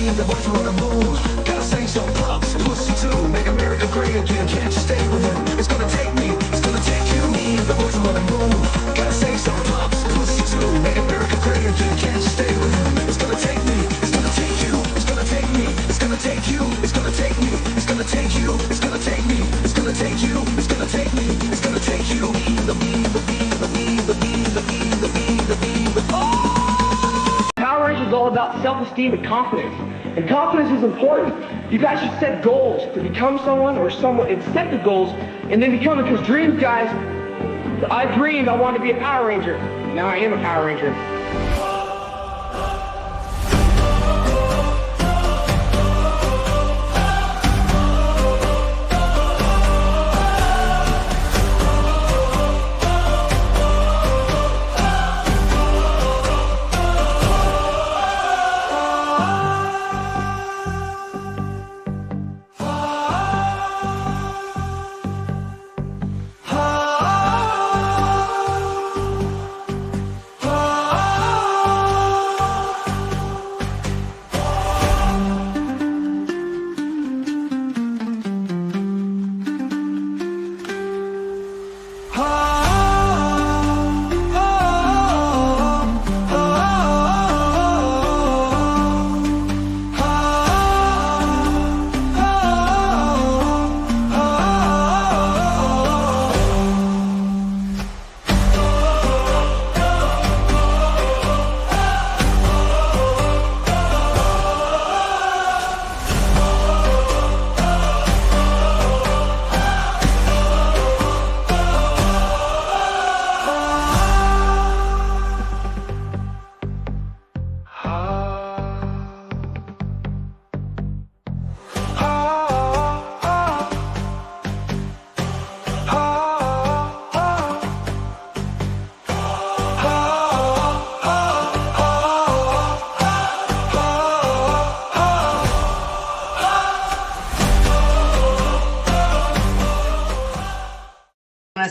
the boys are on the move. Gotta say some pops, pussy too. Make America great again, can't you stay with him? It's gonna take me, it's gonna take you. The boys are on the move. Gotta say some pops, pussy too. Make America great again, can't you stay with him? It's gonna take me, it's gonna take you. It's gonna take me, it's gonna take you. It's gonna take me, it's gonna take you. It's gonna take me, it's gonna take you. It's gonna take me, it's gonna take you. The me, the me, the me, the me, the me, the me, the me, the me. Power Rangers is all about self-esteem and confidence. And confidence is important. You guys should set goals to become someone or someone and set the goals and then become it. Because dreams, guys, I dreamed I wanted to be a Power Ranger. Now I am a Power Ranger.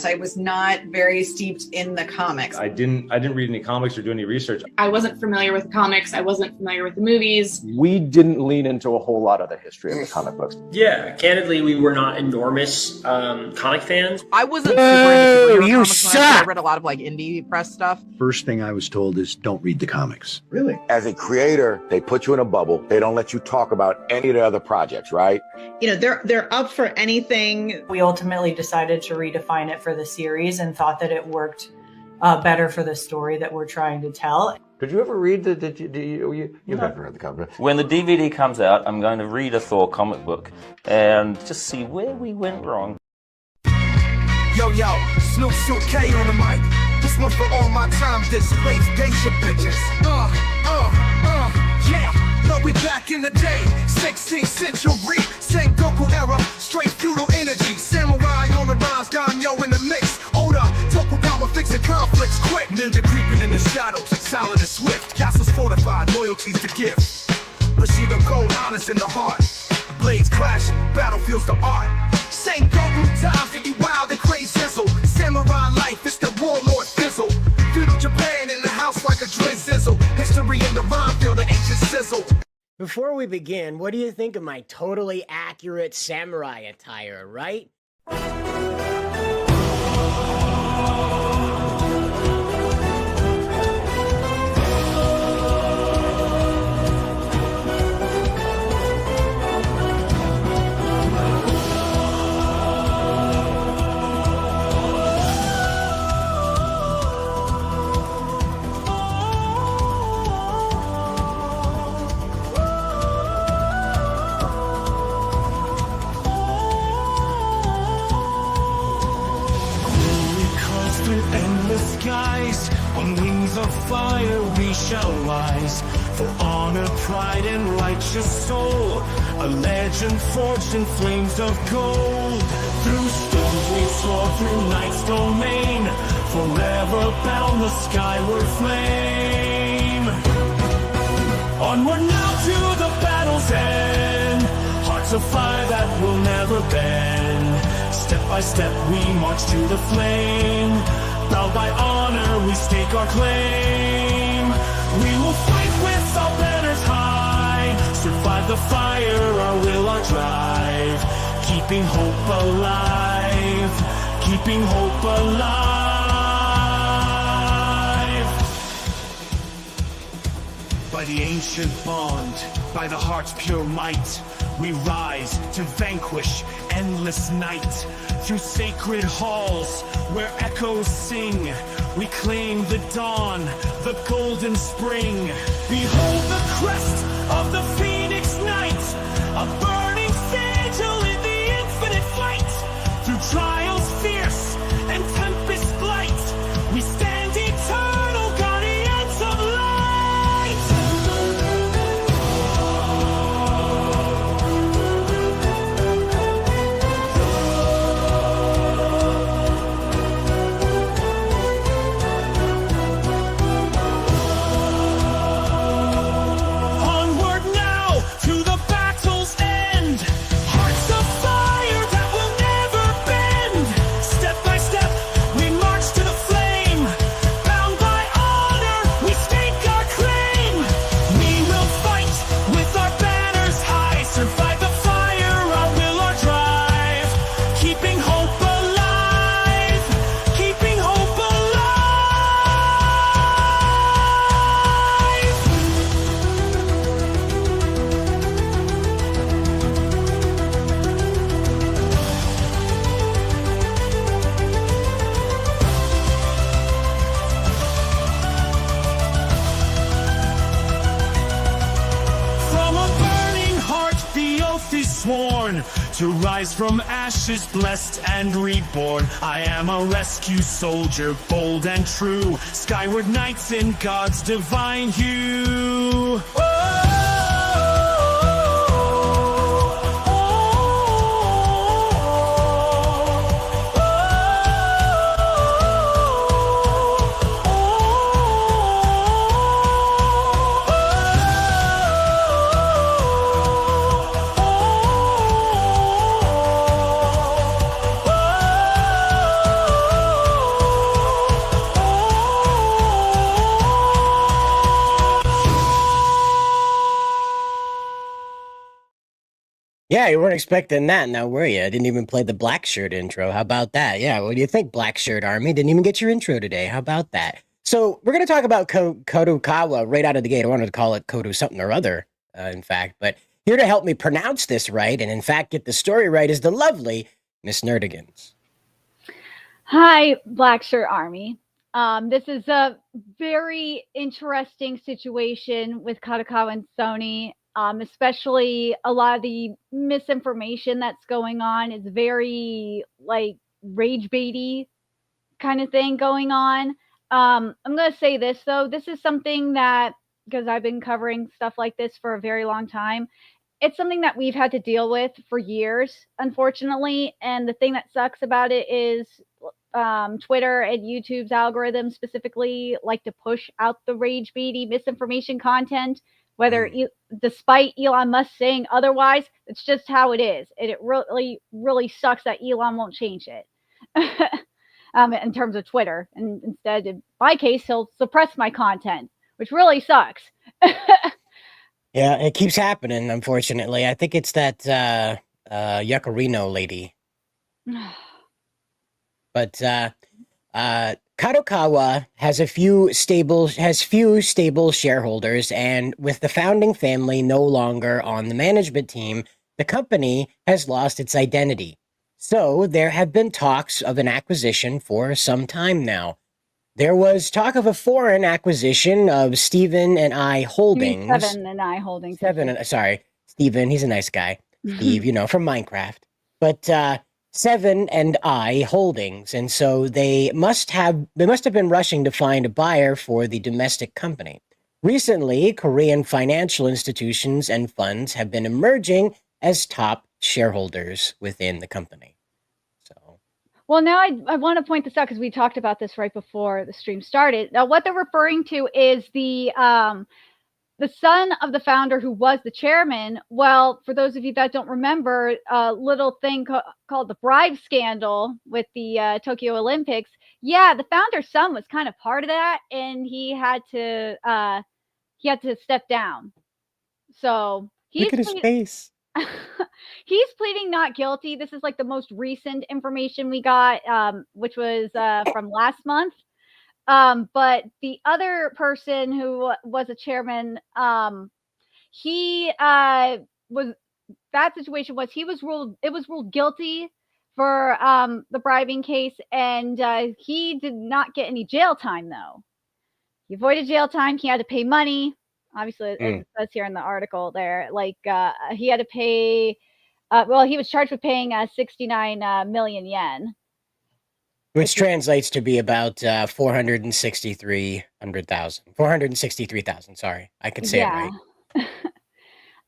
I was not very steeped in the comics. I didn't read any comics or do any research. I wasn't familiar with comics. I wasn't familiar with the movies. We didn't lean into a whole lot of the history of the comic books. Yeah, candidly, we were not enormous comic fans. I wasn't super into superhero you comics. suck! I read a lot of like indie press stuff. First thing I was told is don't read the comics. Really? As a creator, they put you in a bubble. They don't let you talk about any of the other projects, right? You know, they're up for anything. We ultimately decided to redefine it for the series and thought that it worked better for the story that we're trying to tell. Did you ever read you've never read the comic? When the DVD comes out, I'm going to read a Thor comic book and just see where we went wrong. Yo, Snoop Shoot K on the mic. This one for all my time displaced geisha bitches. Yeah. But we back in the day, 16th century, same Goku era, straight feudal energy. Samurai on the rise, Ganyo in the mix. Oda, Tokugawa fixing conflicts quick. Ninja creeping in the shadows, silent and swift. Castles fortified, loyalties to give. Bushido gold, honest in the heart. Blades clashing, battlefields the art. Same Goku times, it be wild and crazy sizzle. Samurai life, it's the warlord fizzle. Feudal Japan in the house like a dread sizzle. History in the rhyme, feel the ancient sizzle. Before we begin, what do you think of my totally accurate samurai attire, right? Endless skies, on wings of fire we shall rise. For honor, pride, and righteous soul, a legend forged in flames of gold. Through storms we soar, through night's domain, forever bound the skyward flame. Onward now to the battle's end, hearts of fire that will never bend. Step by step we march to the flame. Bound by honor, we stake our claim. We will fight with our banners high. Survive the fire or will our drive? Keeping hope alive, keeping hope alive. By the ancient bond, by the heart's pure might, we rise to vanquish endless night. Through sacred halls where echoes sing, we claim the dawn, the golden spring. Behold the crest of the phoenix night, a burning sigil in the infinite fight. Through trials fierce and tempest light, we stand eternal guardians of light. Onward now to the battle's end. Hearts of fire that will never bend. Step by step, we march to the flame. Bound by honor, we stake our claim. We will fight with our banners high. Survive the fire, or will our drive. Keeping hope alive. Keeping hope alive. From a burning heart the oath is sworn, to rise from ashes blessed and reborn. I am a rescue soldier, bold and true, skyward knights in God's divine hue. Yeah, you weren't expecting that, now were you? I didn't even play the Black Shirt intro. How about that? Yeah, what do you think, Black Shirt Army? Didn't even get your intro today. How about that? So we're going to talk about Kodokawa right out of the gate. I wanted to call it Kodo something or other, in fact. But here to help me pronounce this right and, in fact, get the story right is the lovely Miss Nerdigans. Hi, Black Shirt Army. This is a very interesting situation with Kadokawa and Sony. Especially a lot of the misinformation that's going on is very like rage baity kind of thing going on. I'm going to say this though. This is something that, because I've been covering stuff like this for a very long time, it's something that we've had to deal with for years, unfortunately. And the thing that sucks about it is Twitter and YouTube's algorithms specifically like to push out the rage baity misinformation content. Whether, despite Elon Musk saying otherwise, it's just how it is. And it really, really sucks that Elon won't change it in terms of Twitter. And instead, in my case, he'll suppress my content, which really sucks. Yeah, it keeps happening, unfortunately. I think it's that Yuccarino lady. But Kadokawa has few stable shareholders, and with the founding family no longer on the management team, the company has lost its identity. So there have been talks of an acquisition for some time now. There was talk of a foreign acquisition of Stephen and I Holdings. Seven and I Holdings. Sorry, Stephen, he's a nice guy. Steve, from Minecraft. But Seven and I Holdings, and so they must have been rushing to find a buyer for the domestic company. Recently, Korean financial institutions and funds have been emerging as top shareholders within the company. Well, now I want to point this out because we talked about this right before the stream started. Now, what they're referring to is the son of the founder who was the chairman. Well, for those of you that don't remember, a little thing called the bribe scandal with the Tokyo Olympics. Yeah, the founder's son was kind of part of that, and he had to step down. So Look at his face. He's pleading not guilty. This is like the most recent information we got, which was from last month. But the other person who was a chairman, he was that situation was he was ruled it was ruled guilty for the bribing case, and he did not get any jail time though. He avoided jail time. He had to pay money. Obviously, it says here in the article there, like he had to pay. Well, he was charged with paying 69 million yen, which translates to be about 463,000. Sorry, I could say it right.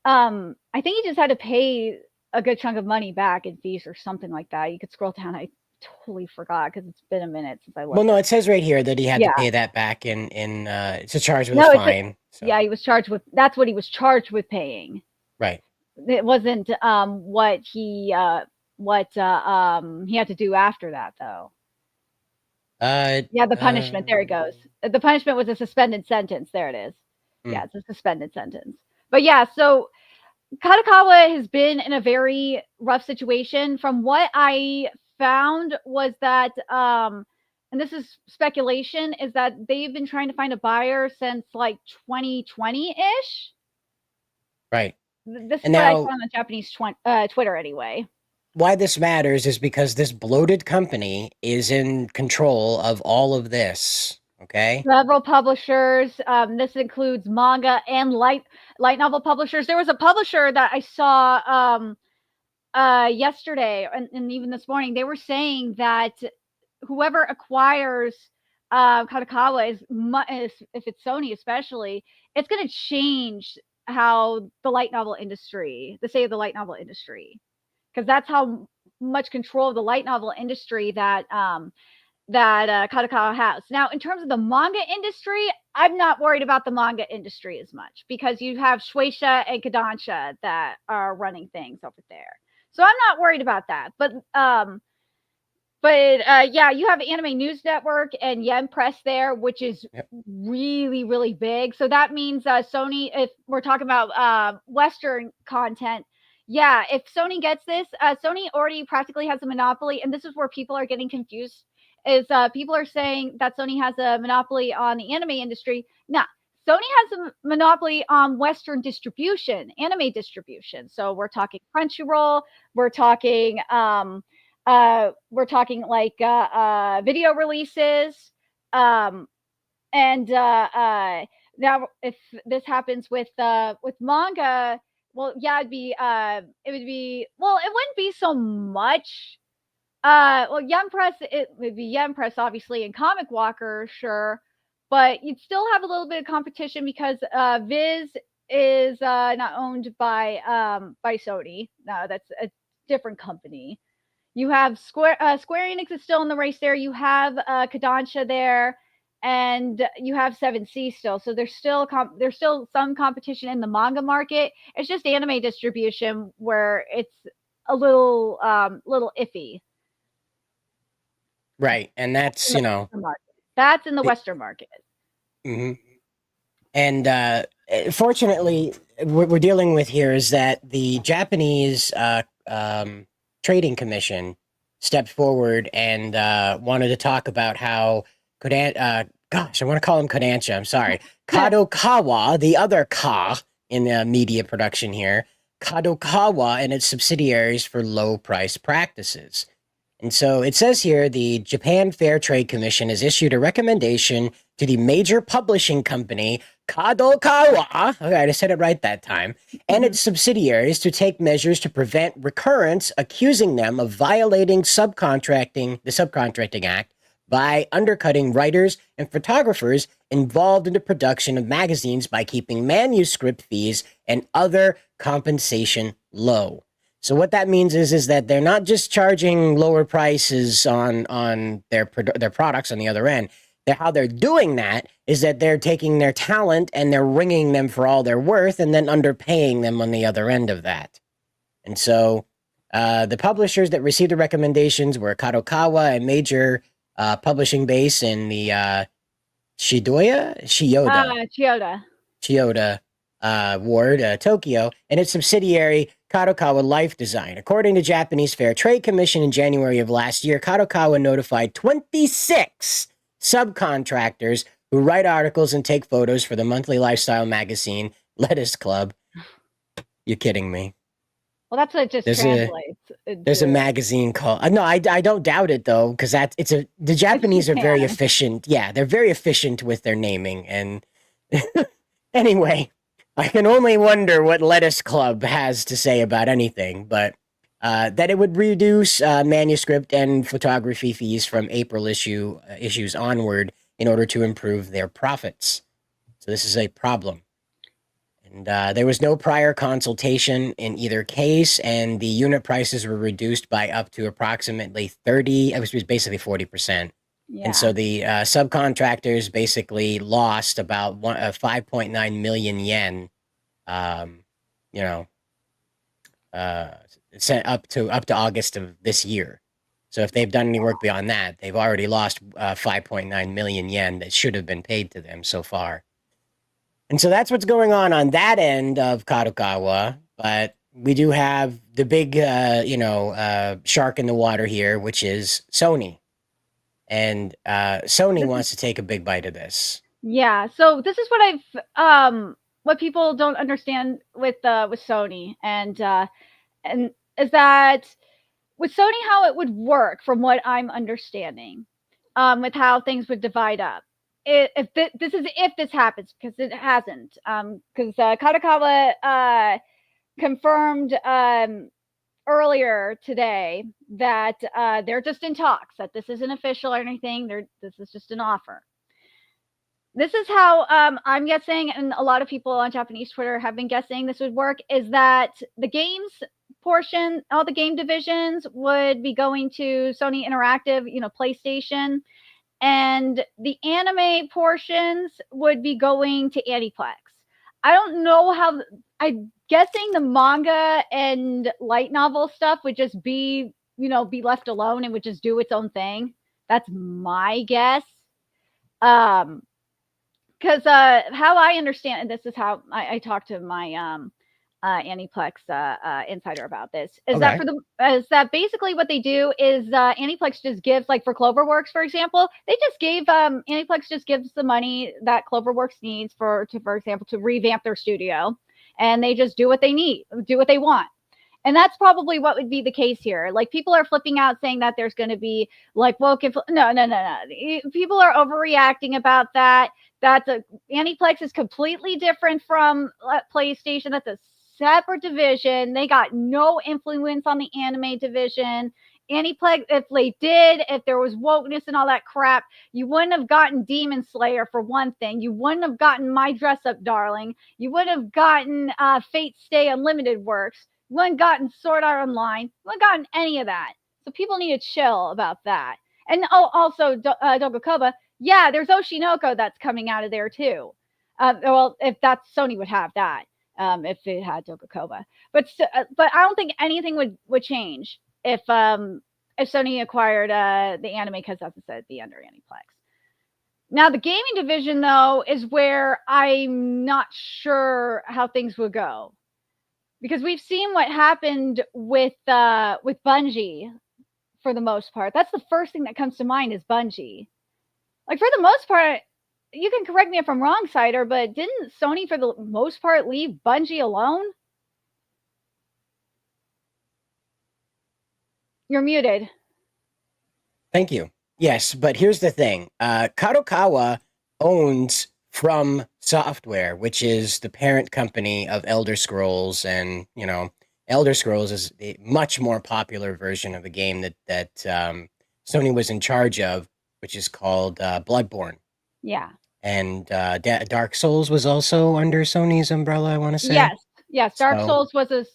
I think he just had to pay a good chunk of money back in fees or something like that. You could scroll down. I totally forgot because it's been a minute since I looked. Well, no, it says right here that he had to pay that back in it's a charge with a fine. Yeah, he was charged with. That's what he was charged with paying. Right. It wasn't what he had to do after that though. Yeah, the punishment. There it goes. The punishment was a suspended sentence. There it is. Yeah, it's a suspended sentence. But yeah, so Kadokawa has been in a very rough situation. From what I found was that, and this is speculation, is that they've been trying to find a buyer since like 2020-ish. Right. This is what I saw on the Japanese Twitter anyway. Why this matters is because this bloated company is in control of all of this. Okay. Several publishers. This includes manga and light novel publishers. There was a publisher that I saw yesterday and even this morning. They were saying that whoever acquires Kadokawa is if it's Sony especially, it's going to change how the light novel industry, the state of the light novel industry, because that's how much control of the light novel industry that Kadokawa has. Now, in terms of the manga industry, I'm not worried about the manga industry as much because you have Shueisha and Kodansha that are running things over there. So I'm not worried about that. But yeah, you have Anime News Network and Yen Press there, which is really, really big. So that means Sony, if we're talking about Western content, yeah, if Sony gets this, Sony already practically has a monopoly. And this is where people are getting confused, is people are saying that Sony has a monopoly on the anime industry. Nah, Sony has a monopoly on Western distribution, anime distribution. So we're talking Crunchyroll, we're talking like video releases. And now if this happens with manga, well, yeah, it wouldn't be so much. Well, Yen Press, it would be Yen Press, obviously, and Comic Walker, sure, but you'd still have a little bit of competition because Viz is not owned by Sony. No, that's a different company. You have Square Enix is still in the race there. You have Kodansha there, and you have 7C still. So there's still some competition in the manga market. It's just anime distribution where it's a little iffy. Right, and that's that's in the Western market. Mm-hmm. And fortunately, what we're dealing with here is that the Japanese Trading Commission stepped forward and wanted to talk about how I want to call him Kodansha. I'm sorry, Kadokawa, the other Ka in the media production here, Kadokawa and its subsidiaries for low price practices. And so it says here, the Japan Fair Trade Commission has issued a recommendation to the major publishing company, Kadokawa, okay, I said it right that time, and its subsidiaries to take measures to prevent recurrence, accusing them of violating the Subcontracting Act by undercutting writers and photographers involved in the production of magazines by keeping manuscript fees and other compensation low. So what that means is that they're not just charging lower prices on their products on the other end. How they're doing that is that they're taking their talent and they're ringing them for all they're worth and then underpaying them on the other end of that. And so the publishers that received the recommendations were Kadokawa, a major publishing base in the Chiyoda Ward, Tokyo, and its subsidiary Kadokawa Life Design. According to Japanese Fair Trade Commission in January of last year, Kadokawa notified 26 subcontractors who write articles and take photos for the monthly lifestyle magazine Lettuce Club. You're kidding me. Well, that's what it just translates. There's a magazine called. No, I don't doubt it though, because the Japanese are very efficient. Yeah, they're very efficient with their naming. And anyway, I can only wonder what Lettuce Club has to say about anything, but that it would reduce manuscript and photography fees from April issues onward in order to improve their profits. So this is a problem. And there was no prior consultation in either case, and the unit prices were reduced by up to approximately 30, it was basically 40%. Yeah. And so the subcontractors basically lost about 5.9 million yen, up to August of this year. So if they've done any work beyond that, they've already lost 5.9 million yen that should have been paid to them so far. And so that's what's going on that end of Kadokawa. But we do have the big, shark in the water here, which is Sony. And Sony wants to take a big bite of this. Yeah. So this is what what people don't understand with Sony, and is that with Sony how it would work, from what I'm understanding, with how things would divide up. If this happens, because it hasn't, because Kadokawa confirmed earlier today that they're just in talks, that this isn't official or anything. This is just an offer. This is how I'm guessing, and a lot of people on Japanese Twitter have been guessing this would work, is that the games portion, all the game divisions would be going to Sony Interactive, PlayStation, and the anime portions would be going to Aniplex. I don't know how. I'm guessing the manga and light novel stuff would just be left alone and would just do its own thing. That's my guess. Because how I understand, and this is how I talked to my Aniplex insider about this, is that basically what they do is Aniplex just gives, like for Cloverworks, for example, they just gave Aniplex just gives the money that Cloverworks needs for example, to revamp their studio, and they just do what they need, do what they want. And that's probably what would be the case here. Like, people are flipping out saying that there's going to be like no. People are overreacting about that. Aniplex is completely different from PlayStation. That's a separate division. They got no influence on the anime division. Aniplex, if there was wokeness and all that crap, you wouldn't have gotten Demon Slayer, for one thing. You wouldn't have gotten My Dress Up Darling. You wouldn't have gotten Fate Stay Unlimited Works. You wouldn't have gotten Sword Art Online. You wouldn't have gotten any of that. So people need to chill about that. And also Dogokoba. Yeah, there's Oshinoko that's coming out of there too. Well, if that's Sony would have that. If it had Dogokoba, but I don't think anything would change if Sony acquired the anime, because, as I said, it'd be under Aniplex. Now, the gaming division, though, is where I'm not sure how things would go, because we've seen what happened with Bungie. For the most part, that's the first thing that comes to mind, is Bungie. Like, for the most part. You can correct me if I'm wrong, Cider, but didn't Sony, for the most part, leave Bungie alone? You're muted. Thank you. Yes, but here's the thing. Kadokawa owns From Software, which is the parent company of Elder Scrolls, and, Elder Scrolls is a much more popular version of a game that Sony was in charge of, which is called Bloodborne. Yeah. And Dark Souls was also under Sony's umbrella, I want to say. Yes. Dark Souls was a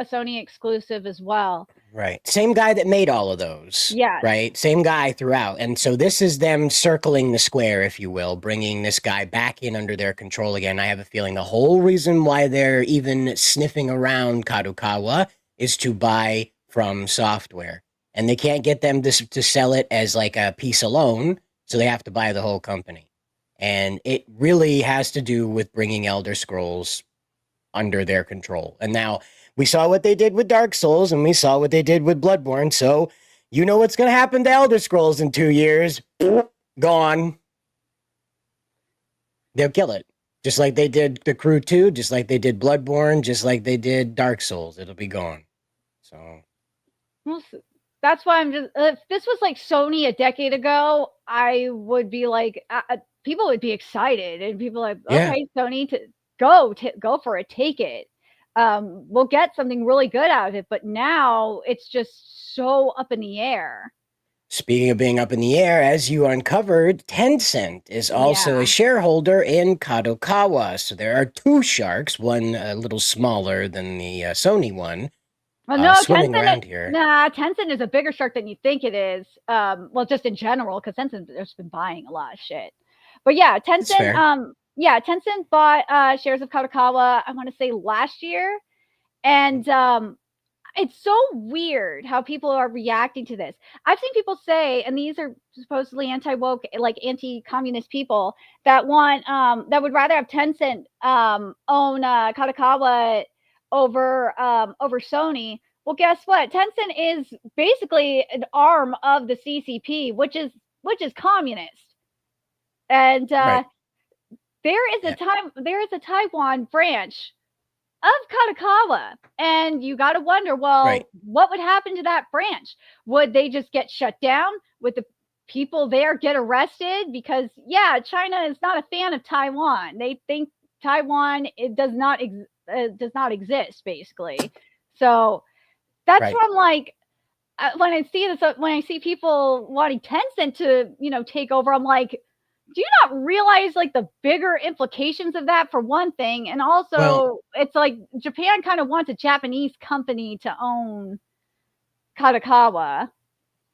Sony exclusive as well. Right. Same guy that made all of those. Yeah. Right. Same guy throughout. And so this is them circling the square, if you will, bringing this guy back in under their control again. I have a feeling the whole reason why they're even sniffing around Kadokawa is to buy From Software. And they can't get them to sell it as like a piece alone, so they have to buy the whole company. And it really has to do with bringing Elder Scrolls under their control. And now we saw what they did with Dark Souls, and we saw what they did with Bloodborne. So you know what's going to happen to Elder Scrolls in 2 years. Gone. They'll kill it. Just like they did The Crew 2, just like they did Bloodborne, just like they did Dark Souls. It'll be gone. So Well, that's why I'm just. If this was like Sony a decade ago, I would be like, people would be excited, and people like, okay, Sony, to go for it, take it. We'll get something really good out of it. But now it's just so up in the air. Speaking of being up in the air, as you uncovered, Tencent is also a shareholder in Kadokawa. So there are two sharks, one a little smaller than the Sony one, Well, no, swimming around here. Nah, Tencent is a bigger shark than you think it is. Well, just in general, because Tencent has been buying a lot of shit. But yeah, Tencent. Tencent bought shares of Kadokawa, I want to say last year, and it's so weird how people are reacting to this. I've seen people say, and these are supposedly anti-woke, like anti-communist people that want, that would rather have Tencent own Kadokawa over Sony. Well, guess what? Tencent is basically an arm of the CCP, which is communist, and there is a Taiwan branch of Kadokawa, and you got to wonder, well, what would happen to that branch? Would they just get shut down? Would the people there get arrested? Because China is not a fan of Taiwan. They think Taiwan does not exist, basically. So that's what I'm like. When I see this, when I see people wanting Tencent to take over, I'm like, do you not realize like the bigger implications of that, for one thing? And also, it's like Japan kind of wants a Japanese company to own Kadokawa.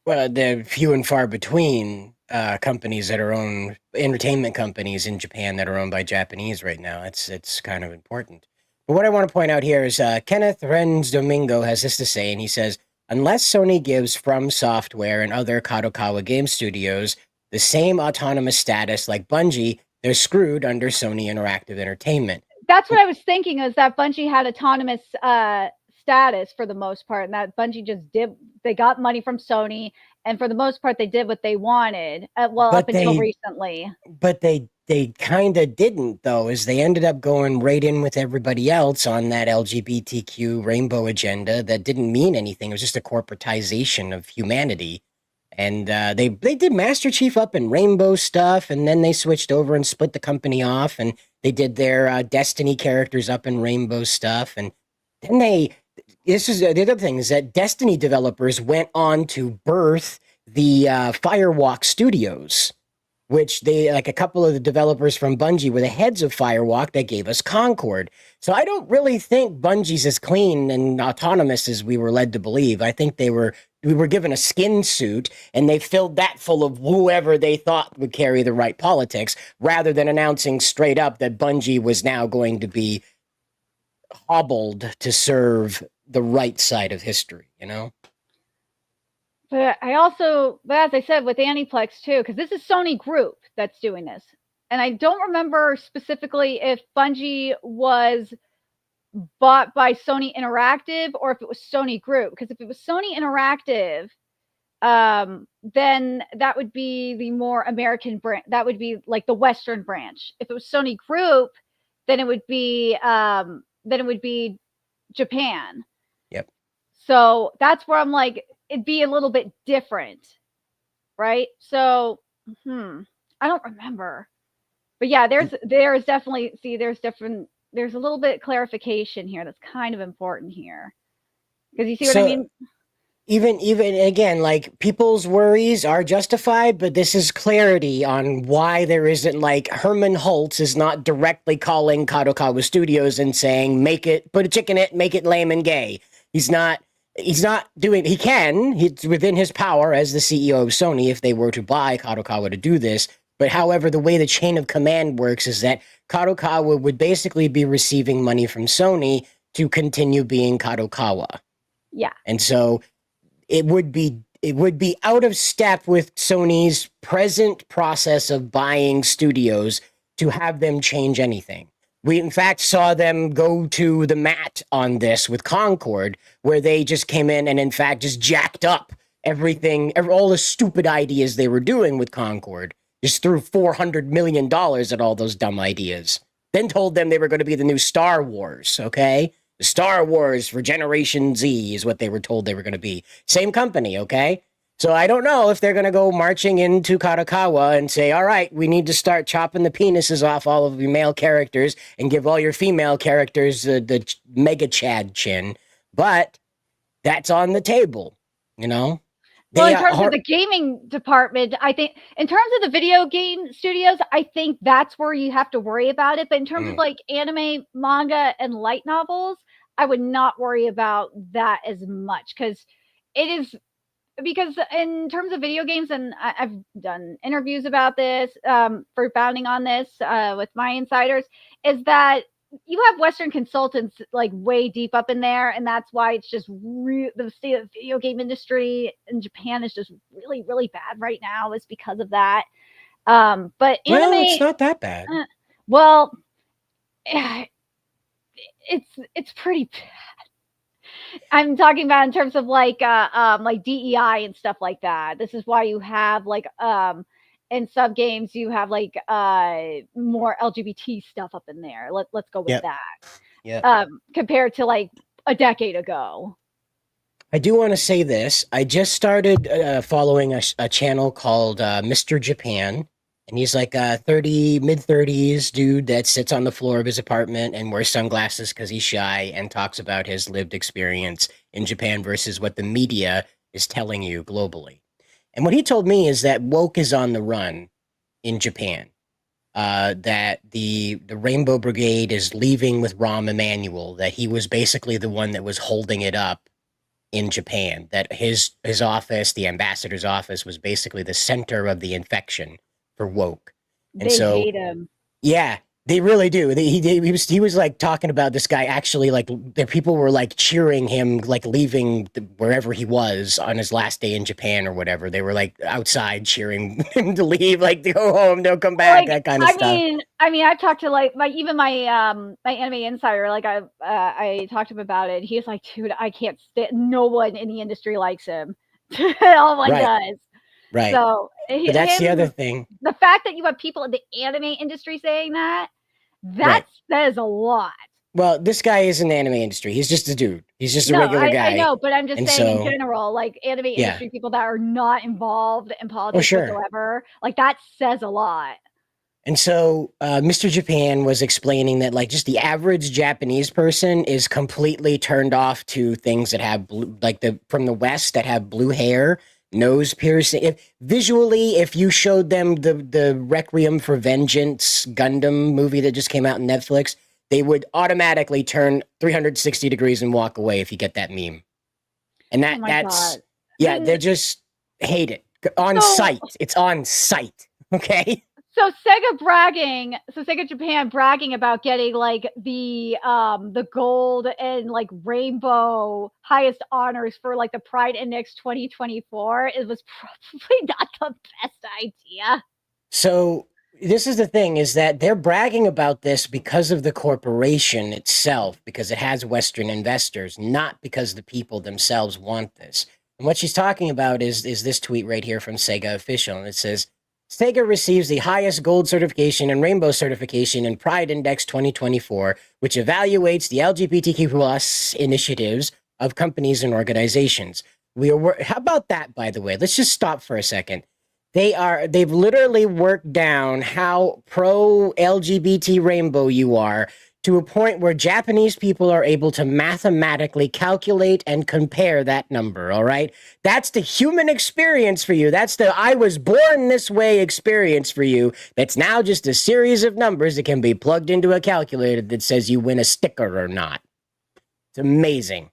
Well, they're few and far between companies that are owned, entertainment companies in Japan that are owned by Japanese right now. It's kind of important. But what I want to point out here is Kenneth Renz Domingo has this to say, and he says, unless Sony gives From Software and other Kadokawa game studios the same autonomous status like Bungie, they're screwed under Sony Interactive Entertainment. That's what I was thinking, is that Bungie had autonomous status for the most part, and that Bungie just they got money from Sony, and for the most part, they did what they wanted, up until recently. But they kind of didn't, though, as they ended up going right in with everybody else on that LGBTQ rainbow agenda that didn't mean anything. It was just a corporatization of humanity. And they did Master Chief up in Rainbow stuff, and then they switched over and split the company off, and they did their Destiny characters up in Rainbow stuff. And then this is the other thing, is that Destiny developers went on to birth the Firewalk Studios, which like a couple of the developers from Bungie were the heads of Firewalk that gave us Concord. So I don't really think Bungie's as clean and autonomous as we were led to believe. I think we were given a skin suit, and they filled that full of whoever they thought would carry the right politics, rather than announcing straight up that Bungie was now going to be hobbled to serve the right side of history, But as I said, with Aniplex too, because this is Sony Group that's doing this. And I don't remember specifically if Bungie was bought by Sony Interactive or if it was Sony Group. Because if it was Sony Interactive, then that would be the more American branch. That would be like the Western branch. If it was Sony Group, then it would be Japan. Yep. So that's where I'm like, it'd be a little bit different, right? So, I don't remember, but yeah, there's a little bit clarification here that's kind of important here, because you see what I mean. Even again, like, people's worries are justified, but this is clarity on why there isn't, like, Herman Holtz is not directly calling Kadokawa Studios and saying, put a chick in it, make it lame and gay. He's not doing, it's within his power as the CEO of Sony if they were to buy Kadokawa to do this. But however, the way the chain of command works is that Kadokawa would basically be receiving money from Sony to continue being Kadokawa. Yeah. And so it would be out of step with Sony's present process of buying studios to have them change anything. We, in fact, saw them go to the mat on this with Concord, where they just came in and, in fact, just jacked up everything, all the stupid ideas they were doing with Concord. Just threw $400 million at all those dumb ideas. Then told them they were going to be the new Star Wars, okay? The Star Wars for Generation Z is what they were told they were going to be. Same company, okay? So I don't know if they're going to go marching into Kadokawa and say, all right, we need to start chopping the penises off all of your male characters and give all your female characters the mega Chad chin. But that's on the table, you know? Well, in terms of the gaming department, I think in terms of the video game studios, I think that's where you have to worry about it. But in terms of like anime, manga, and light novels, I would not worry about that as much because in terms of video games, and I've done interviews about this for founding on this with my insiders, is that you have Western consultants like way deep up in there, and that's why it's just the state of the video game industry in Japan is just really, really bad right now. Is because of that. But anime, it's not that bad. Well, it's pretty bad. I'm talking about in terms of like DEI and stuff like that. This is why you have like in sub games you have like more LGBT stuff up in there. Let's go with that. Yeah. Compared to like a decade ago. I do want to say this. I just started following a channel called Mr. Japan. And he's like a mid-30s dude that sits on the floor of his apartment and wears sunglasses because he's shy and talks about his lived experience in Japan versus what the media is telling you globally. And what he told me is that woke is on the run in Japan. That the Rainbow Brigade is leaving with Rahm Emanuel, that he was basically the one that was holding it up in Japan, that his office, the ambassador's office, was basically the center of the infection for woke. And they so hate him. Yeah, they really do. He was like talking about this guy actually, like the people were like cheering him, like leaving wherever he was on his last day in Japan or whatever. They were like outside cheering him to leave, like to go home, don't come back, that kind of stuff. I mean, I've talked to like my anime insider, like I talked to him about it. He's like, dude, I can't stand. No one in the industry likes him. Oh my god. Right. So but that's the other thing. The fact that you have people in the anime industry saying that says a lot. Well, this guy is in the anime industry. He's just a dude. He's just a regular guy. I know, but I'm just saying in general, like anime industry people that are not involved in politics whatsoever, like that says a lot. And so Mr. Japan was explaining that like just the average Japanese person is completely turned off to things that have blue, like from the West that have blue hair, nose piercing. If you showed them the Requiem for Vengeance Gundam movie that just came out on Netflix, they would automatically turn 360 degrees and walk away if you get that meme. And that's God. They just hate it on sight. It's on sight. Okay. So Sega Japan bragging about getting like the gold and like rainbow highest honors for like the Pride Index 2024. It was probably not the best idea. So this is the thing, is that they're bragging about this because of the corporation itself, because it has Western investors, not because the people themselves want this. And what she's talking about is this tweet right here from Sega Official, and it says, Sega receives the highest gold certification and rainbow certification in Pride Index 2024, which evaluates the LGBTQ plus initiatives of companies and organizations. How about that, by the way? Let's just stop for a second. They've literally worked down how pro LGBT rainbow you are to a point where Japanese people are able to mathematically calculate and compare that number, all right? That's the human experience for you. That's the I was born this way experience for you. That's now just a series of numbers that can be plugged into a calculator that says you win a sticker or not. It's amazing.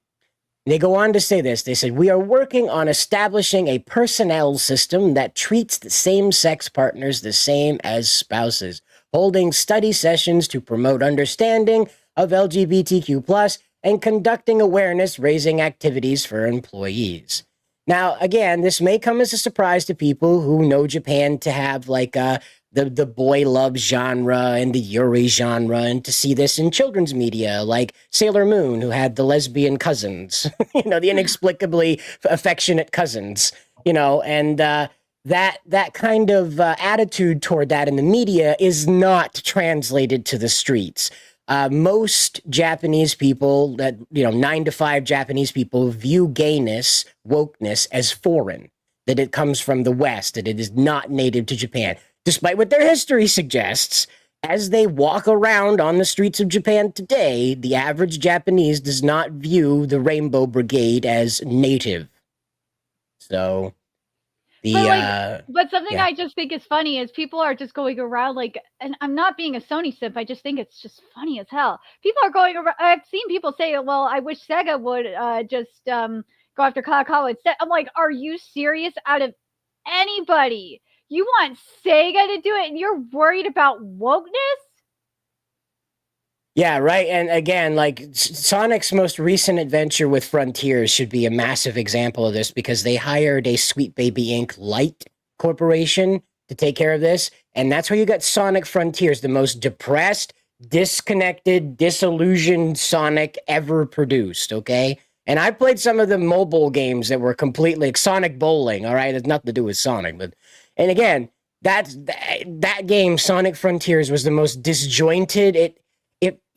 They go on to say this. They said, we are working on establishing a personnel system that treats the same-sex partners the same as spouses, holding study sessions to promote understanding of LGBTQ+, and conducting awareness-raising activities for employees. Now, again, this may come as a surprise to people who know Japan to have like a the boy love genre and the Yuri genre, and to see this in children's media like Sailor Moon, who had the lesbian cousins, the inexplicably affectionate cousins, and that kind of attitude toward that in the media is not translated to the streets. Most Japanese people, 9 to 5 Japanese people, view gayness, wokeness as foreign, that it comes from the West, that it is not native to Japan. Despite what their history suggests, as they walk around on the streets of Japan today, the average Japanese does not view the Rainbow Brigade as native. So, but something yeah. I just think is funny is people are just going around like, and I'm not being a Sony simp, I just think it's just funny as hell. People are going around, I've seen people say, well, I wish Sega would just go after Kadokawa instead. I'm like, are you serious? Out of anybody, you want Sega to do it and you're worried about wokeness? Yeah, right. And again, like Sonic's most recent adventure with Frontiers should be a massive example of this, because they hired a Sweet Baby Inc. Light Corporation to take care of this. And that's where you got Sonic Frontiers, the most depressed, disconnected, disillusioned Sonic ever produced, okay? And I played some of the mobile games that were completely like Sonic Bowling, all right? It has nothing to do with Sonic. And again, that game, Sonic Frontiers, was the most disjointed.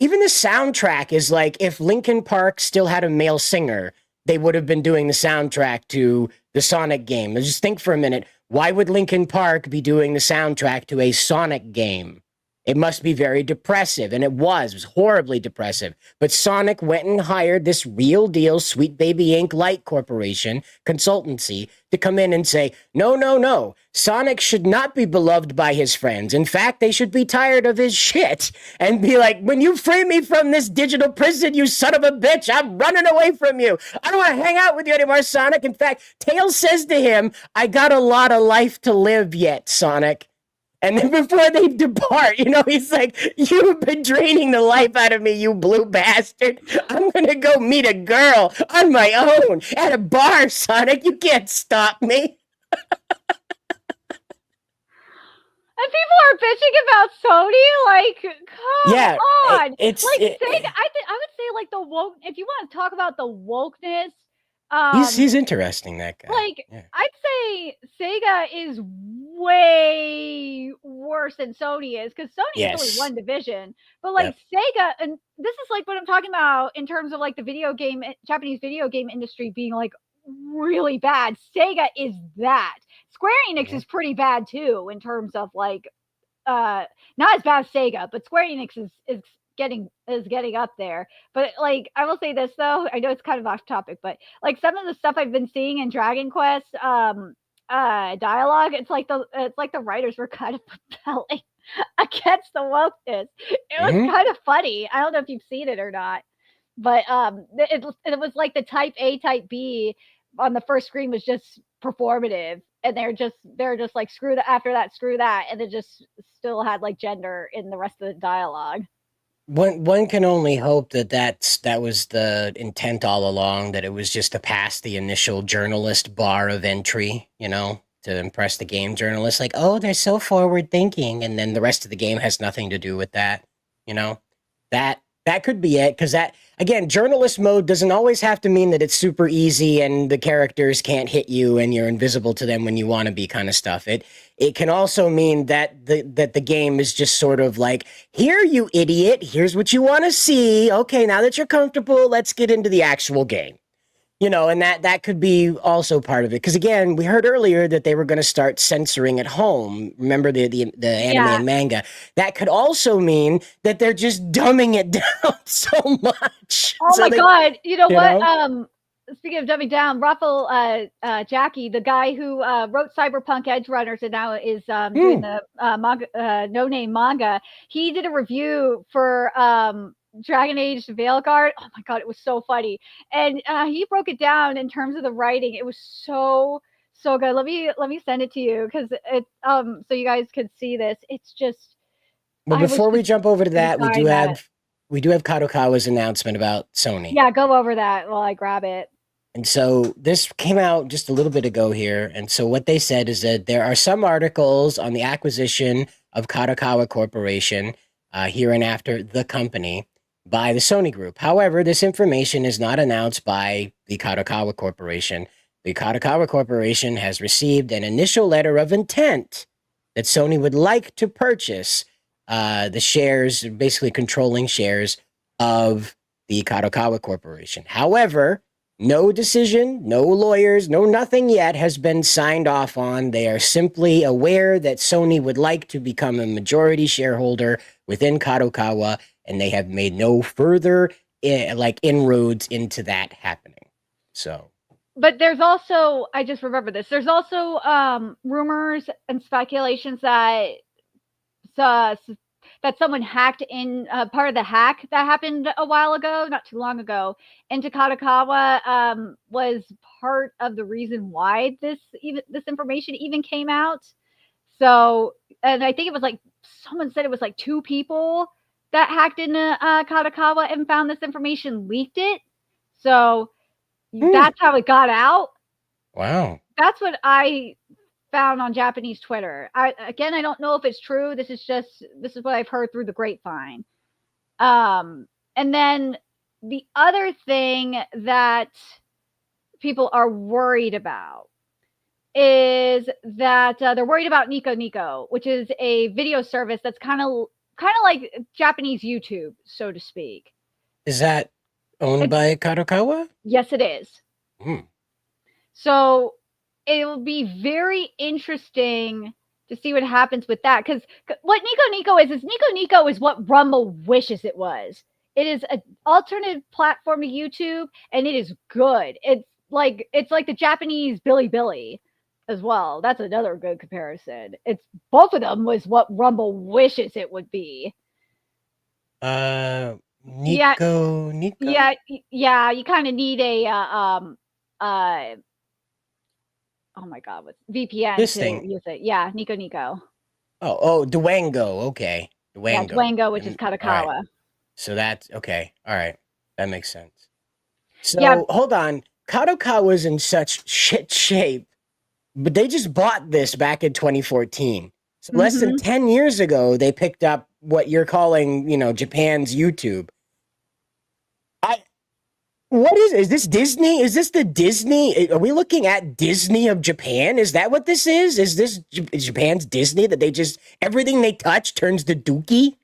Even the soundtrack is like, if Linkin Park still had a male singer, they would have been doing the soundtrack to the Sonic game. Now just think for a minute, why would Linkin Park be doing the soundtrack to a Sonic game? It must be very depressive, and it was horribly depressive. But Sonic went and hired this real deal Sweet Baby Inc. Light Corporation consultancy to come in and say, no, Sonic should not be beloved by his friends. In fact, they should be tired of his shit and be like, when you free me from this digital prison, you son of a bitch, I'm running away from you. I don't want to hang out with you anymore, Sonic. In fact, Tails says to him, I got a lot of life to live yet, Sonic. And then before they depart, he's like, you've been draining the life out of me, you blue bastard. I'm going to go meet a girl on my own at a bar, Sonic. You can't stop me. And people are bitching about Sony, like, come on. Sega, I would say, like, the woke, if you want to talk about the wokeness, he's interesting, that guy. Like, yeah. I'd say Sega is way worse than Sony is, because Sony is only one division. But like Sega, and this is like what I'm talking about in terms of like the Japanese video game industry being like really bad. Sega is that. Square Enix is pretty bad too in terms of like not as bad as Sega, but Square Enix is getting up there. But like, I will say this though, I know it's kind of off topic, but like some of the stuff I've been seeing in Dragon Quest dialogue, it's like the writers were kind of rebelling against the wokeness. It was kind of funny. I don't know if you've seen it or not, but it was like the type A, type B on the first screen was just performative, and they're just like, screw that, after that, screw that, and it just still had like gender in the rest of the dialogue. One can only hope that was the intent all along, that it was just to pass the initial journalist bar of entry, to impress the game journalists, like, oh, they're so forward thinking, and then the rest of the game has nothing to do with that, That could be it, because that, again, journalist mode doesn't always have to mean that it's super easy and the characters can't hit you and you're invisible to them when you want to be, kind of stuff. It can also mean that the game is just sort of like, here, you idiot, here's what you want to see. Okay, now that you're comfortable, let's get into the actual game. And that could be also part of it. Because again, we heard earlier that they were going to start censoring at home. Remember the anime and manga? That could also mean that they're just dumbing it down so much. Oh my God. You know what? Speaking of dumbing down, Rafael Jackie, the guy who wrote Cyberpunk Edge Runners and now is doing the manga, No Name manga, he did a review for Dragon Age Veilguard. Oh my God, it was so funny. And he broke it down in terms of the writing. It was so good. Let me send it to you, because it so you guys could see this. It's just, but before we jump over to that, we do have Kadokawa's announcement about Sony. Yeah, go over that while I grab it. And so this came out just a little bit ago here. And so what they said is that there are some articles on the acquisition of Kadokawa Corporation, hereinafter the company, by the Sony Group. However, this information is not announced by the Kadokawa Corporation. The Kadokawa Corporation has received an initial letter of intent that Sony would like to purchase the shares, basically controlling shares of the Kadokawa Corporation. However, no decision, no lawyers, no nothing yet has been signed off on. They are simply aware that Sony would like to become a majority shareholder within Kadokawa, and they have made no further inroads into that happening. So, but there's also, I just remember this. There's also rumors and speculations that that someone hacked in part of the hack that happened a while ago, not too long ago, into Kadokawa was part of the reason why this information even came out. So, and I think it was like someone said it was like 2 people that hacked into Kadokawa and found this information, leaked it. So that's how it got out. Wow. That's what I found on Japanese Twitter. I don't know if it's true. This is what I've heard through the grapevine. And then the other thing that people are worried about is that they're worried about Nico Nico, which is a video service that's kind of like Japanese YouTube, so to speak. Is that owned by Kadokawa? Yes, it is. So it will be very interesting to see what happens with that. Because what Nico Nico is what Rumble wishes it was. It is an alternate platform to YouTube, and it is good. It's like the Japanese Bilibili as well. That's another good comparison. It's both of them was what Rumble wishes it would be. Nico. Yeah, you kind of need a oh my god, what's VPN This to thing. use it. Yeah, Nico Nico. Oh, Dwango. Okay. Dwango. Yeah, Dwango, which is Kadokawa. Right. So that's okay. All right. That makes sense. So hold on. Kadokawa's in such shit shape, but they just bought this back in 2014. So less than 10 years ago, they picked up what you're calling, Japan's YouTube. What is this Disney? Is this the Disney? Are we looking at Disney of Japan? Is that what this is? Is this Japan's Disney that they just, everything they touch turns to dookie?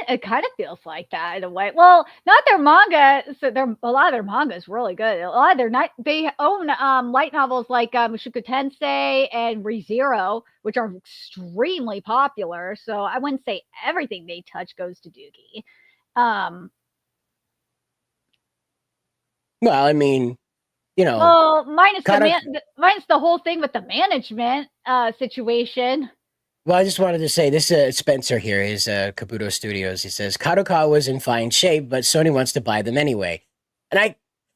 It kind of feels like that in a way. Well, not their manga. So a lot of their manga is really good. A lot of their they own light novels like Mushoku Tensei and ReZero, which are extremely popular. So I wouldn't say everything they touch goes to dookie. Well, I mean, Well, minus the whole thing with the management situation. Well, I just wanted to say this. Spencer here is Kabuto Studios. He says Kadokawa was in fine shape, but Sony wants to buy them anyway. And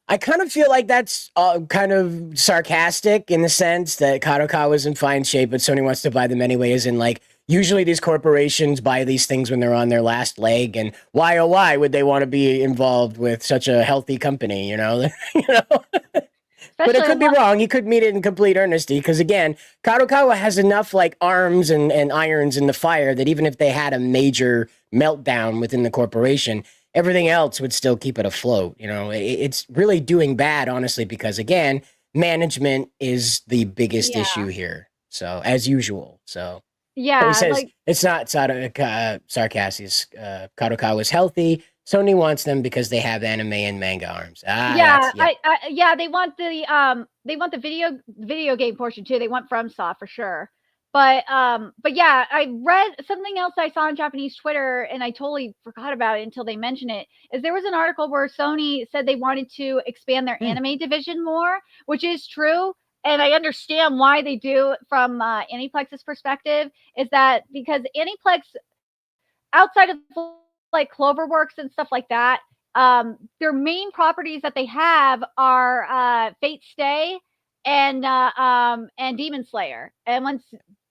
I kind of feel like that's kind of sarcastic in the sense that Kadokawa is in fine shape, but Sony wants to buy them anyway. As in, like, usually these corporations buy these things when they're on their last leg, and why oh why would they want to be involved with such a healthy company? You know. But it could be wrong. He could mean it in complete earnesty because, again, Kadokawa has enough like arms and irons in the fire that even if they had a major meltdown within the corporation, everything else would still keep it afloat. It's really doing bad, honestly, because, again, management is the biggest issue here. So, as usual. So, yeah, he says it's not sarcastic. Kadokawa is healthy. Sony wants them because they have anime and manga arms. They want the video game portion too. They want FromSoft for sure. But yeah, I read something else I saw on Japanese Twitter, and I totally forgot about it until they mentioned it. Is there was an article where Sony said they wanted to expand their anime division more, which is true. And I understand why they do from Aniplex's perspective, is that because Aniplex, outside of like Cloverworks and stuff like that, their main properties that they have are Fate Stay and Demon Slayer. And once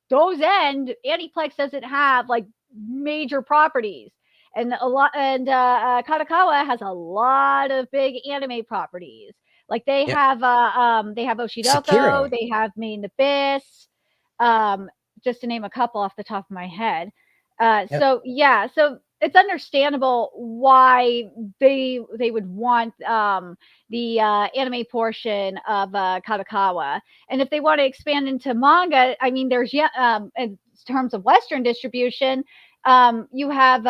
those end, Aniplex doesn't have like major properties. And Kadokawa has a lot of big anime properties. Like they have Oshidoko, they have Main Abyss, just to name a couple off the top of my head. Yep. So yeah, so it's understandable why they would want the anime portion of Kadokawa, and if they want to expand into manga, I mean, there's in terms of Western distribution, you have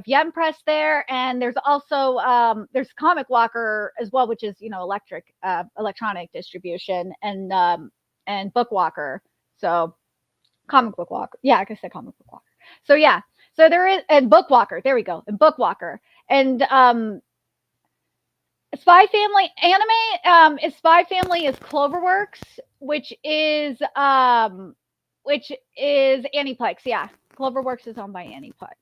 Yen Press there, and there's also there's Comic Walker as well, which is electronic distribution, and Book Walker. So Comic Book Walker, yeah, like I said, Comic Book Walker. So yeah, so there is, and Book Walker, there we go, and Book Walker, and Spy Family anime. Spy Family is Cloverworks, which is Aniplex. Yeah, Cloverworks is owned by Aniplex.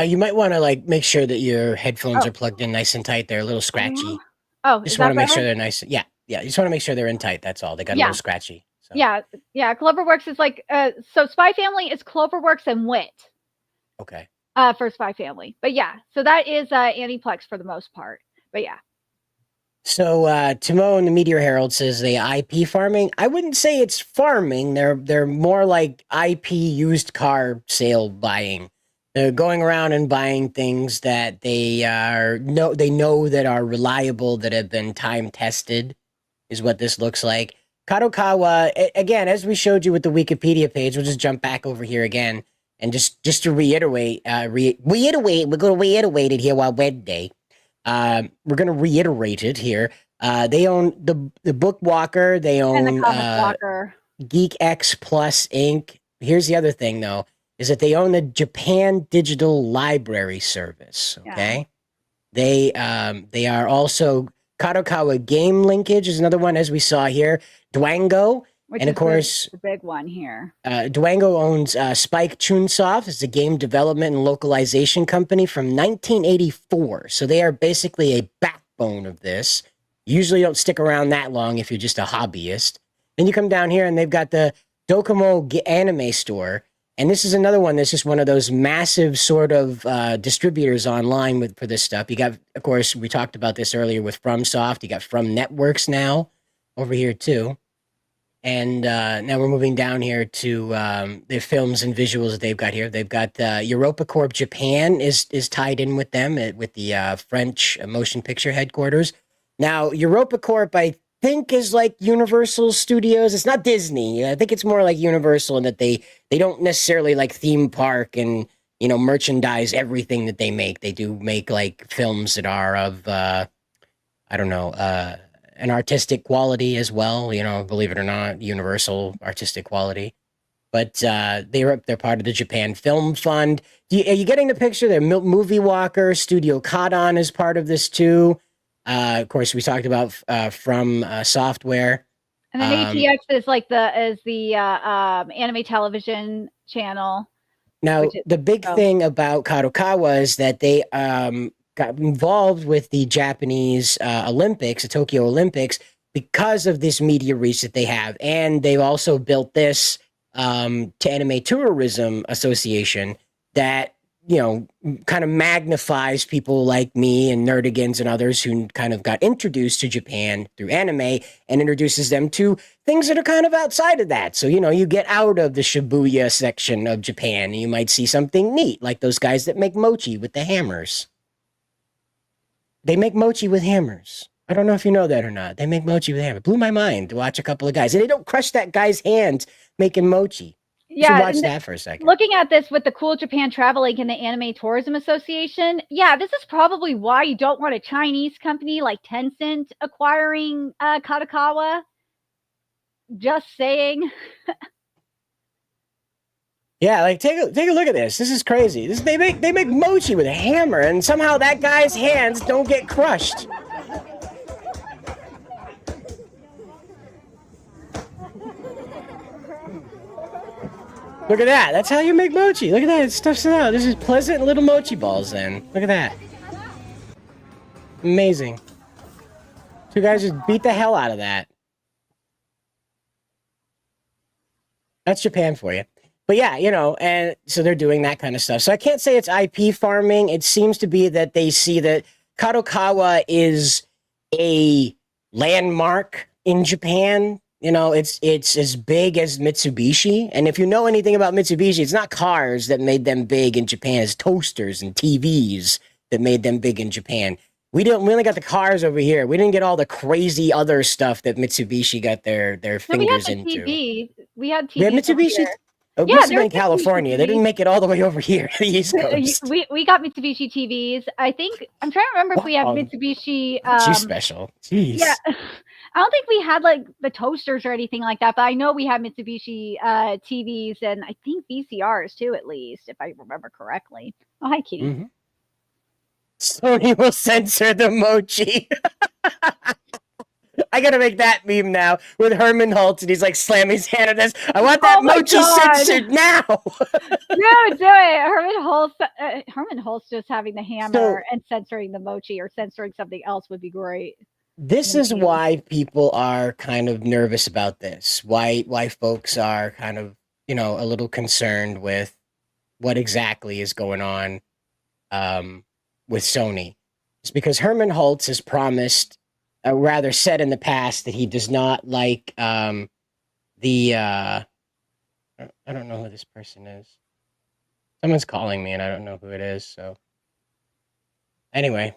You might want to like make sure that your headphones are plugged in nice and tight. They're a little scratchy. Oh, just want to make sure they're nice. Yeah, yeah. You just want to make sure they're in tight. That's all. They got a little scratchy. So. Yeah. Cloverworks is like so. Spy Family is Cloverworks and Wit. Okay. For Spy Family, but yeah, so that is Aniplex for the most part. But yeah. So Timo in the Meteor Herald says they IP farming. I wouldn't say it's farming. They're more like IP used car sale buying. They're going around and buying things that they know that are reliable, that have been time tested, is what this looks like. Kadokawa, again, as we showed you with the Wikipedia page, we'll just jump back over here again and just to reiterate, we're going to reiterate it here while Wednesday. We're going to reiterate it here. They own the Book Walker. They own and the Comic Walker. Geek X Plus Inc. Here's the other thing, though, is that they own the Japan Digital Library Service. Okay, they are also Kadokawa Game Linkage is another one, as we saw here. Dwango, which and is of course the big one here. Dwango owns Spike Chunsoft. It's a game development and localization company from 1984. So they are basically a backbone of this. Usually don't stick around that long if you're just a hobbyist. Then you come down here and they've got the Docomo Anime Store. And this is another one that's just one of those massive sort of distributors online for this stuff. You got, of course, we talked about this earlier with FromSoft. You got From Networks now over here too. And now we're moving down here to the films and visuals that they've got here. They've got Europa Corp Japan is tied in with them with the French motion picture headquarters. Now, Europa Corp, I think, is like Universal Studios. It's not Disney. I think it's more like Universal in that they don't necessarily like theme park and, merchandise everything that they make. They do make like films that are of, an artistic quality as well, believe it or not, universal artistic quality. But they're part of the Japan Film Fund. Are you getting the picture? They're Movie Walker, Studio Kadon is part of this too. Of course, we talked about From Software. And then ATX is like the anime television channel. Now, the big thing about Kadokawa is that they got involved with the Japanese Olympics, the Tokyo Olympics, because of this media reach that they have. And they've also built this to Anime Tourism Association that, kind of magnifies people like me and Nerdigans and others who kind of got introduced to Japan through anime and introduces them to things that are kind of outside of that. So, you get out of the Shibuya section of Japan and you might see something neat, like those guys that make mochi with the hammers. They make mochi with hammers. I don't know if you know that or not. They make mochi with hammers. Blew my mind to watch a couple of guys. And they don't crush that guy's hands making mochi. Yeah, watch that for a second. Looking at this with the Cool Japan Travel Link and the Anime Tourism Association, yeah, this is probably why you don't want a Chinese company like Tencent acquiring Kadokawa. Just saying. Yeah, like take a look at this. This is crazy. They make mochi with a hammer, and somehow that guy's hands don't get crushed. Look at that. That's how you make mochi. Look at that. It stuffs it out. This is pleasant little mochi balls then. Look at that. Amazing. Two guys just beat the hell out of that. That's Japan for you. But yeah, and so they're doing that kind of stuff. So I can't say it's IP farming. It seems to be that they see that Kadokawa is a landmark in Japan. it's as big as Mitsubishi. And if you know anything about Mitsubishi, it's not cars that made them big in Japan. It's toasters and TVs that made them big in Japan. We only got the cars over here. We didn't get all the crazy other stuff that Mitsubishi got their fingers into. We had TVs. We had Mitsubishi. Oh, Yeah, must have been in there's California. They didn't make it all the way over here to the East Coast. We got Mitsubishi TVs. I think I'm trying to remember if we had Mitsubishi. She's special. Jeez. Yeah, I don't think we had like the toasters or anything like that, but I know we had Mitsubishi TVs and I think VCRs too, at least if I remember correctly. Oh, hi, Kitty. Mm-hmm. Sony will censor the mochi. I gotta make that meme now with Herman Holtz, and he's like slamming his hand on this. I want that mochi censored now. No, do it. Herman Holtz just having the hammer and censoring the mochi or censoring something else would be great. This is why people are kind of nervous about this. Why folks are kind of, a little concerned with what exactly is going on with Sony. It's because Herman Holtz has promised, rather said in the past, that he does not like I don't know who this person is. Someone's calling me and I don't know who it is, so anyway.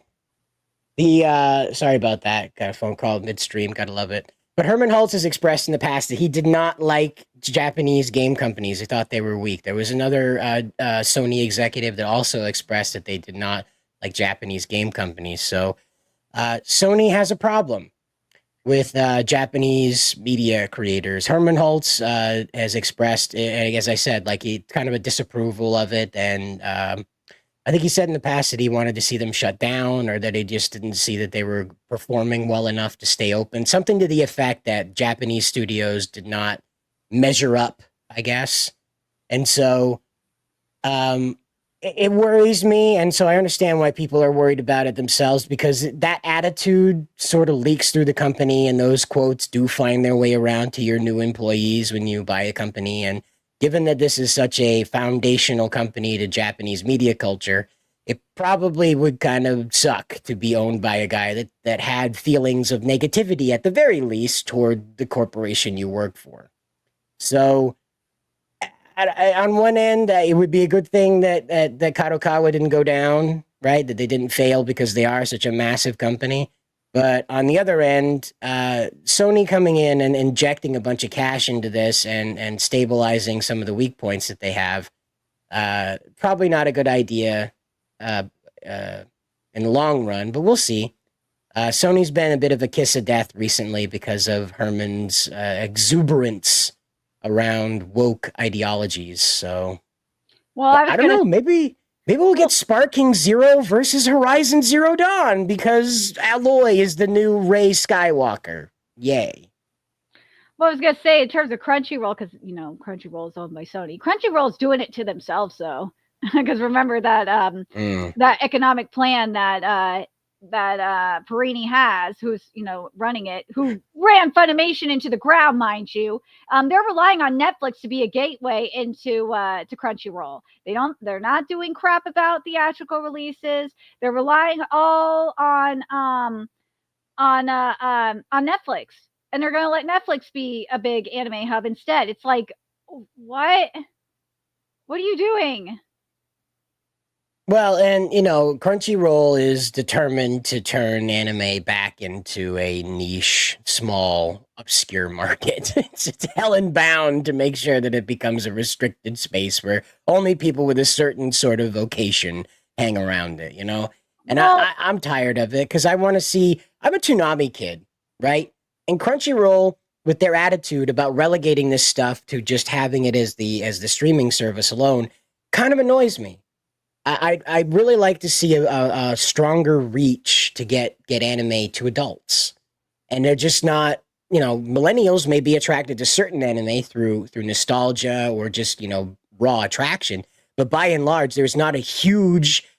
Sorry about that. Got a phone call midstream. Gotta love it. But Herman Holtz has expressed in the past that he did not like Japanese game companies. He thought they were weak. There was another Sony executive that also expressed that they did not like Japanese game companies. So Sony has a problem with Japanese media creators. Herman Holtz has expressed, as I said, like he kind of a disapproval of it, and I think he said in the past that he wanted to see them shut down, or that he just didn't see that they were performing well enough to stay open. Something to the effect that Japanese studios did not measure up, I guess. And so it worries me. And so I understand why people are worried about it themselves, because that attitude sort of leaks through the company, and those quotes do find their way around to your new employees when you buy a company. And given that this is such a foundational company to Japanese media culture, it probably would kind of suck to be owned by a guy that had feelings of negativity, at the very least, toward the corporation you work for. So on one end, it would be a good thing that Kadokawa didn't go down, right? That they didn't fail because they are such a massive company. But on the other end, Sony coming in and injecting a bunch of cash into this and stabilizing some of the weak points that they have, probably not a good idea in the long run, but we'll see. Sony's been a bit of a kiss of death recently because of Herman's exuberance around woke ideologies. So, well, I don't know, maybe we'll get Sparking Zero versus Horizon Zero Dawn because Aloy is the new Rey Skywalker. Yay. Well, I was going to say, in terms of Crunchyroll, because, Crunchyroll is owned by Sony. Crunchyroll is doing it to themselves, though. Because remember that that economic plan that Perini has, who's, running it, who ran Funimation into the ground, mind you. They're relying on Netflix to be a gateway into to Crunchyroll. They're not doing crap about theatrical releases. They're relying all on Netflix, and they're going to let Netflix be a big anime hub instead. It's like, what are you doing? Well, and, Crunchyroll is determined to turn anime back into a niche, small, obscure market. It's hell bound to make sure that it becomes a restricted space where only people with a certain sort of vocation hang around it, And I'm tired of it because I want to see... I'm a Toonami kid, right? And Crunchyroll, with their attitude about relegating this stuff to just having it as the streaming service alone, kind of annoys me. I'd really like to see a stronger reach to get anime to adults. And they're just not, millennials may be attracted to certain anime through nostalgia or just, raw attraction. But by and large, there's not a huge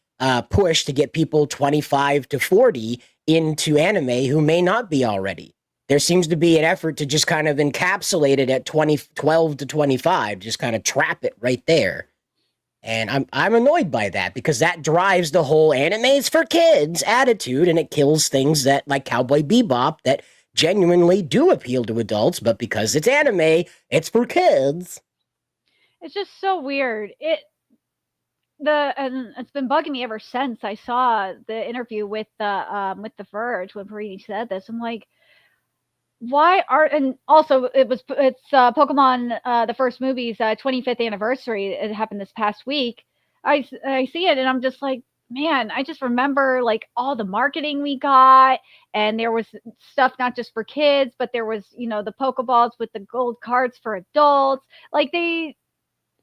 push to get people 25 to 40 into anime who may not be already. There seems to be an effort to just kind of encapsulate it at 12 to 25, just kind of trap it right there. And I'm annoyed by that because that drives the whole animes for kids attitude, and it kills things that like Cowboy Bebop that genuinely do appeal to adults, but because it's anime, it's for kids. It's just so weird. And it's been bugging me ever since I saw the interview with the Verge when Parini said this. I'm like, why are, and also it's Pokemon the first movie's 25th anniversary. It happened this past week. I see it and I'm just like, man, I just remember like all the marketing we got, and there was stuff not just for kids, but there was, you know, the Pokeballs with the gold cards for adults. Like they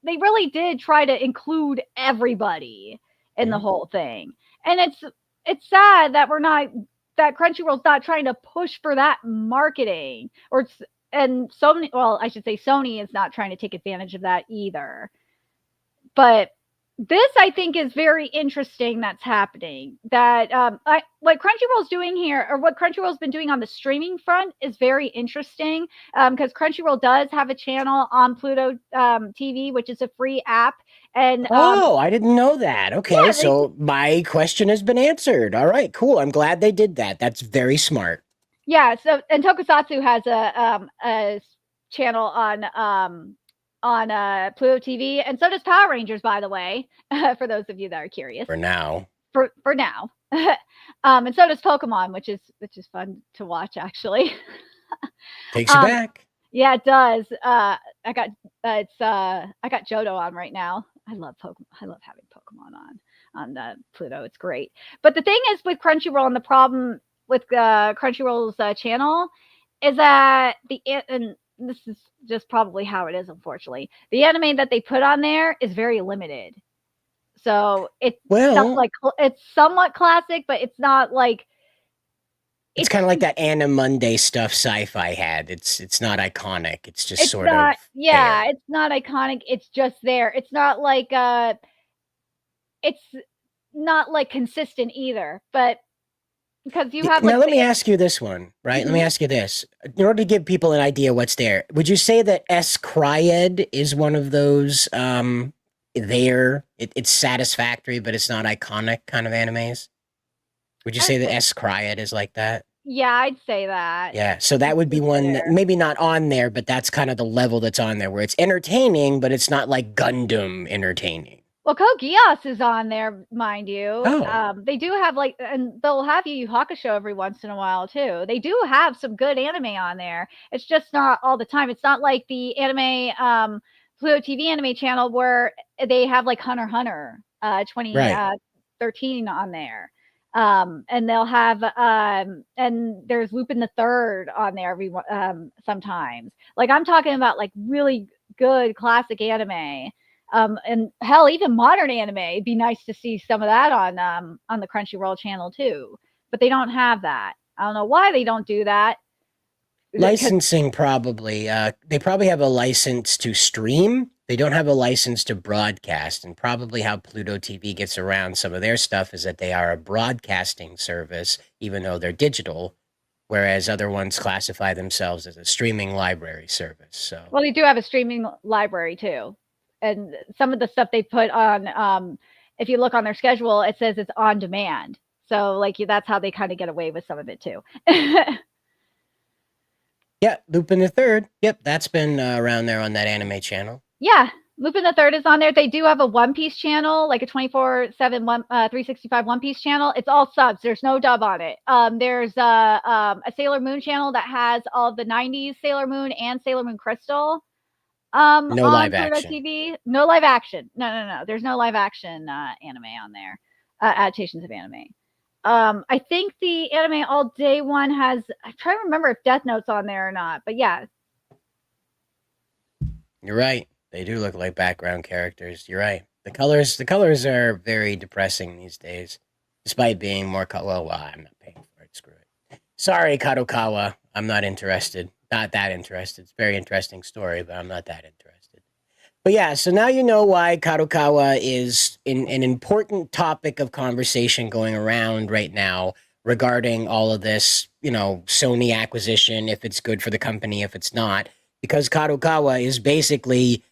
really did try to include everybody in the whole thing. And it's sad that that Crunchyroll's not trying to push for that marketing, and Sony, well, I should say Sony is not trying to take advantage of that either. But this, I think, is very interesting that's happening. That what Crunchyroll's doing here, or what Crunchyroll's been doing on the streaming front, is very interesting, because Crunchyroll does have a channel on Pluto TV, which is a free app. And I didn't know that. Okay, yeah, so my question has been answered. All right, cool. I'm glad they did that. That's very smart. Yeah. So, and Tokusatsu has a channel on Pluto TV, and so does Power Rangers, by the way, for those of you that are curious. For now. For now. And so does Pokemon, which is fun to watch, actually. Takes you back. Yeah, it does. I got Johto on right now. I love Pokemon. I love having Pokemon on Pluto. It's great. But the thing is with Crunchyroll, and the problem with Crunchyroll's channel is that and this is just probably how it is, unfortunately, the anime that they put on there is very limited. So it's somewhat classic, but it's not like, it's kind of like that Anna Monday stuff Sci-Fi had. It's not iconic. It's just it's sort of yeah, there. It's not iconic. It's just there. It's not like it's not like consistent either. But because you have, like, now let me ask you this one, right? Let me ask you this. In order to give people an idea what's there, would you say that S. Cryed is one of those it's satisfactory, but it's not iconic kind of animes? Would you say that S. Cryed is like that? Yeah, I'd say that. Yeah, so that would be one that maybe not on there, but that's kind of the level that's on there, where it's entertaining, but it's not like Gundam entertaining. Well, Code Geass is on there, mind you. Oh. They do have, like, and they'll have Yu Yu Hakusho every once in a while too. They do have some good anime on there. It's just not all the time. It's not like the anime Pluto TV anime channel where they have like Hunter x Hunter 2013 on there. And they'll have and there's Lupin the Third on there sometimes. Like, I'm talking about like really good classic anime. And hell, even modern anime, it'd be nice to see some of that on the Crunchyroll channel too. But they don't have that. I don't know why they don't do that. Licensing, probably. They probably have a license to stream. They don't have a license to broadcast. And probably how Pluto TV gets around some of their stuff is that they are a broadcasting service, even though they're digital, whereas other ones classify themselves as a streaming library service. So, well, they do have a streaming library too. And some of the stuff they put on, if you look on their schedule, it says it's on demand. So, like, that's how they kind of get away with some of it too. Yeah, Lupin the Third. Yep, that's been around there on that anime channel. Yeah, Lupin the Third is on there. They do have a One Piece channel, like a 24/7 365 One Piece channel. It's all subs. There's no dub on it. There's a Sailor Moon channel that has all of the 90s Sailor Moon and Sailor Moon Crystal. No live action. TV. No live action. No. There's no live action anime on there. Adaptations of anime. I think the Anime All Day one has, I'm trying to remember if Death Note's on there or not, but yeah. You're right. They do look like background characters. You're right. The colors are very depressing these days, despite being more well, I'm not paying for it. Screw it. Sorry, Kadokawa. I'm not interested. Not that interested. It's a very interesting story, but I'm not that interested. But yeah, so now you know why Kadokawa is an important topic of conversation going around right now regarding all of this, Sony acquisition, if it's good for the company, if it's not, because Kadokawa is basically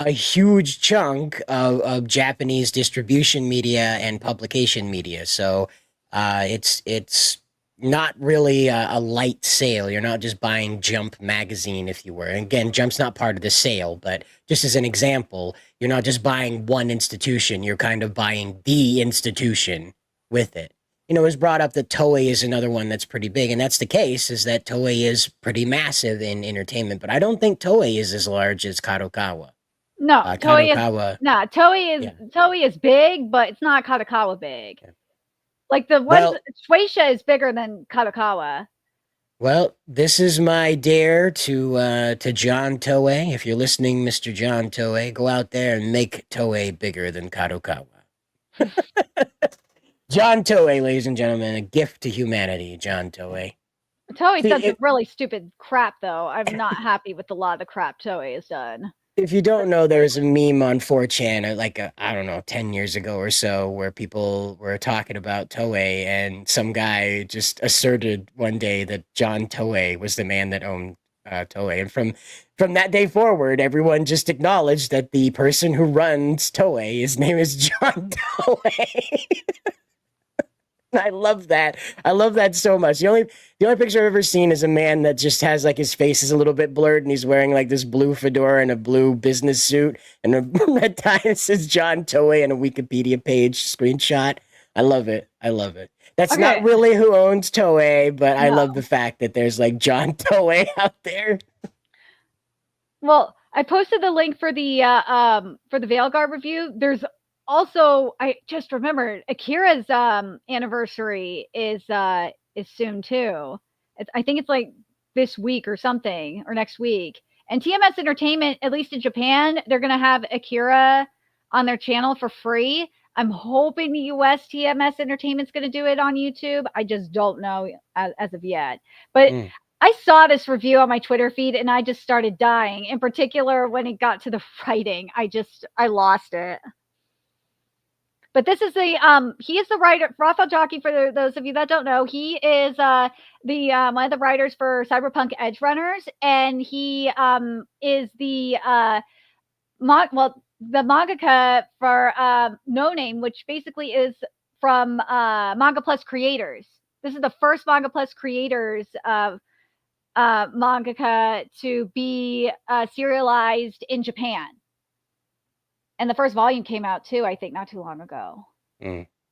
a huge chunk of Japanese distribution media and publication media. So it's not really a light sale. You're not just buying Jump magazine, if you were. And again, Jump's not part of the sale, but just as an example, you're not just buying one institution. You're kind of buying the institution with it. You know, it was brought up that Toei is another one that's pretty big, and that's the case, is that Toei is pretty massive in entertainment, but I don't think Toei is as large as Kadokawa. No, Toei Kadokawa, is no Toei is big, but it's not Kadokawa big. Like the one Shueisha is bigger than Kadokawa. Well, this is my dare to John Toei. If you're listening, Mr. John Toei, go out there and make Toei bigger than Kadokawa. John Toei, ladies and gentlemen, a gift to humanity, John Toei. Toei's done some really stupid crap, though. I'm not happy with a lot of the crap Toei has done. If you don't know, there's a meme on 4chan, like, I don't know, 10 years ago or so, where people were talking about Toei, and some guy just asserted one day that John Toei was the man that owned Toei. And from that day forward, everyone just acknowledged that the person who runs Toei, his name is John Toei. I love that. I love that so much. The only picture I've ever seen is a man that just has like his face is a little bit blurred and he's wearing like this blue fedora and a blue business suit and a red tie that says John Toei and a Wikipedia page screenshot. I love it. I love it. That's not really who owns Toei, but I love the fact that there's like John Toei out there. Well, I posted the link for the Veilguard review. There's also, I just remembered Akira's anniversary is soon too. I think it's like this week or something, or next week. And TMS Entertainment, at least in Japan, they're gonna have Akira on their channel for free. I'm hoping the US TMS Entertainment's gonna do it on YouTube. I just don't know as of yet. But I saw this review on my Twitter feed and I just started dying. In particular, when it got to the writing, I lost it. But this is he is the writer, Raphael Jockey, for those of you that don't know. He is one of the writers for Cyberpunk Edge Runners, and he is the mangaka for No Name, which basically is from Manga Plus Creators. This is the first Manga Plus Creators mangaka to be serialized in Japan. And the first volume came out too, I think, not too long ago.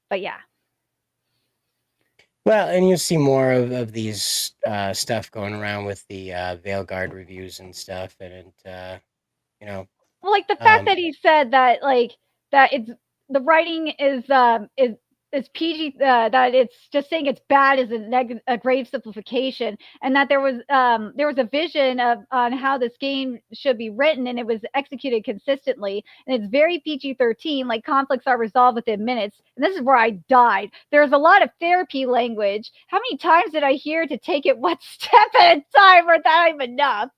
But yeah. Well, and you'll see more of these stuff going around with the Veilguard reviews and stuff, and you know. Well, like the fact that he said that, like, that it's the writing is PG, that it's just saying it's bad is a grave simplification, and that there was a vision on how this game should be written, and it was executed consistently, and it's very PG-13. Like, conflicts are resolved within minutes, and this is where I died. There's a lot of therapy language. How many times did I hear to take it one step at a time, or that I'm enough?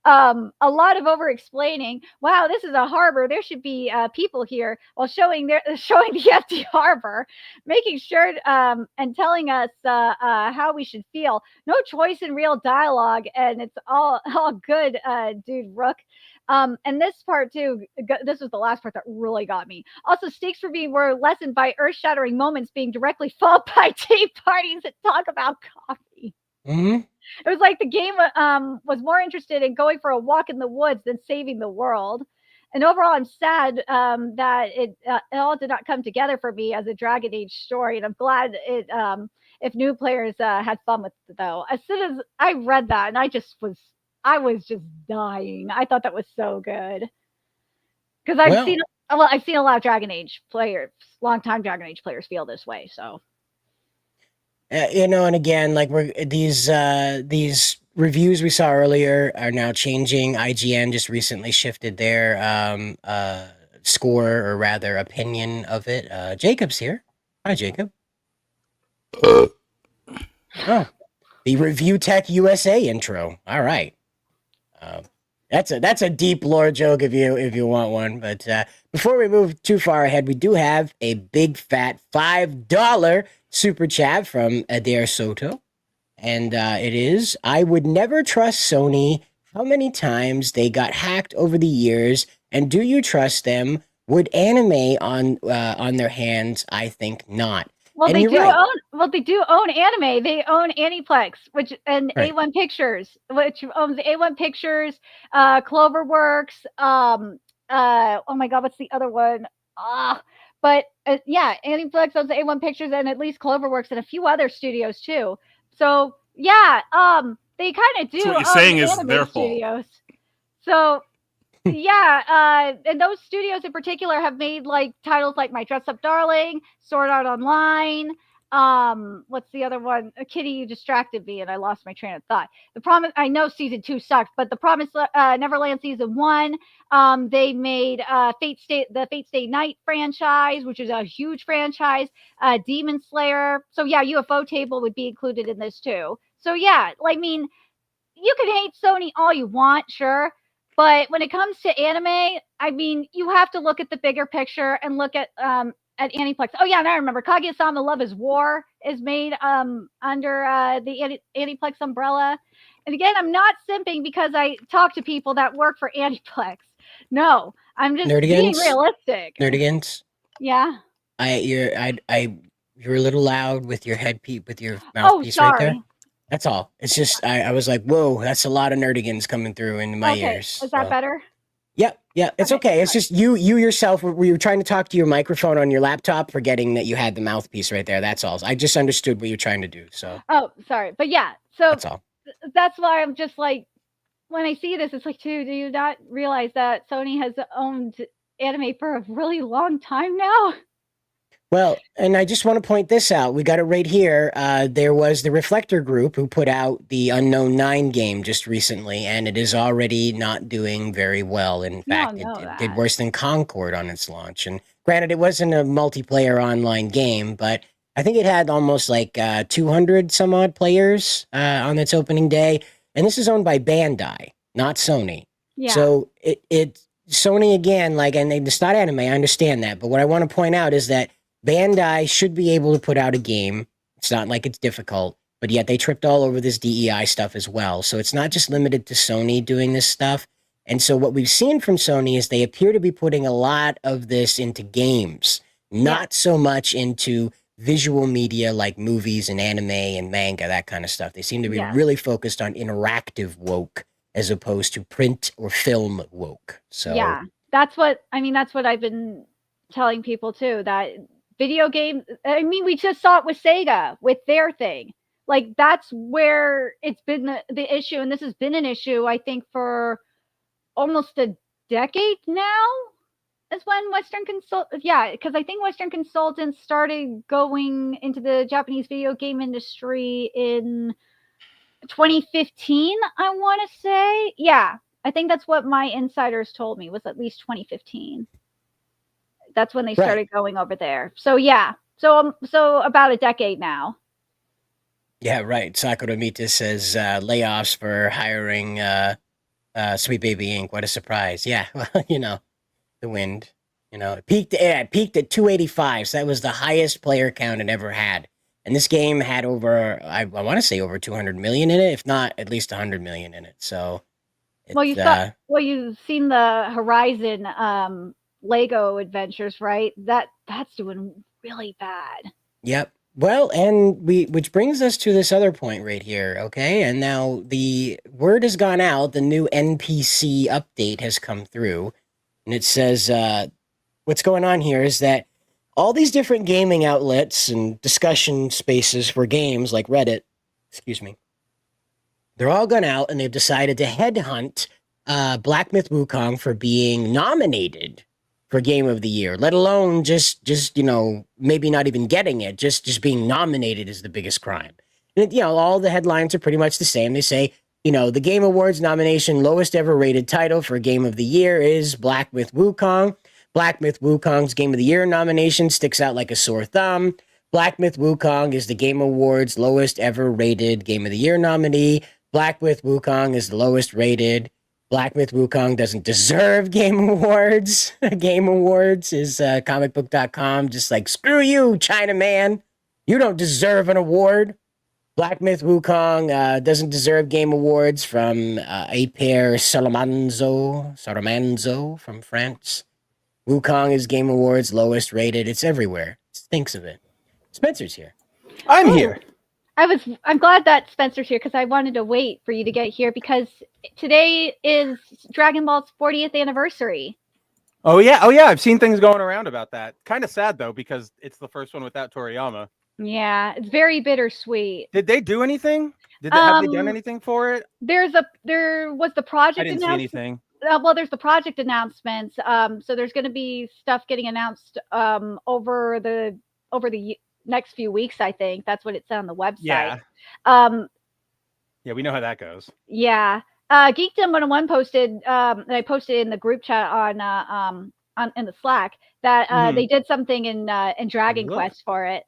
A lot of over explaining. Wow, this is a harbor. There should be people here, while showing the empty harbor, making sure and telling us how we should feel. No choice in real dialogue, and it's all good, dude. Rook. And this part too. This was the last part that really got me. Also, stakes for me were lessened by earth-shattering moments being directly followed by tea parties that talk about coffee. It was like the game was more interested in going for a walk in the woods than saving the world. And overall, I'm sad that it all did not come together for me as a Dragon Age story. And I'm glad if new players had fun with it, though. As soon as I read that, and I was just dying. I thought that was so good. Because I've seen a lot of Dragon Age players, longtime Dragon Age players feel this way. So. You know, and again, like these reviews we saw earlier are now changing. IGN just recently shifted their score, or rather opinion of it. Jacob's here. Hi, Jacob. Oh, the Review Tech USA intro. All right. That's a deep lore joke if you want one. But before we move too far ahead, we do have a big fat $5 super chat from Adair Soto. And it is, I would never trust Sony. How many times they got hacked over the years, and do you trust them? Would anime on their hands? I think not. Well, And they you're do right. own. Well, they do own anime. They own Aniplex, which and Right. A1 Pictures, which owns A1 Pictures, Cloverworks. Oh my God, what's the other one? But yeah, Aniplex owns A1 Pictures and at least Cloverworks and a few other studios too. So yeah, they kind of do So what you're own saying is anime their fault. studios. So yeah, and those studios in particular have made like titles like My Dress Up Darling, Sword Art Online. What's the other one? Kitty, you distracted me, and I lost my train of thought. The Promise. I know season 2 sucked, but The Promise Neverland season 1. They made the Fate Stay Night franchise, which is a huge franchise. Demon Slayer. So yeah, UFO Table would be included in this too. So yeah, I mean, you can hate Sony all you want, sure. But when it comes to anime, I mean, you have to look at the bigger picture and look at Aniplex. Oh yeah, and I remember Kaguya-sama Love is War is made under the Aniplex umbrella. And again, I'm not simping because I talk to people that work for Aniplex. No, I'm just being realistic. Nerdigans. Yeah. You're a little loud with your with your mouthpiece right there. That's all. It's just I was like, whoa, that's a lot of nerdigans coming through into my ears. Is that better? Yep, yeah, it's okay. It's just you yourself. Were you trying to talk to your microphone on your laptop, forgetting that you had the mouthpiece right there? That's all. I just understood what you're trying to do. So. Oh, sorry, but yeah. So that's all. That's why I'm just like, when I see this, it's like, dude, do you not realize that Sony has owned anime for a really long time now? Well, and I just want to point this out. We got it right here. There was the Reflector Group who put out the Unknown 9 game just recently, and it is already not doing very well. In fact, it did worse than Concord on its launch. And granted, it wasn't a multiplayer online game, but I think it had almost like 200 some odd players on its opening day. And this is owned by Bandai, not Sony. Yeah. So Sony again, like, and it's not anime, I understand that. But what I want to point out is that Bandai should be able to put out a game. It's not like it's difficult, but yet they tripped all over this DEI stuff as well. So it's not just limited to Sony doing this stuff. And so what we've seen from Sony is they appear to be putting a lot of this into games, not so much into visual media like movies and anime and manga, that kind of stuff. They seem to be really focused on interactive woke as opposed to print or film woke. So yeah, that's what I've been telling people too, that video games, I mean, we just saw it with Sega with their thing. Like, that's where it's been the issue, and this has been an issue, I think, for almost a decade now, is when because I think Western consultants started going into the Japanese video game industry in 2015, I want to say. Yeah, I think that's what my insiders told me, was at least 2015. That's when they started going over there. So yeah, so about a decade now. Yeah, right. Sakura Mita says layoffs for hiring Sweet Baby Inc. What a surprise! Yeah, well, you know, the wind. You know, it peaked at 285. So that was the highest player count it ever had. And this game had over, I want to say over 200 million in it, if not at least 100 million in it. So, you've seen the Horizon Lego adventures, right? That's doing really bad. Yep. Well, and which brings us to this other point right here, okay? And now the word has gone out, the new NPC update has come through, and it says what's going on here is that all these different gaming outlets and discussion spaces for games like Reddit, they're all gone out and they've decided to headhunt Black Myth Wukong for being nominated for Game of the Year, let alone just maybe not even getting it, just being nominated is the biggest crime. And, all the headlines are pretty much the same. They say, the Game Awards nomination lowest ever rated title for Game of the Year is Black Myth Wukong. Black Myth Wukong's Game of the Year nomination sticks out like a sore thumb. Black Myth Wukong is the Game Awards lowest ever rated Game of the Year nominee. Black Myth Wukong is the lowest rated. Black Myth Wukong doesn't deserve Game Awards. Game Awards is comicbook.com, just like, screw you, Chinaman. You don't deserve an award. Black Myth Wukong doesn't deserve Game Awards from Aper Salamanzo from France. Wukong is Game Awards lowest rated. It's everywhere. It stinks of it. Spencer's here. I'm here. I'm glad that Spencer's here because I wanted to wait for you to get here because today is Dragon Ball's 40th anniversary. Oh yeah, I've seen things going around about that. Kind of sad though because it's the first one without Toriyama. Yeah, it's very bittersweet. Did they do anything? Have they done anything for it? There was the project. I didn't see anything. Well, there's the project announcements. So there's going to be stuff getting announced over the next few weeks. I think that's what it said on the website. Yeah. Yeah, we know how that goes. Yeah. Geekdom 101 posted, and I posted in the group chat on in the Slack that they did something in Dragon Quest for it.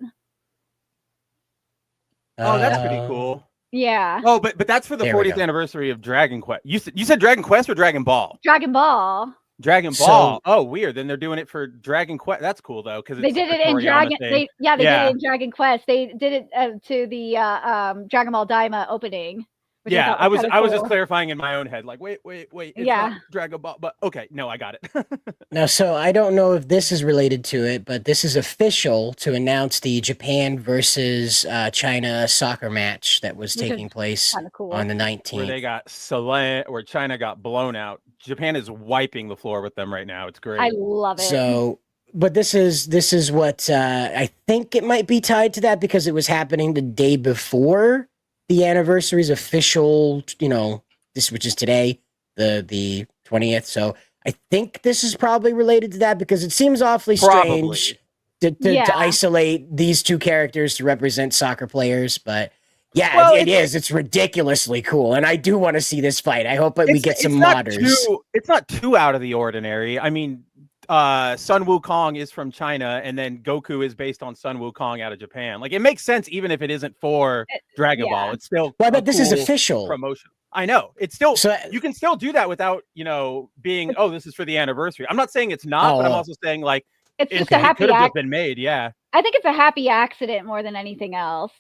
Oh, that's pretty cool. Yeah. Oh, but that's for the 40th anniversary of Dragon Quest. You said Dragon Quest or Dragon Ball? Dragon Ball. Dragon Ball. Oh, weird. Then they're doing it for Dragon Quest. That's cool though, because they did it in Dragon. They did it in Dragon Quest. They did it to the Dragon Ball Daima opening. Yeah, I was just clarifying in my own head, like, wait. It's not Dragon Ball, but okay, no, I got it. Now, so I don't know if this is related to it, but this is official to announce the Japan versus China soccer match that was taking place on the 19th. Where they got where China got blown out. Japan is wiping the floor with them right now. It's great. I love it. So, but this is what I think it might be tied to that because it was happening the day before the anniversary's official, which is today, the 20th. So I think this is probably related to that because it seems awfully strange to isolate these two characters to represent soccer players. But yeah, it is. It's ridiculously cool. And I do want to see this fight. I hope that we get some modders. It's not too out of the ordinary. I mean, Sun Wukong is from China, and then Goku is based on Sun Wukong out of Japan. Like, it makes sense even if it isn't for Dragon Ball. It's still but this is official promotion. I know it's still you can still do that without being this is for the anniversary. I'm not saying it's not, but I'm also saying like it's just a happy could have just been made. Yeah, I think it's a happy accident more than anything else.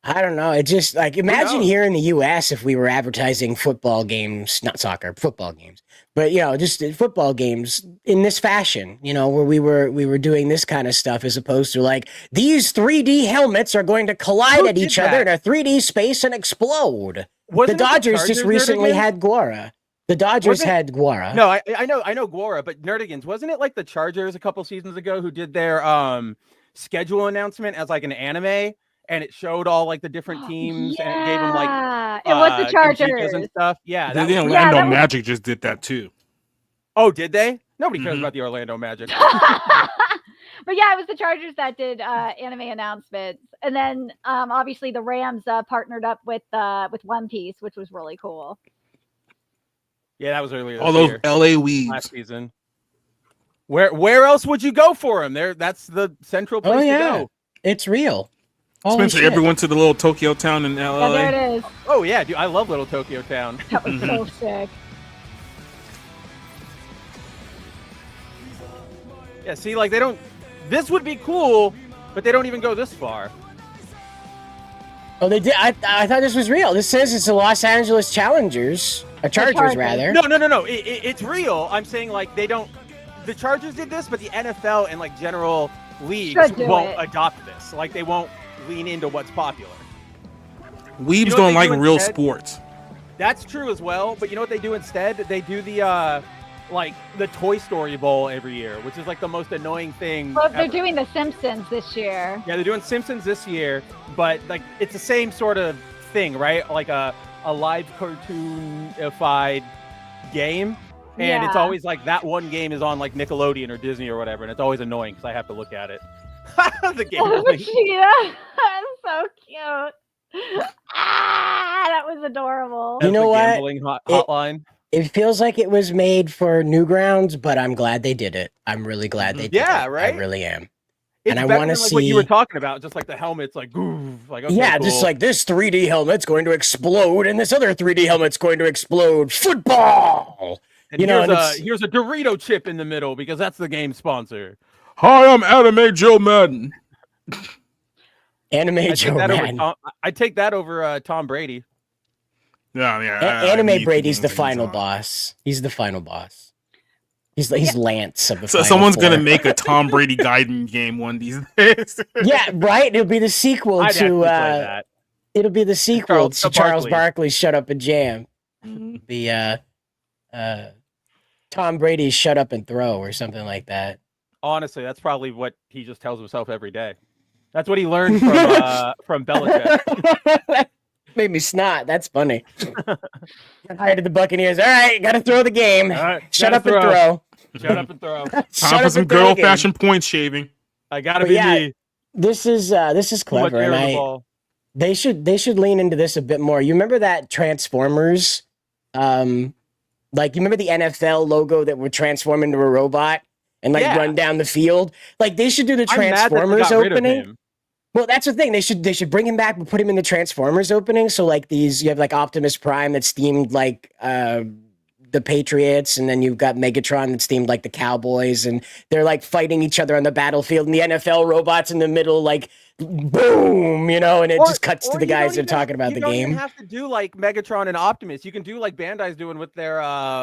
I don't know. It just like imagine here in the U.S. if we were advertising football games, not soccer, football games, but just football games in this fashion. Where we were doing this kind of stuff as opposed to like these 3D helmets are going to collide at each other in a 3D space and explode. The Dodgers just recently had Guara. The Dodgers had Guara. No, I know Guara, but Nerdigans, wasn't it like the Chargers a couple seasons ago who did their schedule announcement as like an anime? And it showed all like the different teams, and it gave them like it was the Chargers and stuff. Yeah, the Orlando Magic just did that too. Oh, did they? Nobody cares about the Orlando Magic. But yeah, it was the Chargers that did anime announcements, and then obviously the Rams partnered up with One Piece, which was really cool. Yeah, that was earlier. All those LA weeds last season. Where else would you go for them? That's the central place to go. It's real. Spencer, ever went to the little Tokyo town in LA? Yeah, there it is. Oh yeah, dude, I love little Tokyo town. That was so sick. Yeah, see, like this would be cool, but they don't even go this far. Oh, they did. I thought this was real. This says it's the Los Angeles Chargers rather. No. It's real. I'm saying like they don't. The Chargers did this, but the NFL and like general leagues won't adopt this. Like they won't lean into what's popular. Weebs don't like real sports. That's true as well, but you know what they do instead? They do the the Toy Story Bowl every year, which is like the most annoying thing. Well, they're doing the Simpsons this year. Yeah, they're doing Simpsons this year, but like it's the same sort of thing, right? Like a live cartoonified game. And it's always like that one game is on like Nickelodeon or Disney or whatever, and it's always annoying because I have to look at it. The game. Yeah, that's so cute. That was adorable. You know what? Gambling hotline. It feels like it was made for Newgrounds, but I'm glad they did it. I'm really glad they did it. Yeah, right. I really am. It's and I want to see what you were talking about, just like the helmets, like goof, like okay, yeah, cool. Just like this 3D helmet's going to explode, and this other 3D helmet's going to explode. Football. And here's a Dorito chip in the middle because that's the game sponsor. Hi, I'm Anime Joe Madden. Anime Joe Madden. I take that over Tom Brady. Yeah. Anime Brady's the final boss. He's the final boss. He's Lance of the So Final someone's Four. gonna make a Tom Brady Gaiden game one of these days. Yeah, right. It'll be the sequel I'd to. actually play that. It'll be the sequel to Charles Barkley. Barkley's "Shut Up and Jam." The Tom Brady's "Shut Up and Throw" or something like that. Honestly, that's probably what he just tells himself every day. That's what he learned from Belichick. Made me snot. That's funny. Got hired to the Buccaneers. All right, got to throw the game. Shut up and throw. Shut up and throw. Time for some good old fashioned point shaving. I gotta be me. This is clever, and they should lean into this a bit more. You remember that Transformers, like you remember the NFL logo that would transform into a robot and run down the field? Like they should do the Transformers opening. Well, that's the thing. They should bring him back, but put him in the Transformers opening. So like you have like Optimus Prime that's themed like the Patriots, and then you've got Megatron that's themed like the Cowboys, and they're like fighting each other on the battlefield, and the NFL robots in the middle, like boom, and it just cuts to the guys that are talking about the game. You don't even have to do like Megatron and Optimus. You can do like Bandai's doing with their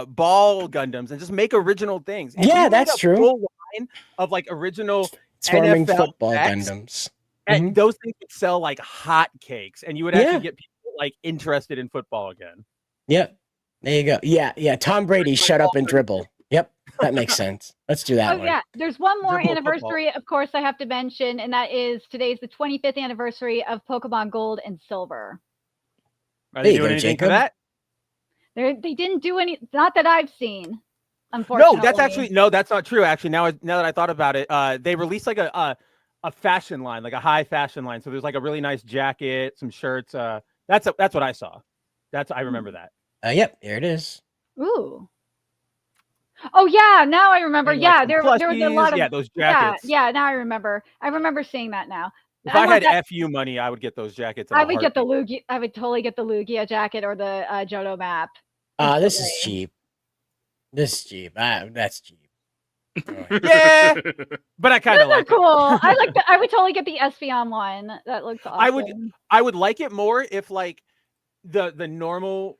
ball Gundams and just make original things. And yeah, that's true. Full line of like original transforming NFL football decks, Gundams. and those things would sell like hotcakes, and you would actually get people like interested in football again. Yep. There you go. Yeah. Tom Brady, shut up and dribble. Yep, that makes sense. Let's do that one. Yeah, there's one more Dribble anniversary, football. of course, I have to mention, and that is today's the 25th anniversary of Pokemon Gold and Silver. Are they doing anything for that? They didn't do any, not that I've seen. Unfortunately, that's not true. Actually, now that I thought about it, they released like a fashion line, like a high fashion line. So there's like a really nice jacket, some shirts. That's what I saw. I remember that. Yep, here it is. Ooh. Oh yeah, now I remember. And, yeah, like, there was a lot of those jackets. Yeah, now I remember. I remember seeing that now. If I had FU money, I would get those jackets. I would get the Lugia. I would totally get the Lugia jacket or the Johto map. This is cheap. That's cheap. Yeah, but I kind of like cool. I would totally get the Espeon one. That looks awesome. I would like it more if like the normal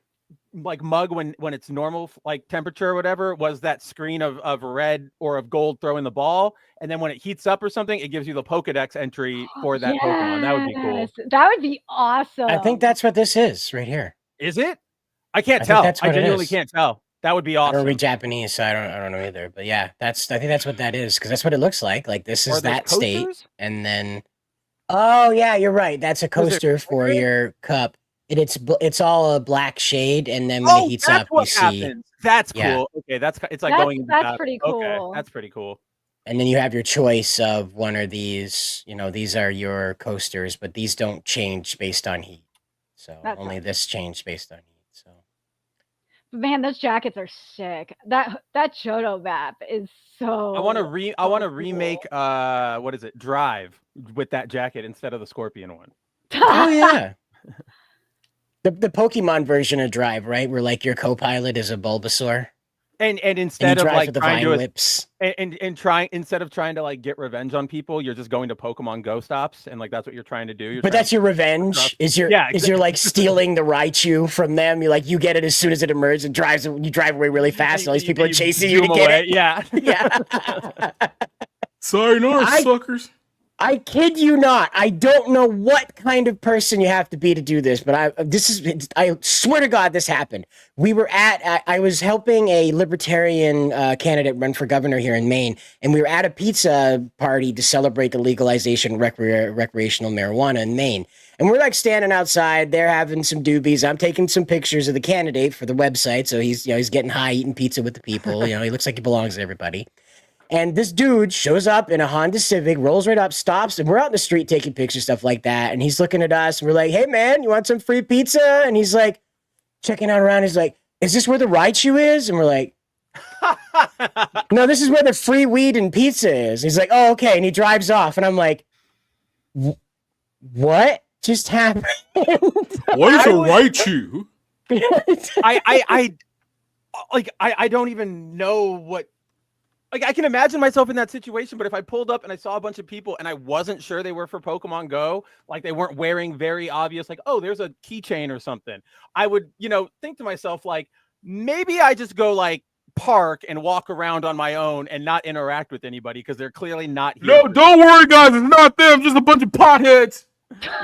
like mug when it's normal like temperature or whatever was that screen of red or of gold throwing the ball, and then when it heats up or something, it gives you the Pokedex entry for that Pokemon. That would be cool. That would be awesome. I think that's what this is right here. Is it? I can't tell. I genuinely can't tell. That would be awesome. I don't read Japanese, so I don't know either. But yeah, I think that's what that is, because that's what it looks like. Like this is that state, and then oh yeah, you're right. That's a coaster for your cup. It's all a black shade, and then when it heats up, you see. That's cool. Okay, it's like going. That's pretty cool. Okay, that's pretty cool. And then you have your choice of one of these. These are your coasters, but these don't change based on heat. So only this changed based on heat. So. Man, those jackets are sick. That Johto map is so. I want to remake. What is it? Drive with that jacket instead of the Scorpion one. Oh yeah. The Pokemon version of Drive, right? Where like your co-pilot is a Bulbasaur. And instead of like trying to whips. Instead of trying to like get revenge on people, you're just going to Pokemon Go stops, and like that's what you're trying to do. But that's your revenge. Is you're like stealing the Raichu from them. You get it as soon as it emerges and you drive away really fast. And all these people are chasing you to get it. Yeah. Yeah. Sayonara, suckers. I kid you not. I don't know what kind of person you have to be to do this, but I swear to God this happened. I was helping a libertarian candidate run for governor here in Maine, and we were at a pizza party to celebrate the legalization of recreational marijuana in Maine. And we're like standing outside, they're having some doobies. I'm taking some pictures of the candidate for the website. So he's getting high, eating pizza with the people. He looks like he belongs to everybody. And this dude shows up in a Honda Civic, rolls right up, stops, and we're out in the street taking pictures, stuff like that. And he's looking at us, and we're like, "Hey, man, you want some free pizza?" And he's like, checking out around. He's like, "Is this where the Raichu is?" And we're like, "No, this is where the free weed and pizza is." He's like, "Oh, okay." And he drives off, and I'm like, "What just happened?" What is a Raichu? I don't even know what. Like, I can imagine myself in that situation, but if I pulled up and I saw a bunch of people and I wasn't sure they were for Pokemon Go, like they weren't wearing very obvious, like, oh, there's a keychain or something, I would, think to myself, like, maybe I just go like park and walk around on my own and not interact with anybody because they're clearly not here. No, don't worry, guys. It's not them. Just a bunch of potheads.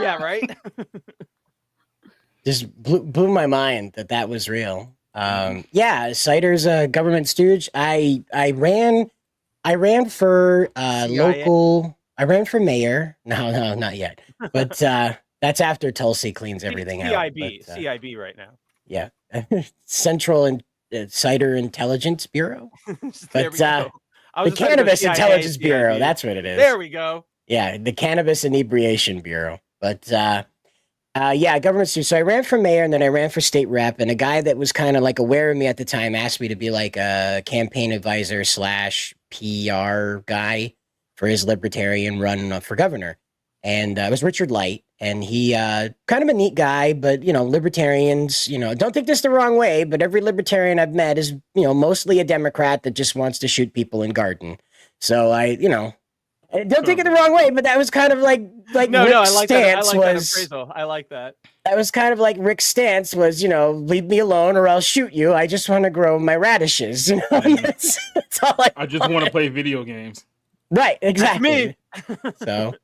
Yeah, right. Just blew my mind that was real. Yeah, Cider's a government stooge. I ran for local. I ran for mayor. No, not yet. But that's after Tulsi cleans everything out. CIB right now. Yeah, Central and Cider Intelligence Bureau. There But we go. I was the just talking about Cannabis CIA, Intelligence CIB. Bureau. That's what it is. There we go. Yeah, the Cannabis Inebriation Bureau. But yeah, government stooge. So I ran for mayor and then I ran for state rep. And a guy that was kind of like aware of me at the time asked me to be like a campaign advisor / PR guy for his libertarian run for governor. And it was Richard Light. And he kind of a neat guy, but, libertarians, don't take this the wrong way, but every libertarian I've met is, mostly a Democrat that just wants to shoot people in garden. So don't take it the wrong way, but that was kind of like No, Rick's I like stance that. I like was, that appraisal. I like that. That was kind of like Rick's stance was, leave me alone or I'll shoot you. I just want to grow my radishes. That's all I just want to play video games. Right, exactly. That's me. So,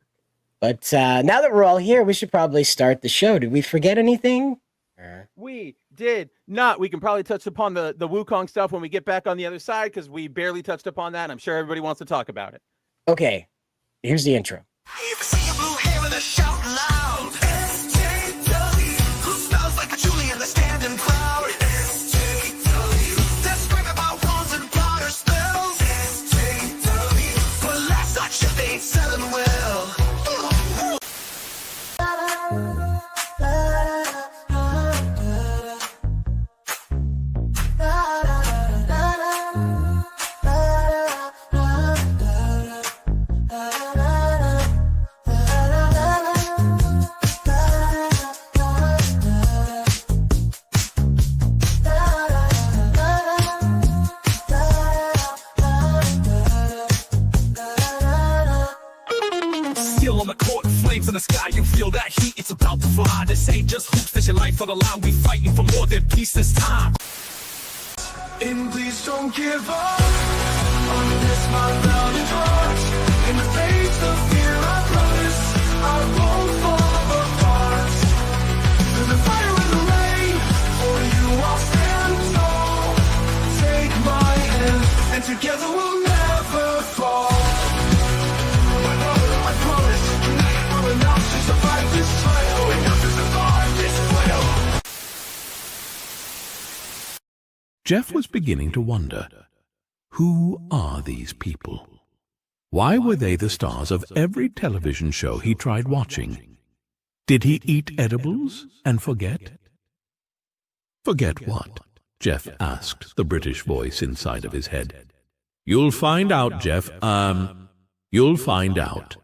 but now that we're all here, we should probably start the show. Did we forget anything? We did not. We can probably touch upon the Wukong stuff when we get back on the other side because we barely touched upon that. I'm sure everybody wants to talk about it. Okay, here's the intro. Still on the court, flames in the sky, you feel that heat, it's about to fly. This ain't just hoops, this your life for the line. We fighting for more than peace this time. And please don't give up on this, my valiant heart. In the face of fear, I promise I won't fall apart. Through the fire and the rain, for you I'll stand tall. Take my hand, and together we'll never fall. Jeff was beginning to wonder, who are these people? Why were they the stars of every television show he tried watching? Did he eat edibles and forget? Forget what? Jeff asked the British voice inside of his head. You'll find out, Jeff. You'll find out.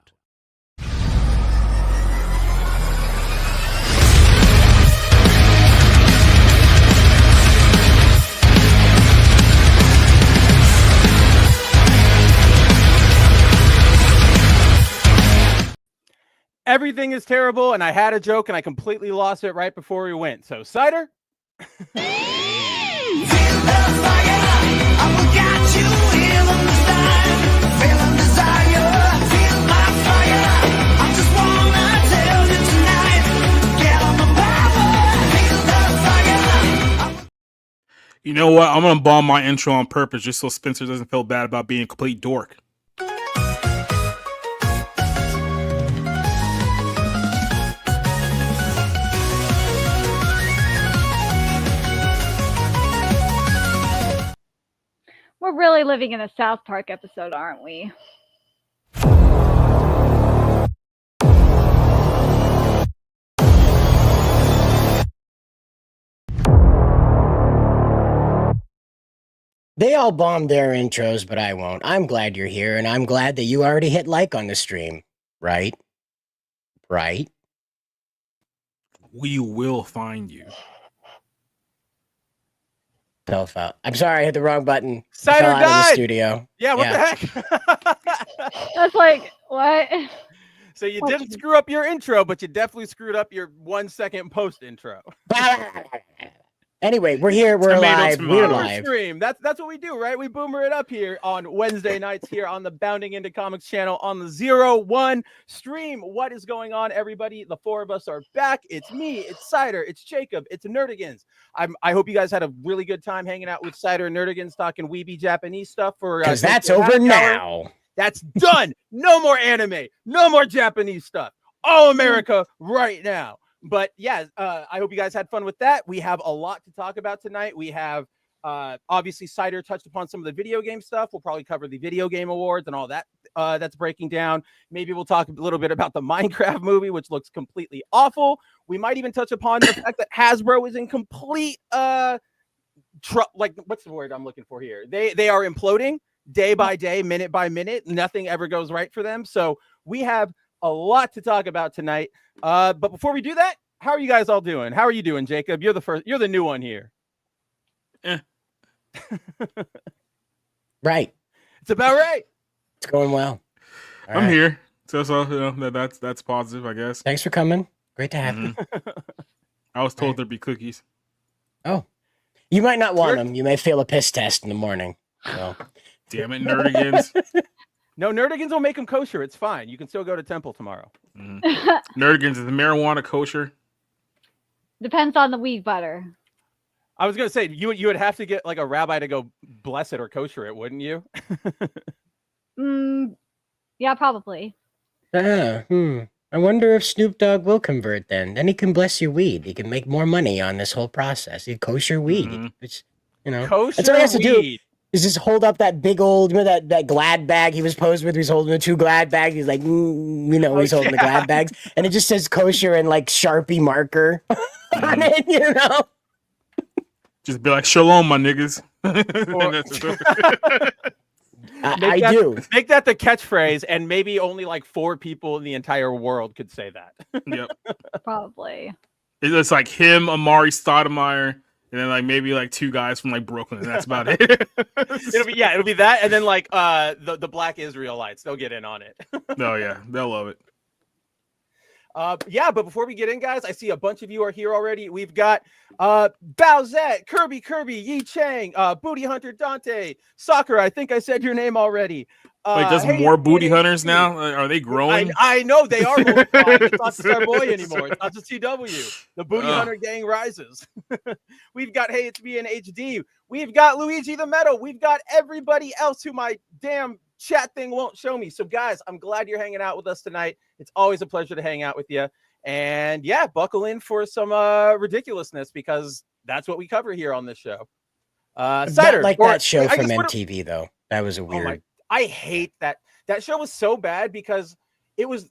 Everything is terrible, and I had a joke, and I completely lost it right before we went. So, Cider? You know what? I'm gonna bomb my intro on purpose just so Spencer doesn't feel bad about being a complete dork. We're really living in a South Park episode, aren't we? They all bombed their intros, but I won't. I'm glad you're here, and I'm glad that you already hit like on the stream. Right? Right? We will find you. I'm sorry, I hit the wrong button. Cider I fell out of the died! studio. Yeah, what the heck? That's like, what? So you didn't screw up your intro, but you definitely screwed up your 1 second post intro. Anyway, we're here. We're live. We're live. Stream. That's what we do, right? We boomer it up here on Wednesday nights here on the Bounding Into Comics channel on the 01 stream. What is going on, everybody? The four of us are back. It's me, it's Cider, it's Jacob, it's Nerdigans. I hope you guys had a really good time hanging out with Cider and Nerdigans talking weeby Japanese stuff for because that's over now. That's done. No more anime. No more Japanese stuff. All America right now. But yeah, I hope you guys had fun with that. We have a lot to talk about tonight. We have obviously Cider touched upon some of the video game stuff. We'll probably cover the video game awards and all that that's breaking down. Maybe we'll talk a little bit about the Minecraft movie, which looks completely awful. We might even touch upon the fact that Hasbro is in complete like what's the word I'm looking for here? They are imploding day by day, minute by minute. Nothing ever goes right for them. So we have a lot to talk about tonight. But before we do that, how are you guys all doing? How are you doing, Jacob? You're the new one here. Right. It's about right. It's going well. I'm here. So you know, that's positive, I guess. Thanks for coming. Great to have you. I was told there'd be cookies. Oh. You might not want them. You may fail a piss test in the morning. So. Damn it, Nerdigans. No, Nerdigans will make them kosher. It's fine. You can still go to temple tomorrow. Nerdigans, is the marijuana kosher? Depends on the weed butter. I was gonna say you would have to get like a rabbi to go bless it or kosher it, wouldn't you? Yeah, probably. I wonder if Snoop Dogg will convert then. Then he can bless your weed. He can make more money on this whole process. He kosher weed. It's, you know, kosher that's all he has to weed. do. Is just hold up that big old, remember that Glad bag he was posed with? He's holding the two Glad bags. He's like, he's holding the Glad bags. And it just says kosher and like Sharpie marker on it, you know? Just be like, shalom, my niggas. I do. Make that the catchphrase, and maybe only like 4 people in the entire world could say that. Yep. Probably. It's like him, Amari Stoudemire, and then like maybe like 2 guys from like Brooklyn. And that's about it. It'll be that, and then like the Black Israelites, they'll get in on it. Oh yeah, they'll love it. Yeah, but before we get in, guys, I see a bunch of you are here already. We've got Bowsette, Kirby, Yi Chang, Booty Hunter Dante, Soccer. I think I said your name already. Like, there's more booty hunters now. Are they growing? I know they are. It's not just our boy anymore. It's not just TW. The booty hunter gang rises. We've got Hey, it's me in HD. We've got Luigi the Metal. We've got everybody else who my damn chat thing won't show me. So guys, I'm glad you're hanging out with us tonight. It's always a pleasure to hang out with you. And yeah, buckle in for some ridiculousness, because that's what we cover here on this show. Cider, like that show from MTV though. That was a weird. I hate that. That show was so bad because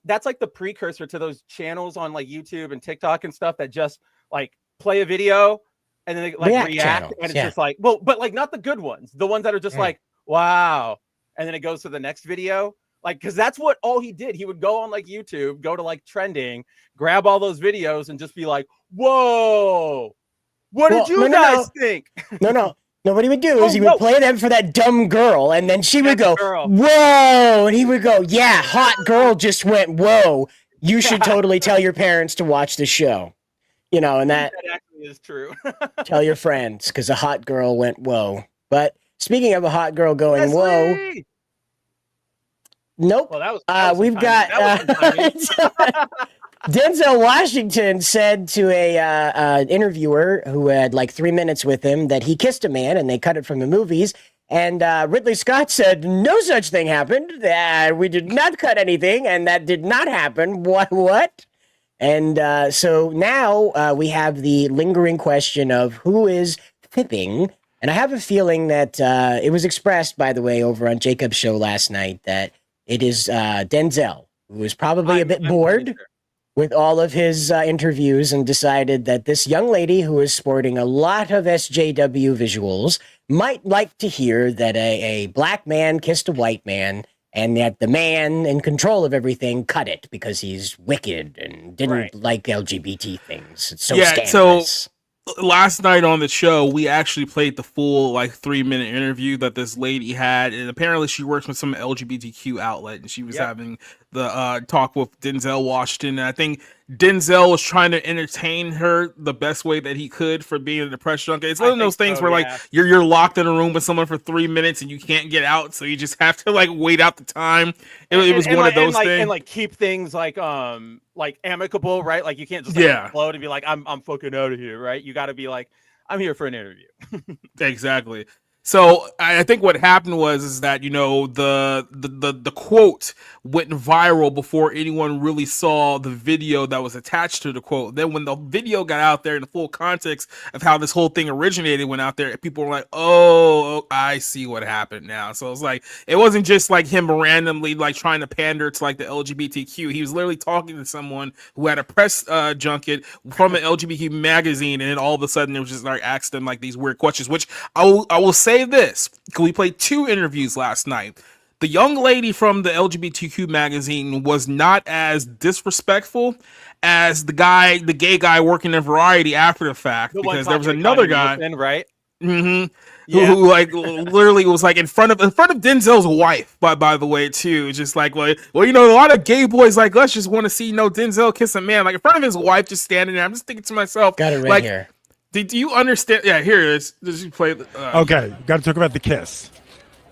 that's like the precursor to those channels on like YouTube and TikTok and stuff that just like play a video and then they like react and it's just like, well, but like not the good ones, the ones that are just like, wow. And then it goes to the next video. Like, because that's what all he did. He would go on like YouTube, go to like trending, grab all those videos and just be like, whoa, what did you guys think? No. What he would do is he would play them for that dumb girl, and then she would go, whoa, and he would go, yeah, hot girl just went, whoa. You should totally tell your parents to watch the show. You know, and that actually is true. Tell your friends, because a hot girl went, whoa. But speaking of a hot girl going, whoa. Nope. Well, that was we've got Denzel Washington said to a interviewer who had like 3 minutes with him that he kissed a man and they cut it from the movies. And Ridley Scott said, no such thing happened. We did not cut anything, and that did not happen. What? And so now we have the lingering question of who is fibbing. And I have a feeling that it was expressed, by the way, over on Jacob's show last night, that it is Denzel, who is probably a bit bored with all of his interviews and decided that this young lady who is sporting a lot of SJW visuals might like to hear that a black man kissed a white man and that the man in control of everything cut it because he's wicked and didn't like LGBT things. It's so scandalous. So last night on the show, we actually played the full like 3-minute interview that this lady had, and apparently she works with some LGBTQ outlet, and she was having talk with Denzel Washington. And I think Denzel was trying to entertain her the best way that he could for being a depression junkie. It's one of those things where like you're locked in a room with someone for 3 minutes and you can't get out, so you just have to like wait out the time. It was one of those things, and like keep things like amicable, right? Like you can't just explode and be like, I'm fucking out of here, right? You got to be like, I'm here for an interview. Exactly. So I think what happened is that, you know, the quote went viral before anyone really saw the video that was attached to the quote. Then when the video got out there in the full context of how this whole thing originated went out there, people were like, oh, I see what happened now. So it's like, it wasn't just like him randomly like trying to pander to like the LGBTQ. He was literally talking to someone who had a press junket from an LGBT magazine, and then all of a sudden it was just like asking them like these weird questions, which I will say this, because we played 2 interviews last night. The young lady from the LGBTQ magazine was not as disrespectful as the gay guy working in Variety after the fact, because there was another guy, right? Who like literally was like in front of Denzel's wife, by the way, too. Just like, well, you know, a lot of gay boys like us just want to see Denzel kiss a man, like in front of his wife, just standing there. I'm just thinking to myself, got it right like, here. Do you understand? Yeah, here it is. Did you play? Okay, got to talk about the kiss.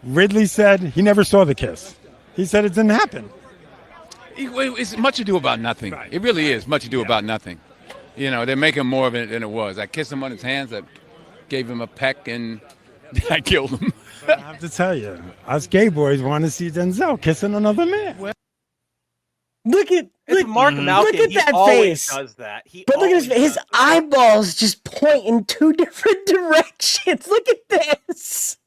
Ridley said he never saw the kiss. He said it didn't happen. It's much ado about nothing. Right. It really is much ado about nothing. You know, they're making more of it than it was. I kissed him on his hands. I gave him a peck, and I killed him. I have to tell you, us gay boys want to see Denzel kissing another man. Look at Mark Malkin. Look at that face. Does that? But look at his eyeballs just point in 2 different directions. Look at this.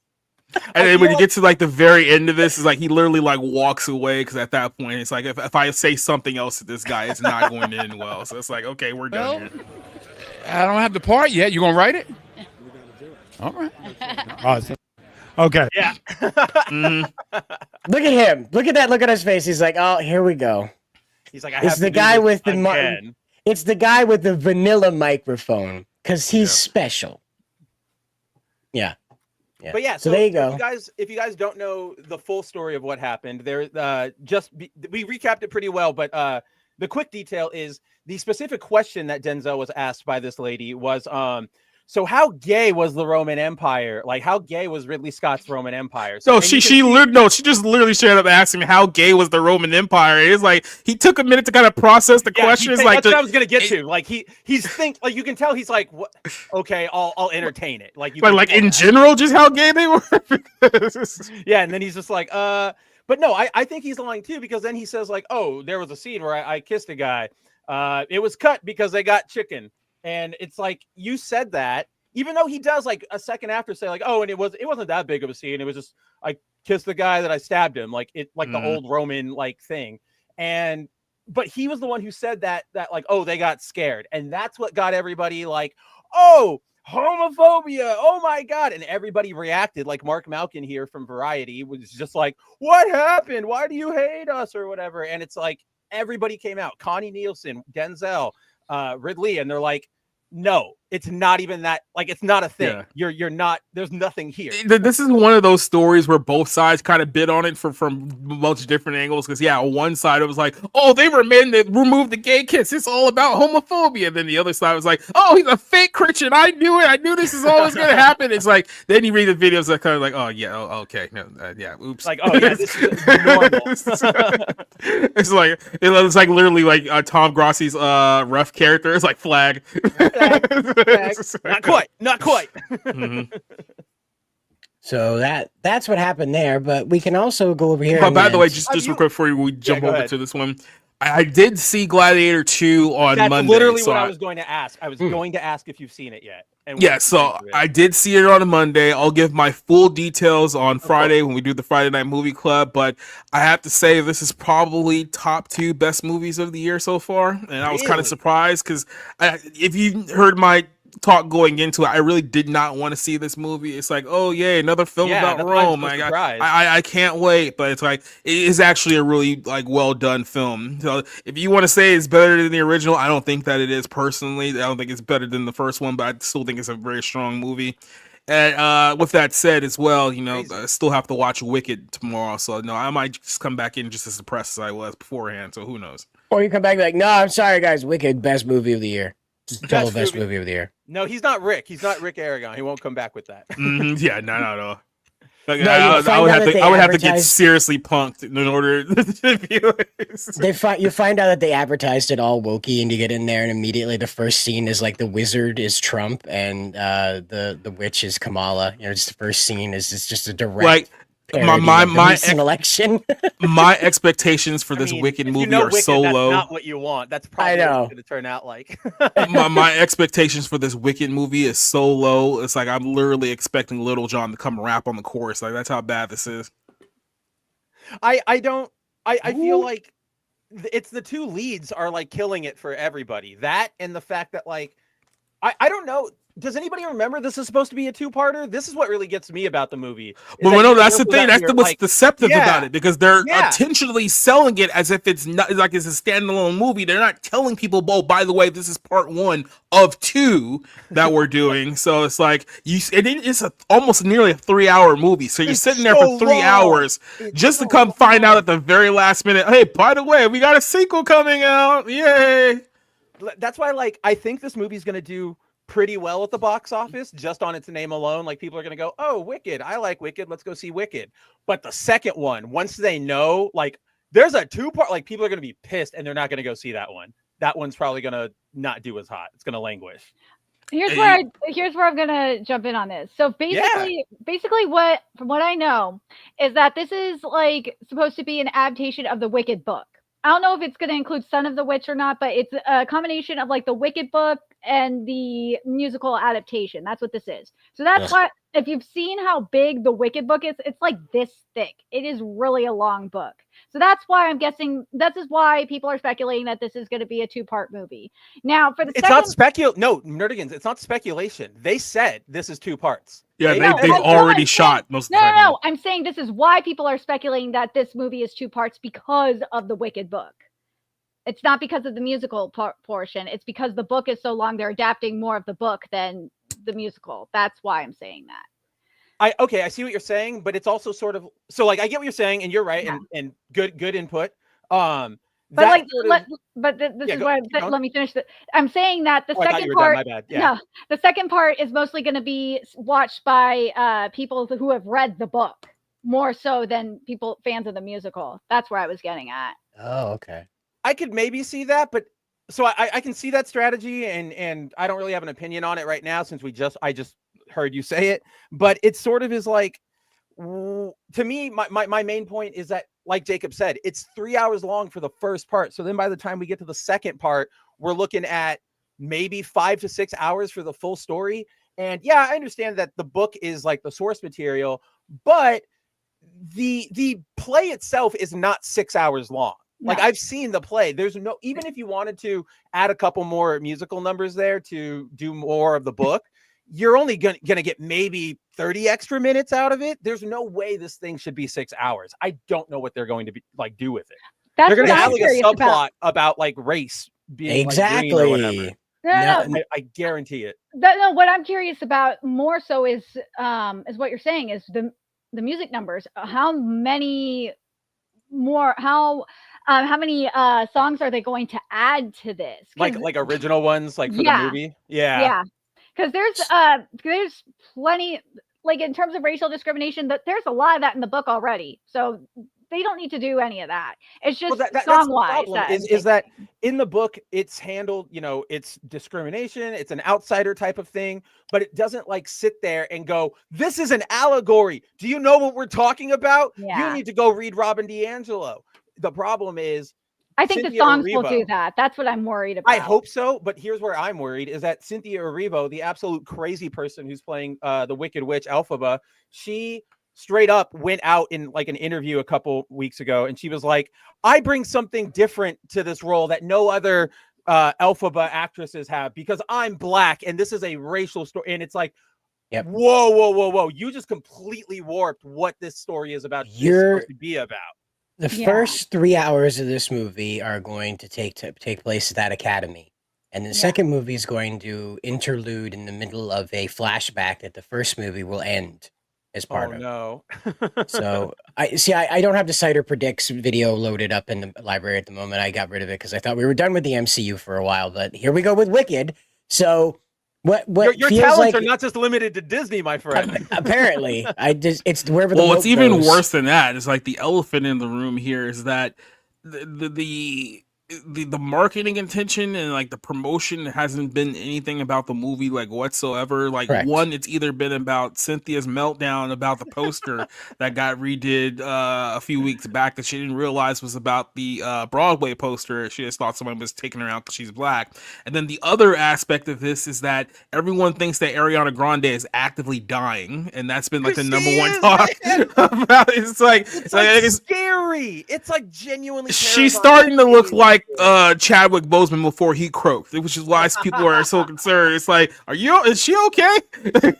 And then when you get to like the very end of this, is like he literally like walks away, because at that point it's like if I say something else to this guy, it's not going to end well. So it's like, okay, we're done here. I don't have the part yet. You gonna write it? All right. Awesome. Okay. Yeah. Look at him. Look at that look on his face. He's like, oh, here we go. He's like, it's the guy with the it's the guy with the vanilla microphone, because he's special. Yeah. Yeah. But yeah, so there you go. If you guys don't know the full story of what happened, we recapped it pretty well, but the quick detail is the specific question that Denzel was asked by this lady was, so how gay was the Roman Empire? Like, how gay was Ridley Scott's Roman Empire? So, she just literally straight up asking me how gay was the Roman Empire. It's like he took a minute to kind of process the question. It's like that's what I was gonna get to. Like he's like you can tell he's like, what? Okay, I'll entertain it. Like in general, just how gay they were. Yeah, and then he's just like, but no, I think he's lying too, because then he says like, oh, there was a scene where I kissed a guy. It was cut because they got chicken. And it's like, you said that, even though he does like a second after say like, oh, and it wasn't that big of a scene. It was just, I kissed the guy that I stabbed him, like the old Roman like thing. But he was the one who said that like, oh, they got scared. And that's what got everybody like, oh, homophobia. Oh my God. And everybody reacted like Mark Malkin here from Variety was just like, what happened? Why do you hate us or whatever? And it's like, everybody came out, Connie Nielsen, Denzel, Ridley, and they're like, no, it's not even that. Like, it's not a thing. Yeah. You're not. There's nothing here. This is one of those stories where both sides kind of bid on it from much different angles. Because on one side it was like, oh, they were men that removed the gay kiss. It's all about homophobia. Then the other side was like, oh, he's a fake Christian. I knew it. I knew this is always going to happen. It's like then you read the videos that kind of like, oh yeah, okay, no, yeah, oops. Like, oh yeah, this is normal. it's like literally like Tom Grossi's rough character. It's like flag. Not quite. Mm-hmm. So that's what happened there, but we can also go over here. But by the way, just real quick before we jump over to this one, I did see Gladiator 2 on Monday. That's literally what I was going to ask. I was going to ask if you've seen it yet. So I did see it on a Monday. I'll give my full details on Friday when we do the Friday Night Movie Club. But I have to say, this is probably top 2 best movies of the year so far. And I was kind of surprised because if you heard my talk going into it, I really did not want to see this movie. It's like, oh yeah, another film about Rome. Like, I can't wait. But it's like, it is actually a really like well done film. So if you want to say it's better than the original, I don't think that it is personally. I don't think it's better than the first one, but I still think it's a very strong movie. And with that said, as well, I still have to watch Wicked tomorrow, so no, I might just come back in just as depressed as I was beforehand. So who knows? Or you come back and be like, no, I'm sorry, guys. Wicked, best movie of the year. Just total best movie of the year. No, he's not Rick. He's not Rick Aragon. He won't come back with that. Yeah, no. Like, No, I would have to get seriously punked in order to view it. You find out that they advertised it all wokey, and you get in there, and immediately the first scene is like the wizard is Trump and the witch is Kamala. Just the first scene is just a direct my election. My expectations for this Wicked movie are Wicked, so that's low. not what you want. That's probably what it's going to turn out like. my expectations for this Wicked movie is so low. It's like I'm literally expecting Little John to come rap on the chorus. Like that's how bad this is. I feel like it's the two leads are like killing it for everybody. That and the fact that like I don't know. Does anybody remember this is supposed to be a two-parter? This is what really gets me about the movie. Well, no, that's the thing. That's what's deceptive about it, because they're intentionally selling it as if it's not like it's a standalone movie. They're not telling people, "Oh, by the way, this is part 1 of 2 that we're doing." So it's like it's almost nearly a 3-hour movie. So you're sitting there for 3 hours just to come find out at the very last minute. Hey, by the way, we got a sequel coming out! Yay! That's why, like, I think this movie's going to do pretty well at the box office just on its name alone. Like, people are going to go, oh, Wicked, I like Wicked, let's go see Wicked. But the second one, once they know, like, there's a 2-part, like, people are going to be pissed and they're not going to go see that one. That one's probably going to not do as hot. It's going to languish. Here's where I'm gonna jump in on this. So basically what from what I know is that this is like supposed to be an adaptation of the Wicked book. I don't know if it's going to include Son of the Witch or not, but it's a combination of like the Wicked book and the musical adaptation. That's what this is. So that's why, if you've seen how big the Wicked book is, it's like this thick. It is really a long book. So that's why I'm guessing, this is why people are speculating that this is going to be a 2-part movie. Now, for the it's not Nerdigans, it's not speculation. They said this is 2 parts. Yeah, they've already shot most of the time. No, I'm saying this is why people are speculating that this movie is 2 parts because of the Wicked book. It's not because of the musical portion. It's because the book is so long, they're adapting more of the book than the musical. That's why I'm saying that. I see what you're saying, but it's also sort of, so like I get what you're saying, and you're right, and good input. But like, this is why. Let me finish. I'm saying that the second part. My bad. Yeah. No, the second part is mostly going to be watched by people who have read the book more so than fans of the musical. That's where I was getting at. Oh, okay. I could maybe see that, but so I can see that strategy, and I don't really have an opinion on it right now since I just heard you say it. But it sort of is like, to me, my main point is that, like Jacob said, it's 3 hours long for the first part. So then by the time we get to the second part, we're looking at maybe 5 to 6 hours for the full story. And yeah, I understand that the book is like the source material, but the play itself is not 6 hours long. Like, I've seen the play. There's no, even if you wanted to add a couple more musical numbers there to do more of the book, you're only gonna get maybe 30 extra minutes out of it. There's no way this thing should be 6 hours. I don't know what they're going to be like do with it. They're going to have like a subplot about like race being exactly. Like, green or whatever. No. I guarantee it. No, what I'm curious about more so is what you're saying is the music numbers. How many songs are they going to add to this? Like original ones, like for the movie? Yeah. Because there's plenty, like in terms of racial discrimination, that there's a lot of that in the book already. So they don't need to do any of that. It's just song-wise. Is that in the book, it's handled, it's discrimination, it's an outsider type of thing, but it doesn't like sit there and go, this is an allegory. Do you know what we're talking about? Yeah. You need to go read Robin DiAngelo. The problem is, I think the songs will do that. That's what I'm worried about. I hope so, but here's where I'm worried is that Cynthia Erivo, the absolute crazy person who's playing the Wicked Witch Elphaba, she straight up went out in like an interview a couple weeks ago, and she was like, I bring something different to this role that no other Elphaba actresses have because I'm black, and this is a racial story. And it's like, whoa. You just completely warped what this story is about. You're supposed to be about. The first 3 hours of this movie are going to take place at that academy. And the second movie is going to interlude in the middle of a flashback that the first movie will end as part of. No. So I don't have the Cider Predicts video loaded up in the library at the moment. I got rid of it because I thought we were done with the MCU for a while, but here we go with Wicked. So what your feels talents like, are not just limited to Disney, my friend. apparently, it's wherever the Well, milk what's even goes. worse than that is like the elephant in the room here is that the marketing intention and like the promotion hasn't been anything about the movie like whatsoever. Like Correct. one, it's either been about Cynthia's meltdown about the poster that got redid a few weeks back that she didn't realize was about the Broadway poster. She just thought someone was taking her out because she's black. And then the other aspect of this is that everyone thinks that Ariana Grande is actively dying, and that's been like the number one talk about it. It's like scary. It's like genuinely. She's starting to look like Chadwick Boseman before he croaked, which is why people are so concerned. It's like, is she okay?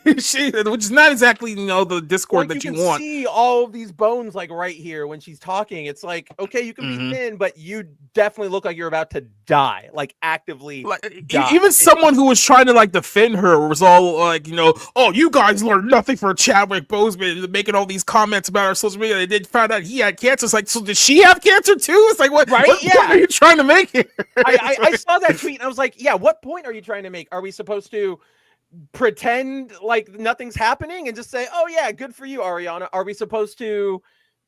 Which is not exactly the discord that you want. See all of these bones like right here when she's talking. It's like, okay, you can be thin, but you definitely look like you're about to die, like actively. Die. Even someone who was trying to like defend her was all like, oh, you guys learned nothing from Chadwick Boseman, making all these comments about our social media. They did find out he had cancer. It's like, so did she have cancer too? It's like, what point are you trying to make here? I saw that tweet and I was like, yeah, what point are you trying to make? Are we supposed to pretend like nothing's happening and just say, oh yeah, good for you, Ariana? Are we supposed to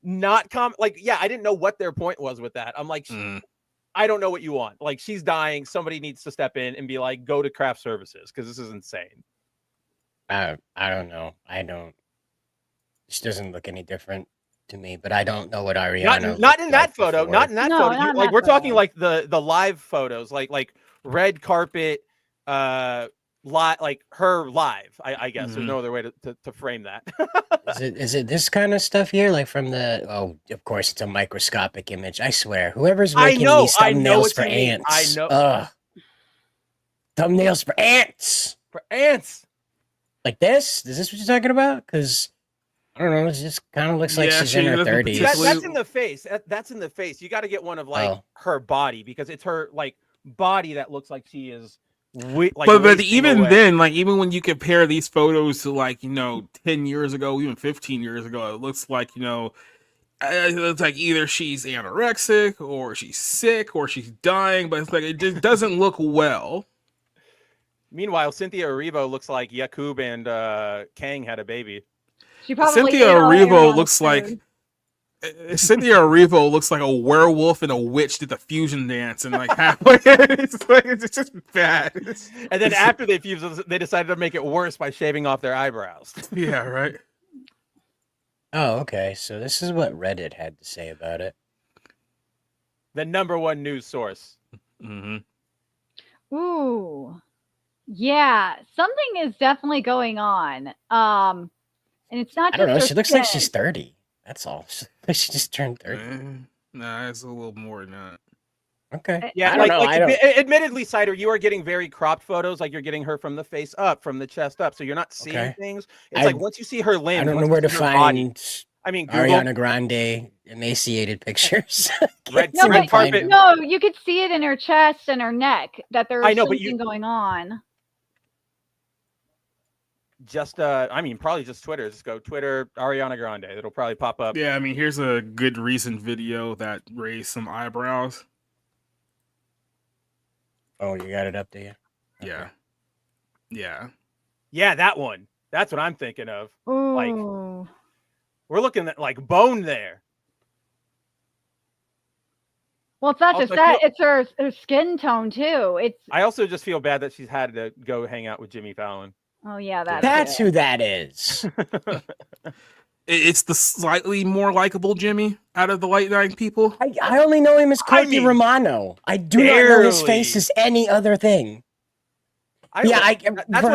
not comment? Like, yeah, I didn't know what their point was with that. I'm like, I don't know what you want. Like, she's dying. Somebody needs to step in and be like, go to craft services because this is insane. I don't know. She doesn't look any different to me, but I don't know what Ariana. Not in that photo. Not in that No, photo. not in Like that we're photo. talking like the live photos, like red carpet, like her live. I guess there's no other way to frame that. Is it this kind of stuff here? Like from the of course it's a microscopic image. I swear, whoever's making these thumbnails for ants. I know. Ugh. Thumbnails for ants. For ants. Like this? Is this what you're talking about? Because I don't know. It just kind of looks like she's in her 30s. That's in the face. That's in the face. You got to get one of like her body because it's her like body that looks like she is. But even then, like even when you compare these photos to like 10 years ago, even 15 years ago, it looks like it's like either she's anorexic or she's sick or she's dying, but it's like it just doesn't look well. Meanwhile, Cynthia Erivo looks like Yakub and Kang had a baby. She probably Cynthia Erivo looks like a werewolf and a witch did the fusion dance and like halfway it's just bad. And then after they fused, they decided to make it worse by shaving off their eyebrows. Yeah, right. Oh, okay. So this is what Reddit had to say about it. The #1 news source. Ooh. Yeah, something is definitely going on. And it's not I just don't know. her She looks like skin. she's 30. That's all. She just turned 30. Nah, it's a little more than that. Okay. Yeah, admittedly, Cider, you are getting very cropped photos. Like you're getting her from the face up, from the chest up, so you're not seeing things. It's like once you see her limbs, I don't know where to find. Google. Ariana Grande emaciated pictures. red carpet. No, you could see it in her chest and her neck that there's I know, but something going on. Just probably just Twitter. Just go Twitter Ariana Grande. It'll probably pop up. Yeah, here's a good recent video that raised some eyebrows. Oh, you got it up there. Yeah. Yeah, that one. That's what I'm thinking of. Ooh. Like we're looking at like bone there. Well, it's not just that; it's her skin tone too. I also just feel bad that she's had to go hang out with Jimmy Fallon. Oh yeah, that's who that is. It's the slightly more likable Jimmy out of the late night people. I only know him as Corky Romano. I do not know his face as any other thing. That's what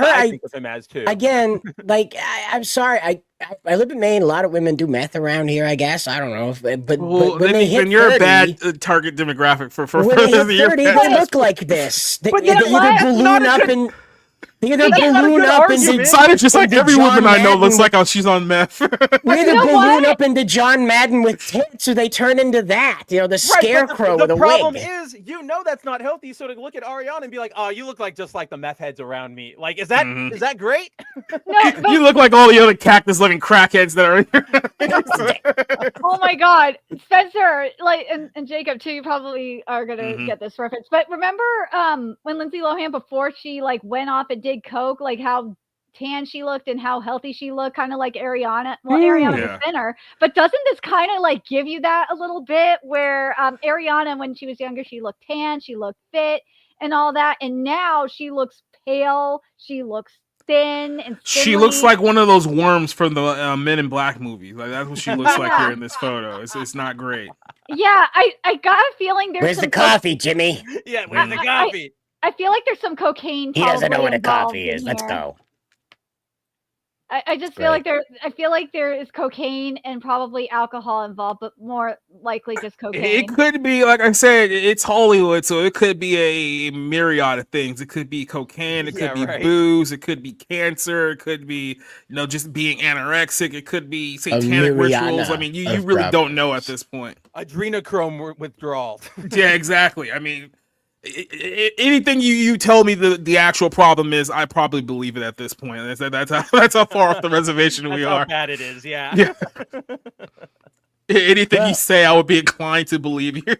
I think of him as too. Again, like I'm sorry, I live in Maine. A lot of women do meth around here. I guess I don't know, but when they hit 30, you're a bad target demographic for when they hit 30, they look like this. They either balloon up and. They either That's not a balloon good up argument. into Side is just like into every John woman I know Madden looks like with- how she's on meth. we either balloon up into John Madden with tits, or they turn into that. You know, the scarecrow the with a problem wig. is, that's not healthy. So to look at Ariana and be like, "Oh, you look like just like the meth heads around me." Like, is that is that great? You look like all the other cactus-living crackheads that are here. Oh my God, Spencer, like, and Jacob too. You probably are gonna get this reference, but remember when Lindsay Lohan, before she like went off and did coke, like how tan she looked and how healthy she looked, kind of like Ariana. Well, Ariana was thinner, but doesn't this kind of like give you that a little bit? Where Ariana, when she was younger, she looked tan, she looked fit, and all that, and now she looks pale, she looks thin and She looks like one of those worms from the Men in Black movies. Like that's what she looks like here in this photo. It's not great. Yeah, I got a feeling there's Where's some the coffee, Jimmy? Yeah, where's the coffee? I feel like there's some cocaine. He doesn't know probably what a involved coffee is. in Let's here. go. I just feel like there is cocaine and probably alcohol involved, but more likely just cocaine. It could be, like I said, it's Hollywood, so it could be a myriad of things. It could be cocaine, it could be booze, it could be cancer, it could be, just being anorexic, it could be satanic rituals. I mean, you really don't know at this point. Adrenochrome withdrawal. Yeah, exactly. I mean, anything you tell me the actual problem is, I probably believe it at this point. That's how far off the reservation we are. How bad it is, yeah. Anything you say, I would be inclined to believe you.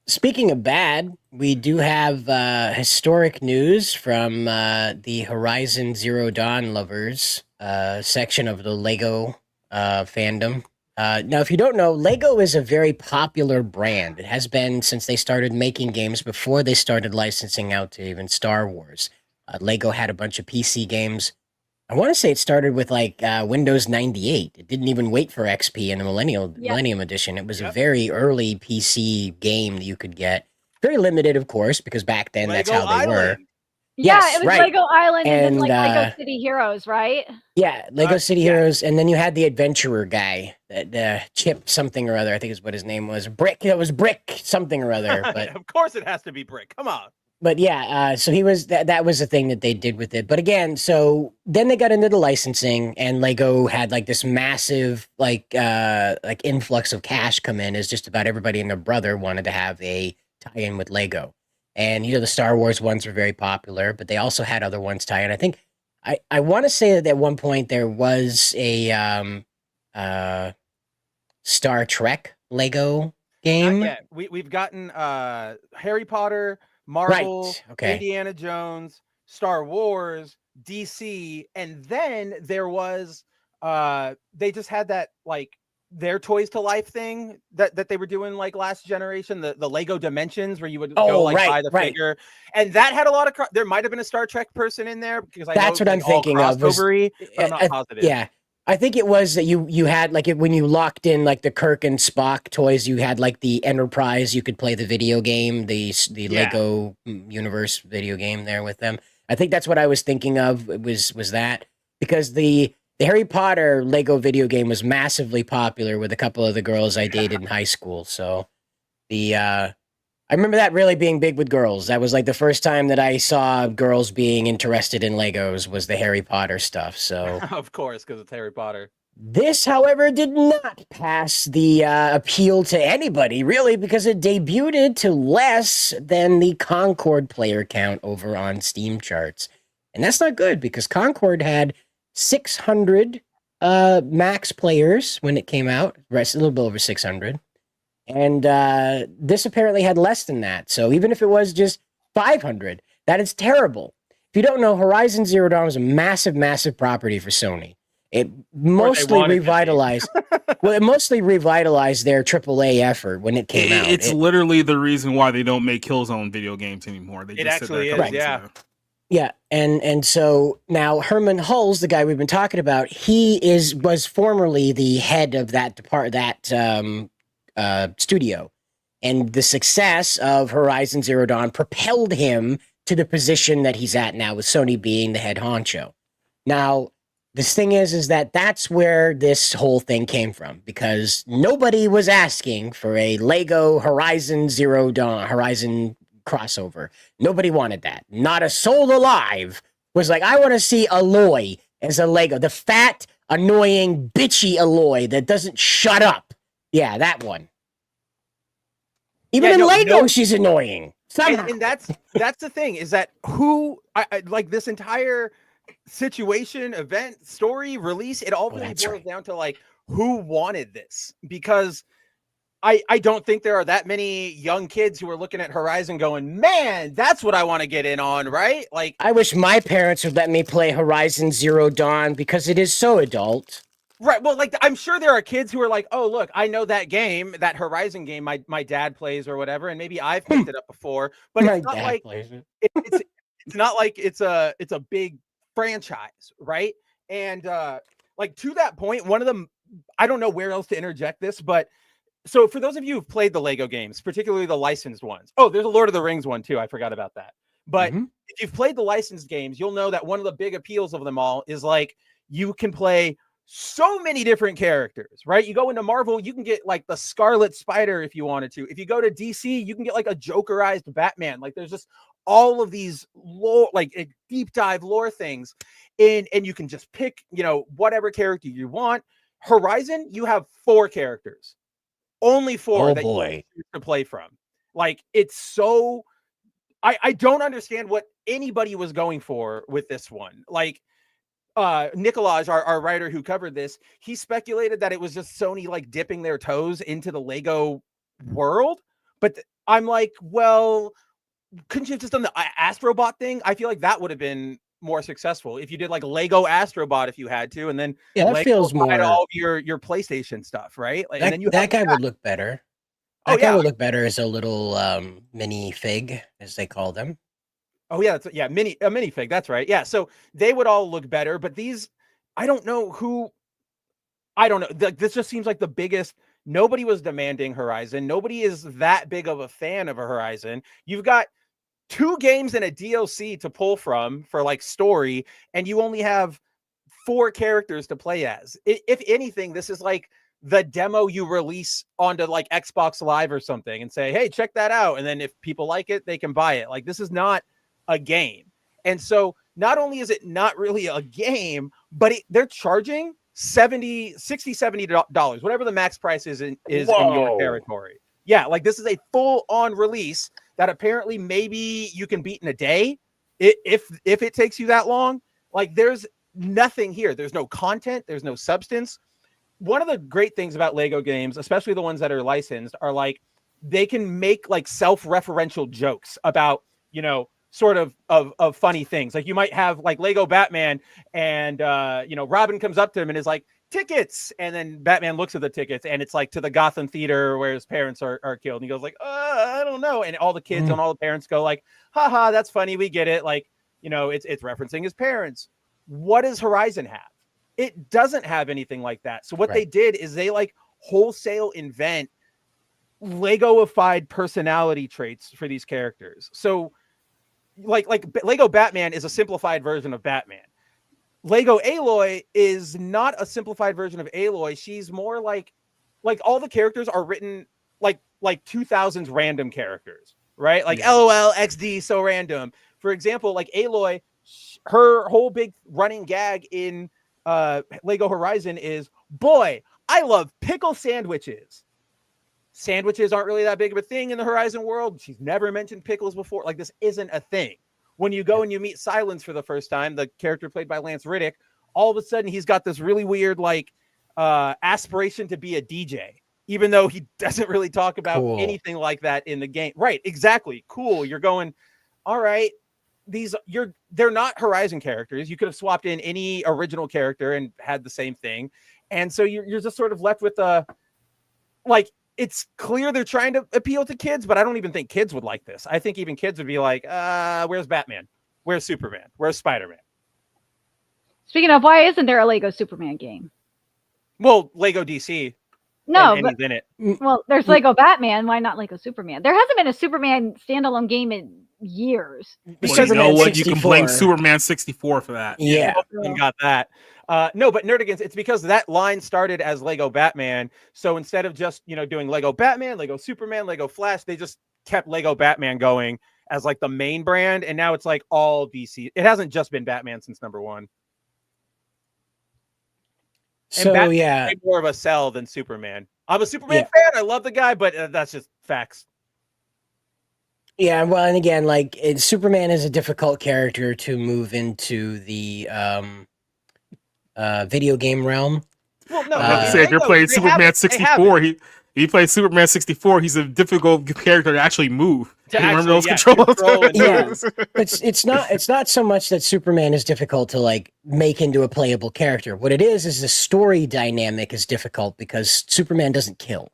Speaking of bad, we do have historic news from the Horizon Zero Dawn lovers section of the Lego fandom. Now, if you don't know, Lego is a very popular brand. It has been since they started making games, before they started licensing out to even Star Wars. Lego had a bunch of PC games. I want to say it started with like Windows 98. It didn't even wait for XP and the Millennium Edition. It was a very early PC game that you could get. Very limited, of course, because back then that's how they were. Yeah, Yes, it was right. Lego Island and then like And, Lego City Heroes, right? Yeah, Lego City Heroes, and then you had the adventurer guy, that Chip something or other. I think is what his name was. Brick. It was Brick something or other. But Of course, it has to be Brick. Come on. but yeah, so he was that was the thing that they did with it. But again, so then they got into the licensing, and Lego had like this massive like influx of cash come in, as just about everybody and their brother wanted to have a tie-in with Lego. And the Star Wars ones were very popular, but they also had other ones tie in. I think I want to say that at one point there was a Star Trek Lego game. Yeah, we've gotten Harry Potter, Marvel, Right, okay. Indiana Jones, Star Wars, DC, and then there was they just had that like their Toys to Life thing that they were doing like last generation, the Lego Dimensions, where you would go like buy the figure, and that had a lot of there might have been a Star Trek person in there, because That's know what I'm thinking of. crossover-y, but I'm not positive. Yeah. I think it was that you had like when you locked in like the Kirk and Spock toys, you had like the Enterprise. You could play the video game, the Lego Universe video game there with them. I think that's what I was thinking of. Was that because the Harry Potter Lego video game was massively popular with a couple of the girls I dated in high school. So I remember that really being big with girls. That was like the first time that I saw girls being interested in Legos, was the Harry Potter stuff. So Of course, because it's Harry Potter. this, however, did not pass the appeal to anybody, really, because it debuted to less than the Concord player count over on Steam charts. And that's not good, because Concord had 600 max players when it came out, a little bit over 600. And this apparently had less than that. So even if it was just 500, that is terrible. If you don't know, Horizon Zero Dawn was a massive, massive property for Sony. It mostly revitalized. Well, it mostly revitalized their AAA effort when it came out. It's literally the reason why they don't make Killzone video games anymore. They It just actually said that is, yeah. Yeah, and so now Herman Hulse, the guy we've been talking about, was formerly the head of that studio, and the success of Horizon Zero Dawn propelled him to the position that he's at now, with Sony being the head honcho. Now, this thing is that that's where this whole thing came from, because nobody was asking for a Lego Horizon Zero Dawn, Horizon crossover. Nobody wanted that. Not a soul alive was like, I want to see Aloy as a Lego, the fat, annoying, bitchy Aloy that doesn't shut up. Yeah, that one. Even in Lego, she's annoying. And that's the thing, is that I like this entire situation, event, story, release, it all really boils down to like who wanted this, because I don't think there are that many young kids who are looking at Horizon going, man, that's what I want to get in on, right? Like, I wish my parents would let me play Horizon Zero Dawn because it is so adult. Right. Well, like, I'm sure there are kids who are like, oh, look, I know that game, that Horizon game my dad plays or whatever, and maybe I've picked it up before, but it's not like it's not like it's a big franchise, right? And like, to that point, one of them, I don't know where else to interject this, but so for those of you who've played the Lego games, particularly the licensed ones, oh, there's a Lord of the Rings one too. I forgot about that. But if you've played the licensed games, you'll know that one of the big appeals of them all is like you can play so many different characters, right? You go into Marvel, you can get like the Scarlet Spider if you wanted to. If you go to DC, you can get like a Jokerized Batman. Like, there's just all of these lore, like deep dive lore things, and you can just pick, you know, whatever character you want. Horizon, you have 4 characters. Only 4 that you choose to play from. Like, it's so I don't understand what anybody was going for with this one. Like, Nikolaj, our writer who covered this, he speculated that it was just Sony like dipping their toes into the Lego world. But I'm like, well, couldn't you have just done the Astrobot thing? I feel like that would have been more successful if you did like Lego Astrobot if you had to, and then that feels more all of your PlayStation stuff, right? Like, and then that guy would look better. That guy would look better as a little mini fig, as they call them. Oh yeah, a minifig. That's right. Yeah, so they would all look better, but these, I don't know. This just seems like the biggest. Nobody was demanding Horizon. Nobody is that big of a fan of a Horizon. You've got 2 games and a DLC to pull from for like story, and you only have 4 characters to play as. If anything, this is like the demo you release onto like Xbox Live or something and say, hey, check that out. And then if people like it, they can buy it. Like, this is not a game. And so not only is it not really a game, but they're charging $70 whatever the max price is in your territory. Yeah, like, this is a full-on release that apparently maybe you can beat in a day if it takes you that long. Like, there's nothing here. There's no content. There's no substance. One of the great things about Lego games, especially the ones that are licensed, are like they can make like self-referential jokes about, you know, sort of funny things. Like, you might have like Lego Batman and you know, Robin comes up to him and is like, tickets, and then Batman looks at the tickets and it's like to the Gotham Theater where his parents are killed, and he goes like, I don't know, and all the kids and all the parents go like, haha, that's funny, we get it, like, you know, it's referencing his parents. What does Horizon have? It doesn't have anything like that. So what they did is they like wholesale invent Lego-ified personality traits for these characters. So like Lego Batman is a simplified version of Batman. Lego Aloy is not a simplified version of Aloy. She's more like all the characters are written like 2000s random characters, right? Like LOL, XD, so random. For example, like Aloy, her whole big running gag in Lego Horizon is, boy, I love pickle sandwiches. Sandwiches aren't really that big of a thing in the Horizon world. She's never mentioned pickles before. Like, this isn't a thing. When you go and you meet Silence for the first time, the character played by Lance Riddick, all of a sudden he's got this really weird like aspiration to be a DJ, even though he doesn't really talk about anything like that in the game. Right, exactly. Cool. You're going, all right, they're not Horizon characters. You could have swapped in any original character and had the same thing. And so you're just sort of left with like, it's clear they're trying to appeal to kids, but I don't even think kids would like this. I think even kids would be like, where's Batman? Where's Superman? Where's Spider-Man? Speaking of, why isn't there a Lego Superman game? Well, Lego DC. No, but he's in it. Well, there's Lego Batman. Why not Lego Superman? There hasn't been a Superman standalone game in years. Well, you know what? You can blame Superman 64 for that. Yeah, got that. No, but Nerdigans, it's because that line started as Lego Batman. So instead of just, you know, doing Lego Batman, Lego Superman, Lego Flash, they just kept Lego Batman going. as like the main brand, and now it's like all DC. It hasn't just been Batman since #1. So Batman's yeah, way more of a sell than Superman. I'm a Superman fan. I love the guy, but that's just facts. yeah. Well, and again, like Superman is a difficult character to move into the video game realm. Well, no, I have to say, if you're playing Superman 64, he plays Superman 64. He's a difficult character to actually move. To remember those actually, controls? Yeah, it's not so much that Superman is difficult to like make into a playable character. What it is the story dynamic is difficult because Superman doesn't kill,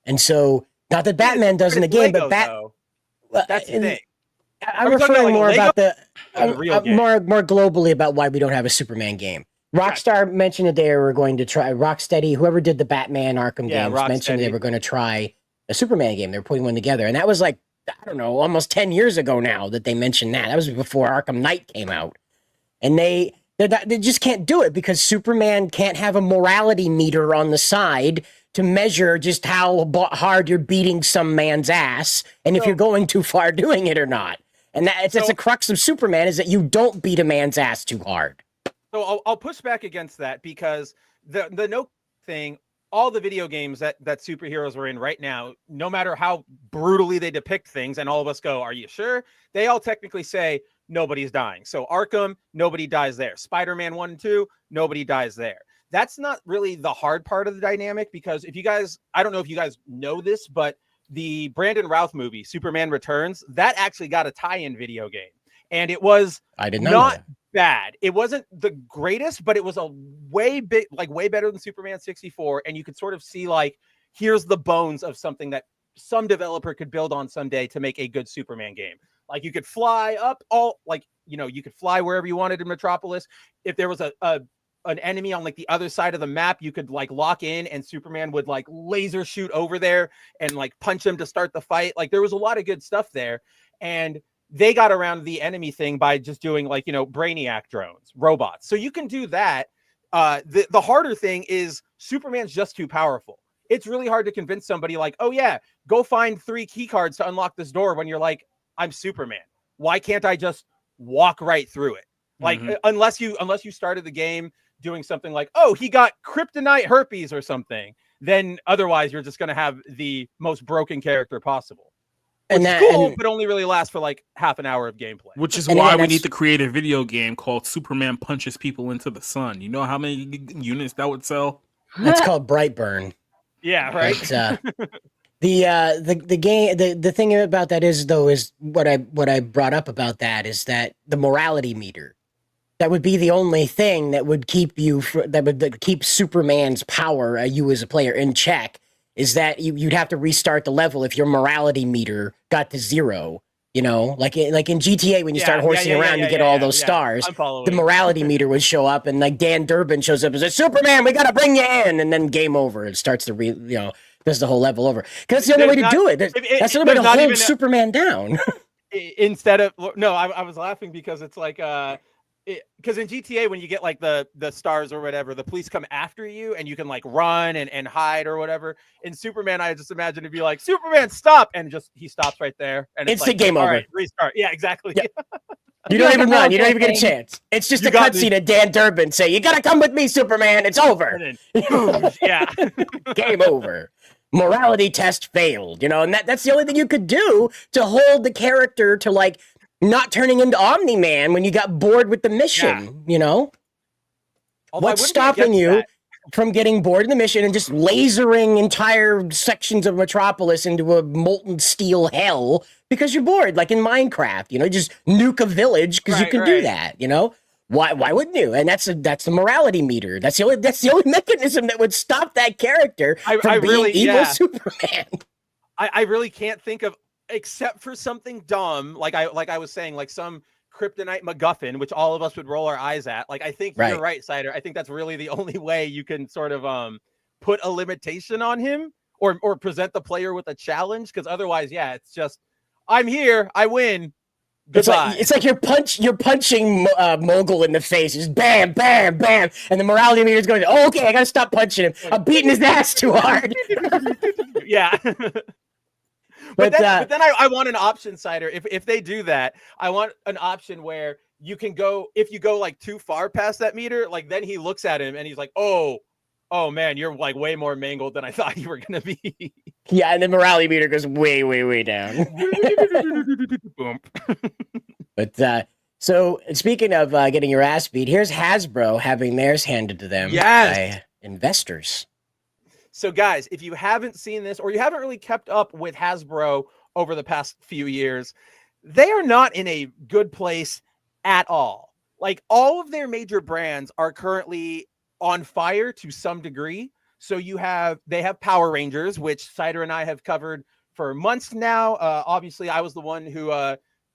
and so not that Batman does in the game, but Well, that's the thing. I'm referring more about more globally about why we don't have a Superman game. Rockstar mentioned that they were going to try Rocksteady, whoever did the Batman Arkham games, mentioned they were going to try a Superman game. They were putting one together, and that was like, I don't know, almost 10 years ago now that they mentioned that. That was before Arkham Knight came out, and they just can't do it because Superman can't have a morality meter on the side to measure just how hard you're beating some man's ass, and if you're going too far doing it or not. And that's the crux of Superman, is that you don't beat a man's ass too hard. So I'll push back against that because the no thing, all the video games that superheroes are in right now, no matter how brutally they depict things, and all of us go, are you sure? They all technically say nobody's dying. So Arkham, nobody dies there. Spider-Man 1 and 2, nobody dies there. That's not really the hard part of the dynamic, because if you guys, I don't know if you guys know this, but the Brandon Routh movie, Superman Returns, that actually got a tie-in video game. And it was not bad. It wasn't the greatest, but it was a way better than Superman 64. And you could sort of see like, here's the bones of something that some developer could build on someday to make a good Superman game. Like you could fly up you could fly wherever you wanted in Metropolis. If there was an enemy on like the other side of the map, you could like lock in and Superman would like laser shoot over there and like punch him to start the fight. Like there was a lot of good stuff there. And they got around the enemy thing by just doing like, Brainiac drones, robots. So you can do that. The harder thing is Superman's just too powerful. It's really hard to convince somebody like, oh yeah, go find 3 key cards to unlock this door when you're like, I'm Superman. Why can't I just walk right through it? Like, unless you started the game doing something like, oh, he got kryptonite herpes or something, then otherwise you're just going to have the most broken character possible. Which is cool, but only really lasts for like half an hour of gameplay. Which is why we need to create a video game called Superman Punches People into the Sun. You know how many units that would sell? That's called Brightburn. Yeah, right. But, the game, the thing about that is what I brought up about that is that the morality meter, that would be the only thing that would keep keep Superman's power, you as a player, in check. Is that you'd have to restart the level if your morality meter got to 0, like in GTA when you start horsing around, you get all those stars. The morality meter would show up, and like Dan Durbin shows up and says, "Superman, we gotta bring you in," and then game over. It starts to does the whole level over. Because that's the only way to do it. That's the only way to hold Superman down. Instead of I was laughing because it's like because in GTA, when you get like the stars or whatever, the police come after you and you can like run and hide or whatever. In Superman, I just imagine it'd be like, Superman, stop, and just he stops right there and it's instant like, game over. Right, restart. Yeah, exactly. Yeah. You don't even run. You don't even get a chance. It's just a cutscene of Dan Durbin say, "You gotta come with me, Superman. It's over." And then, yeah, game over. Morality test failed. And that's the only thing you could do to hold the character to like not turning into Omni-Man when you got bored with the mission. What's stopping you from getting bored in the mission and just lasering entire sections of Metropolis into a molten steel hell because you're bored, like in Minecraft? Just nuke a village because you can do that. Why wouldn't you? And that's the morality meter. That's the only mechanism that would stop that character from being evil Superman. I really can't think of, except for something dumb, like I was saying, like some kryptonite MacGuffin, which all of us would roll our eyes at. Like, I think you're right, Cider. I think that's really the only way you can sort of put a limitation on him or present the player with a challenge, because otherwise, yeah, it's just, I'm here, I win. Goodbye. It's like you're punching Mogul in the face. Just bam, bam, bam, and the morality meter's going, "Oh, okay, I gotta stop punching him. I'm beating his ass too hard." Yeah. But then I want an option, Cider. If they do that, I want an option where you can go, if you go like too far past that meter, like then he looks at him and he's like, oh man, you're like way more mangled than I thought you were gonna be. Yeah, and the morality meter goes way, way, way down. Boom. But so speaking of getting your ass beat, here's Hasbro having theirs handed to them by investors. So guys, if you haven't seen this or you haven't really kept up with Hasbro over the past few years, they are not in a good place at all. Like all of their major brands are currently on fire to some degree. So they have Power Rangers, which Cider and I have covered for months now. Obviously, I was the one who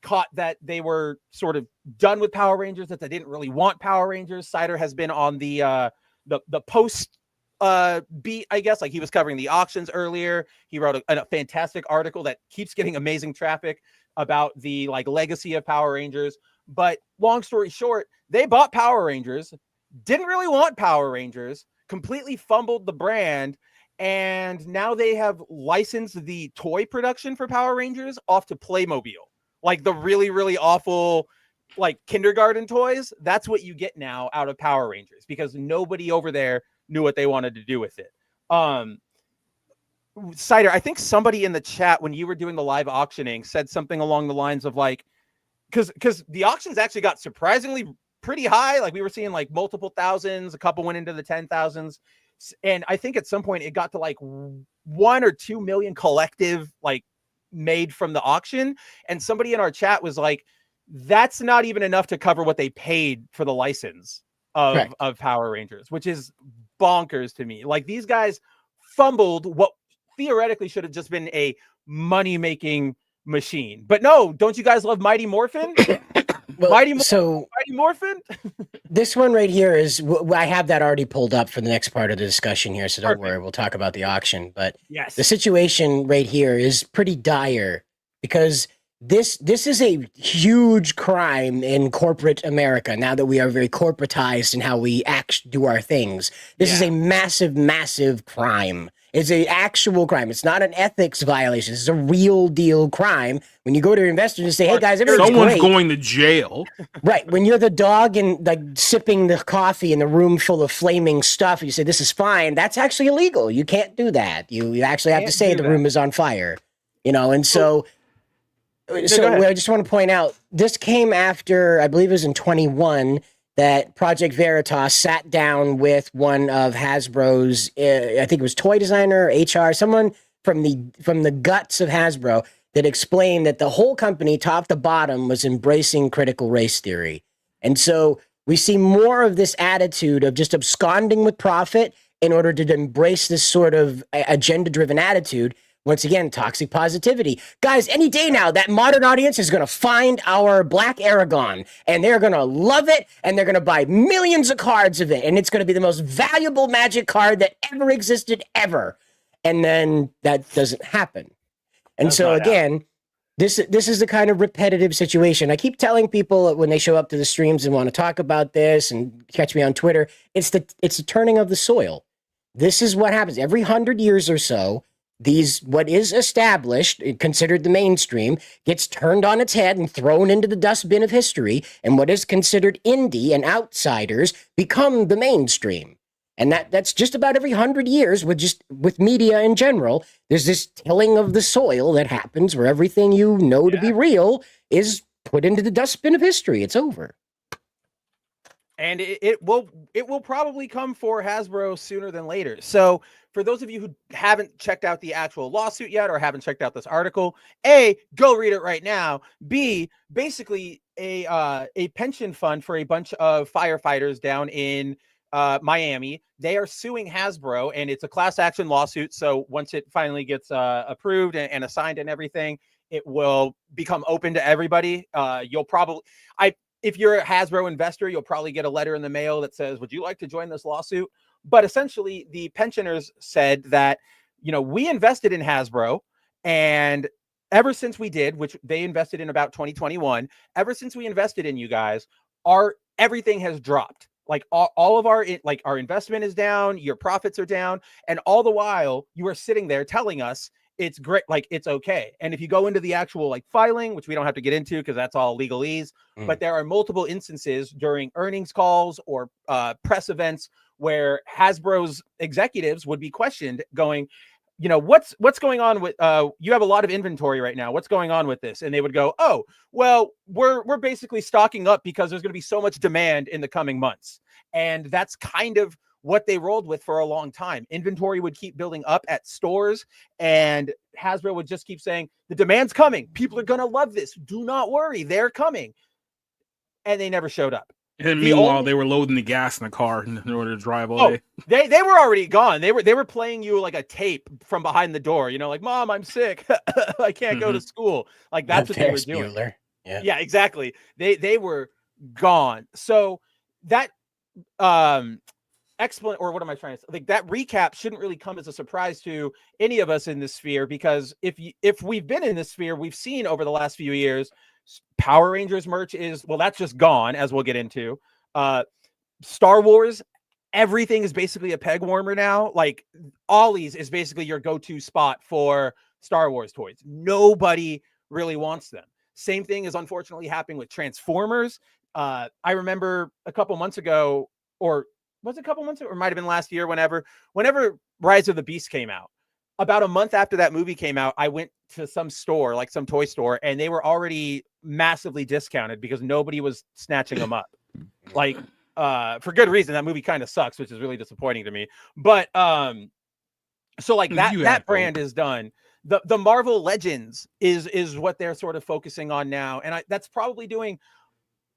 caught that they were sort of done with Power Rangers, that they didn't really want Power Rangers. Cider has been on the post beat, I guess. Like he was covering the auctions earlier. He wrote a fantastic article that keeps getting amazing traffic about the like legacy of Power Rangers. But long story short, they bought Power Rangers, didn't really want Power Rangers, completely fumbled the brand, and now they have licensed the toy production for Power Rangers off to Playmobil. Like the really, really awful like kindergarten toys. That's what you get now out of Power Rangers because nobody over there knew what they wanted to do with it. Cider, I think somebody in the chat when you were doing the live auctioning said something along the lines of like, because the auctions actually got surprisingly pretty high. Like we were seeing like multiple thousands, a couple went into the 10,000s. And I think at some point it got to like 1 or 2 million collective, like made from the auction. And somebody in our chat was like, that's not even enough to cover what they paid for the license of Power Rangers, which is bonkers to me. Like these guys fumbled what theoretically should have just been a money-making machine. But no, don't you guys love Mighty Morphin? Well, Mighty Morphin? This one right here is, I have that already pulled up for the next part of the discussion here, so don't worry, we'll talk about the auction. But yes, the situation right here is pretty dire because this is a huge crime in corporate America now that we are very corporatized in how we do our things. This is a massive, massive crime. It's an actual crime. It's not an ethics violation. It's a real deal crime. When you go to your investors and say, hey guys, everything's someone's great. going to jail. Right. When you're the dog and like sipping the coffee in the room full of flaming stuff, you say, this is fine. That's actually illegal. You can't do that. You actually have to say the room is on fire, you know? And so I just want to point out, this came after, I believe it was in 21, that Project Veritas sat down with one of Hasbro's, I think it was toy designer, HR, someone from the guts of Hasbro that explained that the whole company, top to bottom, was embracing critical race theory. And so we see more of this attitude of just absconding with profit in order to embrace this sort of agenda-driven attitude. Once again, toxic positivity. Guys, any day now, that modern audience is going to find our Black Aragon, and they're going to love it, and they're going to buy millions of cards of it, and it's going to be the most valuable Magic card that ever existed, ever. And then that doesn't happen. And so, again, this is the kind of repetitive situation. I keep telling people when they show up to the streams and want to talk about this and catch me on Twitter, it's the turning of the soil. This is what happens. Every 100 years or so, what is established, considered the mainstream, gets turned on its head and thrown into the dustbin of history, and what is considered indie and outsiders become the mainstream. And that's just about every 100 years with media in general. There's this tilling of the soil that happens where everything you know to be real is put into the dustbin of history. It's over. And it will probably come for Hasbro sooner than later. So for those of you who haven't checked out the actual lawsuit yet or haven't checked out this article, A, go read it right now. B, basically a pension fund for a bunch of firefighters down in Miami. They are suing Hasbro, and it's a class action lawsuit. So once it finally gets approved and assigned and everything, it will become open to everybody. If you're a Hasbro investor, you'll probably get a letter in the mail that says, would you like to join this lawsuit? But essentially, the pensioners said that, we invested in Hasbro, and ever since we did, which they invested in about 2021, ever since we invested in you guys, everything has dropped. Like all of our investment is down, your profits are down, and all the while you are sitting there telling us it's great, like it's okay. And if you go into the actual like filing, which we don't have to get into because that's all legalese, but there are multiple instances during earnings calls or press events where Hasbro's executives would be questioned, going, you know, what's going on with you have a lot of inventory right now, what's going on with this? And they would go, oh, well, we're basically stocking up because there's going to be so much demand in the coming months. And that's kind of what they rolled with for a long time. Inventory would keep building up at stores, and Hasbro would just keep saying, the demand's coming, people are going to love this, do not worry, they're coming. And they never showed up. And meanwhile, they were loading the gas in the car in order to drive away. They were already gone. They were playing you like a tape from behind the door, you know, like, Mom, I'm sick. I can't go to school. Like that's what they were doing. Bueller. Yeah, exactly. They were gone. So that or what am I trying to say? Like that recap shouldn't really come as a surprise to any of us in this sphere, because if we've been in this sphere, we've seen over the last few years, Power Rangers merch is, well, that's just gone, as we'll get into. Star Wars, everything is basically a peg warmer now. Like Ollie's is basically your go-to spot for Star Wars toys. Nobody really wants them. Same thing is unfortunately happening with Transformers. I remember a couple months ago, or was it a couple months ago, or might have been last year, whenever Rise of the Beast came out. About a month after that movie came out, I went to some store, like some toy store, and they were already massively discounted because nobody was snatching them up. Like, for good reason. That movie kind of sucks, which is really disappointing to me. But so like that brand is done. The Marvel Legends is what they're sort of focusing on now, and that's probably doing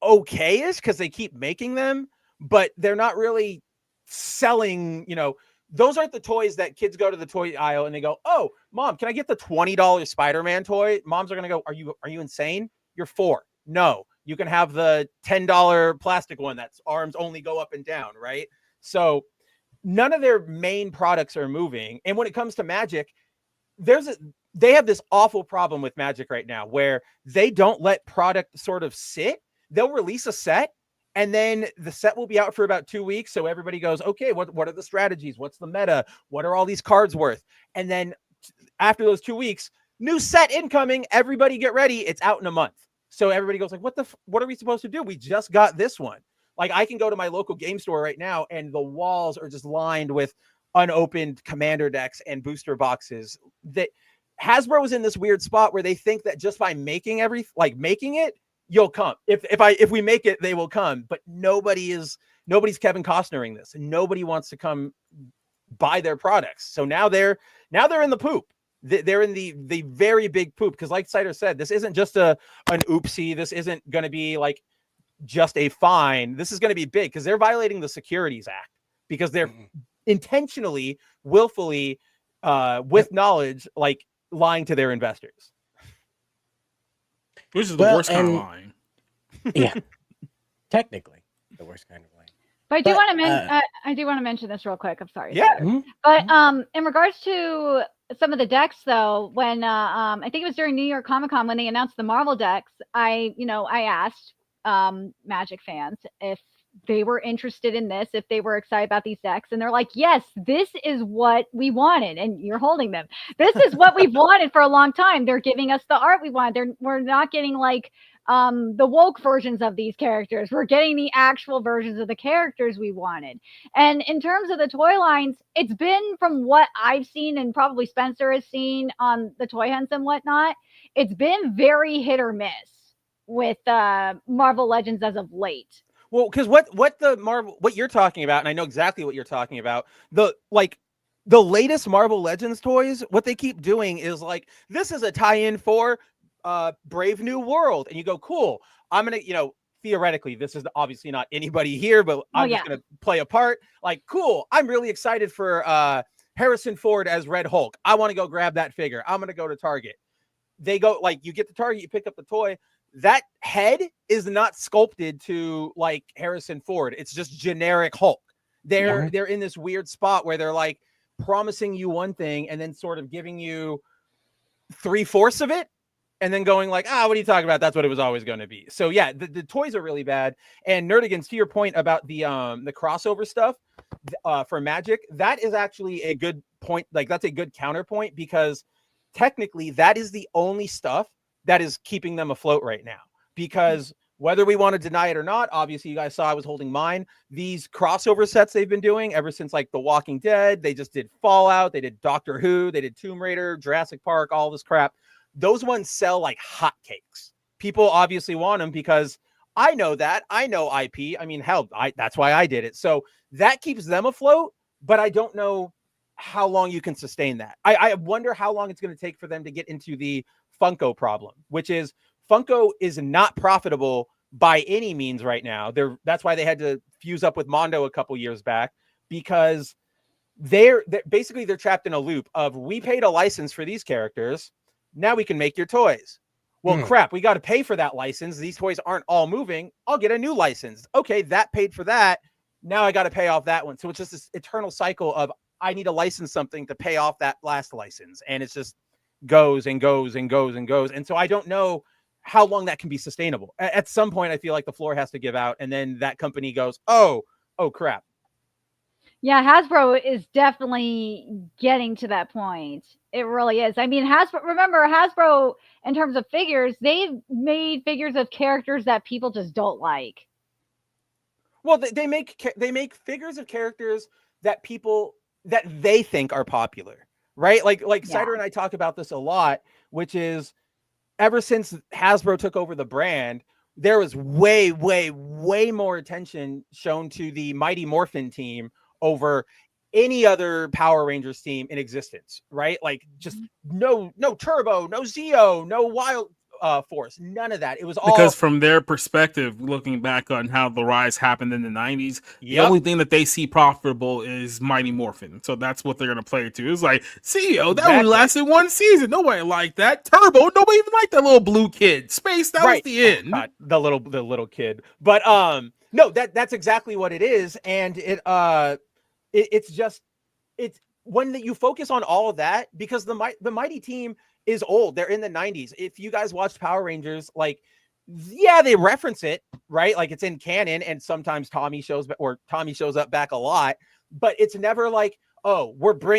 okay-ish because they keep making them, but they're not really selling, you know. Those aren't the toys that kids go to the toy aisle and they go, oh, Mom, can I get the $20 Spider-Man toy? Moms are going to go, are you insane? You're 4. No, you can have the $10 plastic one that's arms only go up and down, right? So none of their main products are moving. And when it comes to Magic, they have this awful problem with Magic right now where they don't let product sort of sit. They'll release a set, and then the set will be out for about 2 weeks. So everybody goes, okay, what are the strategies? What's the meta? What are all these cards worth? And then after those 2 weeks, new set incoming, everybody get ready. It's out in a month. So everybody goes like, what are we supposed to do? We just got this one. Like I can go to my local game store right now and the walls are just lined with unopened commander decks and booster boxes. That Hasbro is in this weird spot where they think that just by making it, you'll come. If we make it, they will come. But nobody's Kevin Costnering this, and nobody wants to come buy their products. So now they're in the poop. They're in the very big poop, because like Cider said, this isn't just an oopsie. This isn't going to be like just a fine. This is going to be big because they're violating the Securities Act, because they're intentionally, willfully, with knowledge, like lying to their investors. Which is the worst kind of lying. Yeah, technically the worst kind of lying. But I do want to mention this real quick. I'm sorry. Yeah. But in regards to some of the decks, though, when I think it was during New York Comic Con when they announced the Marvel decks, I asked Magic fans if they were interested in this, if they were excited about these decks, and they're like, yes, this is what we wanted. And you're holding them. This is what we've wanted for a long time. They're giving us the art we want. We're not getting like the woke versions of these characters. We're getting the actual versions of the characters we wanted. And in terms of the toy lines, it's been, from what I've seen, and probably Spencer has seen on the toy hunts and whatnot, it's been very hit or miss with Marvel Legends as of late. Well, because what you're talking about, and I know exactly what you're talking about, the latest Marvel Legends toys, what they keep doing is like, this is a tie-in for Brave New World, and you go, cool. I'm gonna, theoretically, this is obviously not anybody here, but I'm just gonna play a part. Like, cool. I'm really excited for Harrison Ford as Red Hulk. I want to go grab that figure. I'm gonna go to Target. They go, like, you get to Target, you pick up the toy. That head is not sculpted to like Harrison Ford. It's just generic Hulk. They're in this weird spot where they're like promising you one thing and then sort of giving you 3/4 of it, and then going like, what are you talking about? That's what it was always going to be. So yeah, the toys are really bad. And Nerdigans, to your point about the crossover stuff for Magic, that is actually a good point. Like, that's a good counterpoint, because technically that is the only stuff that is keeping them afloat right now, because whether we want to deny it or not, obviously you guys saw I was holding mine. These crossover sets they've been doing ever since like The Walking Dead, they just did Fallout, they did Doctor Who, they did Tomb Raider, Jurassic Park, all this crap. Those ones sell like hotcakes. People obviously want them because I know that. I know IP. I mean, hell, that's why I did it. So that keeps them afloat, but I don't know how long you can sustain that. I wonder how long it's going to take for them to get into the Funko problem, which is Funko is not profitable by any means right now. That's why they had to fuse up with Mondo a couple years back, because they're basically trapped in a loop of, we paid a license for these characters, now we can make your toys. Well, crap, we got to pay for that license. These toys aren't all moving. I'll get a new license. Okay, that paid for that. Now I got to pay off that one. So it's just this eternal cycle of, I need to license something to pay off that last license. And it's just goes and goes and goes and goes. And so I don't know how long that can be sustainable. At some point, I feel like the floor has to give out, and then that company goes, oh crap. Yeah, Hasbro is definitely getting to that point. It really is. I mean, Hasbro, in terms of figures, they've made figures of characters that people just don't like. Well, they make figures of characters that they think are popular, right? Like Cider and I talk about this a lot, which is, ever since Hasbro took over the brand, there was way, way, way more attention shown to the Mighty Morphin team over any other Power Rangers team in existence, right? Like, just no Turbo, no Zeo, no Wild Force, none of that. It was all because from their perspective, looking back on how the rise happened in the 90s, the only thing that they see profitable is Mighty Morphin. So that's what they're going to play to. It's like, Zeo, that only lasted one season. Nobody liked that. Turbo, nobody even liked that little blue kid. Space, that was the end. God, the little kid. But no, that's exactly what it is. And it's when you focus on all of that, because the Mighty team is old. They're in the 90s. If you guys watched Power Rangers, like, yeah, they reference it, right? Like, it's in canon, and sometimes Tommy shows up back a lot, but it's never like, oh,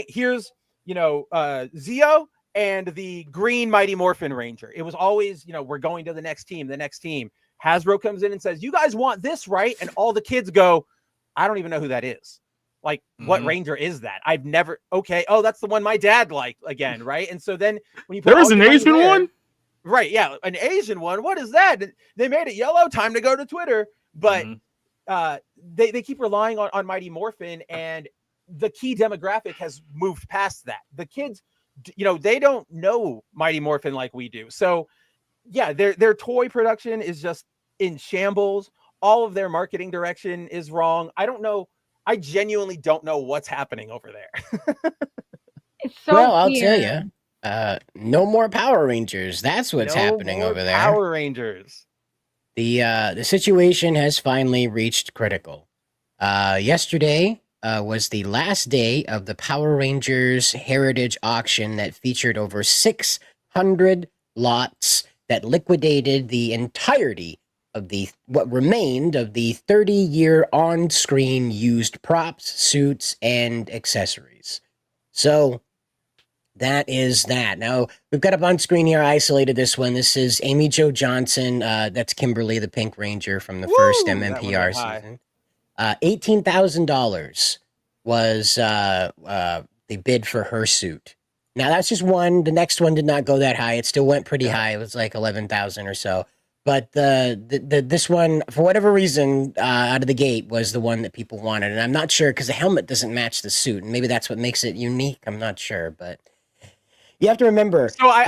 here's Zeo and the green Mighty Morphin Ranger. It was always, we're going to the next team. Hasbro comes in and says, you guys want this, right? And all the kids go, I don't even know who that is. Like, what Ranger is that? I've never, okay. Oh, that's the one my dad liked again. Right. And so then when you put, there was an Asian one, right? Yeah. An Asian one. What is that? They made it yellow. Time to go to Twitter. But they keep relying on Mighty Morphin, and the key demographic has moved past that. The kids, they don't know Mighty Morphin like we do. So yeah, their toy production is just in shambles. All of their marketing direction is wrong. I don't know. I genuinely don't know what's happening over there. It's so well, I'll weird. tell you, no more Power Rangers. That's what's happening over there. Power Rangers. The situation has finally reached critical. Yesterday was the last day of the Power Rangers Heritage Auction that featured over 600 lots that liquidated the entirety of what remained of the 30-year on-screen used props, suits, and accessories. So that is that. Now, we've got up on screen here, I isolated this one. This is Amy Jo Johnson. That's Kimberly, the Pink Ranger from the first MMPR season. $18,000 was the bid for her suit. Now, that's just one. The next one did not go that high. It still went pretty high. It was like 11,000 or so. But this one, for whatever reason, out of the gate, was the one that people wanted. And I'm not sure, because the helmet doesn't match the suit. And maybe that's what makes it unique. I'm not sure. But you have to remember. So I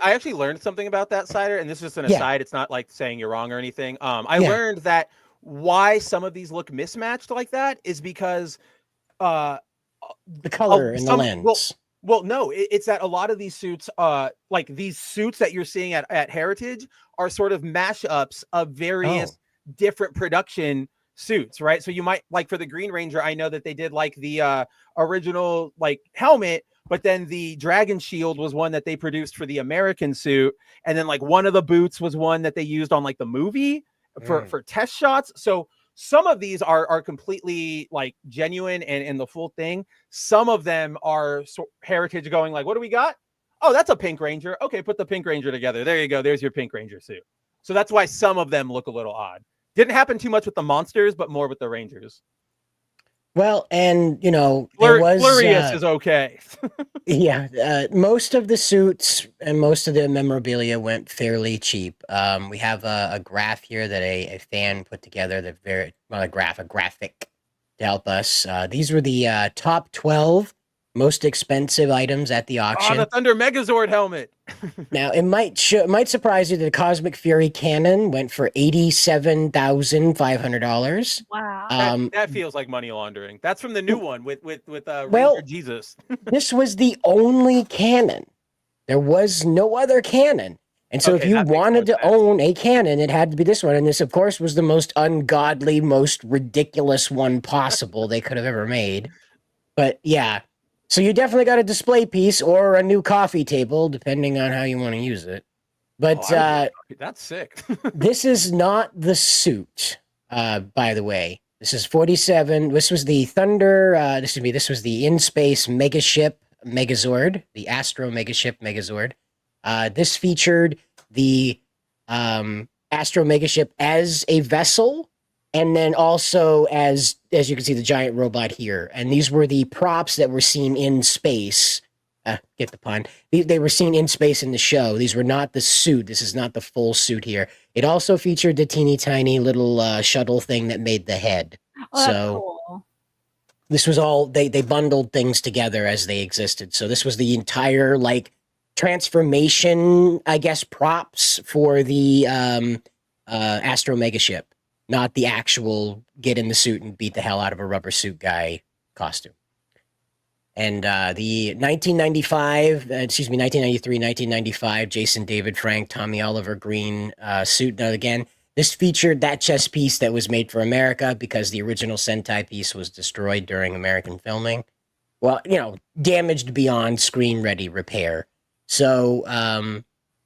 actually learned something about that, Cider. And this is just an aside. It's not like saying you're wrong or anything. I learned that why some of these look mismatched like that is because the color and the lens. Well, no, it's that a lot of these suits, like these suits that you're seeing at Heritage, are sort of mashups of various different production suits, right? So you might, like, for the Green Ranger, I know that they did like the original like helmet, but then the Dragon Shield was one that they produced for the American suit, and then like one of the boots was one that they used on like the movie for test shots. So some of these are completely like genuine and the full thing. Some of them are Heritage going like, what do we got? oh, that's a Pink Ranger. Okay, put the Pink Ranger together. There you go. There's your Pink Ranger suit. So that's why some of them look a little odd. Didn't happen too much with the monsters, but more with the Rangers. Well, and you know, there was Glorious is okay. yeah, most of the suits and most of the memorabilia went fairly cheap. We have a graph here that a fan put together. That very well, a graphic to help us. These were the top 12 most expensive items at the auction. Oh, the Thunder Megazord helmet. Now, it might surprise you that the Cosmic Fury cannon went for $87,500. Wow. That feels like money laundering. That's from the new one with well, Ranger Jesus. This was the only cannon. There was no other cannon. And so if you wanted to own a cannon, it had to be this one. And this, of course, was the most ungodly, most ridiculous one possible they could have ever made. But yeah. So you definitely got a display piece or a new coffee table, depending on how you want to use it. But that's sick. This is not the suit, by the way. This is 47. This was the Thunder. This was the in-space megaship Megazord, the Astro Megaship Megazord. This featured the Astro Megaship as a vessel, and then also as you can see, the giant robot here. And these were the props that were seen in space. Get the pun. They were seen in space in the show. These were not the suit. This is not the full suit here. It also featured the teeny tiny little shuttle thing that made the head. Oh, so that's cool. This was all, they bundled things together as they existed. So this was the entire like transformation, I guess, props for the Astro Megaship. Not the actual get in the suit and beat the hell out of a rubber suit guy costume. And the 1993, 1995 Jason David Frank, Tommy Oliver Green suit. Now, again, this featured that chest piece that was made for America because the original Sentai piece was destroyed during American filming. Well, you know, damaged beyond screen-ready repair. So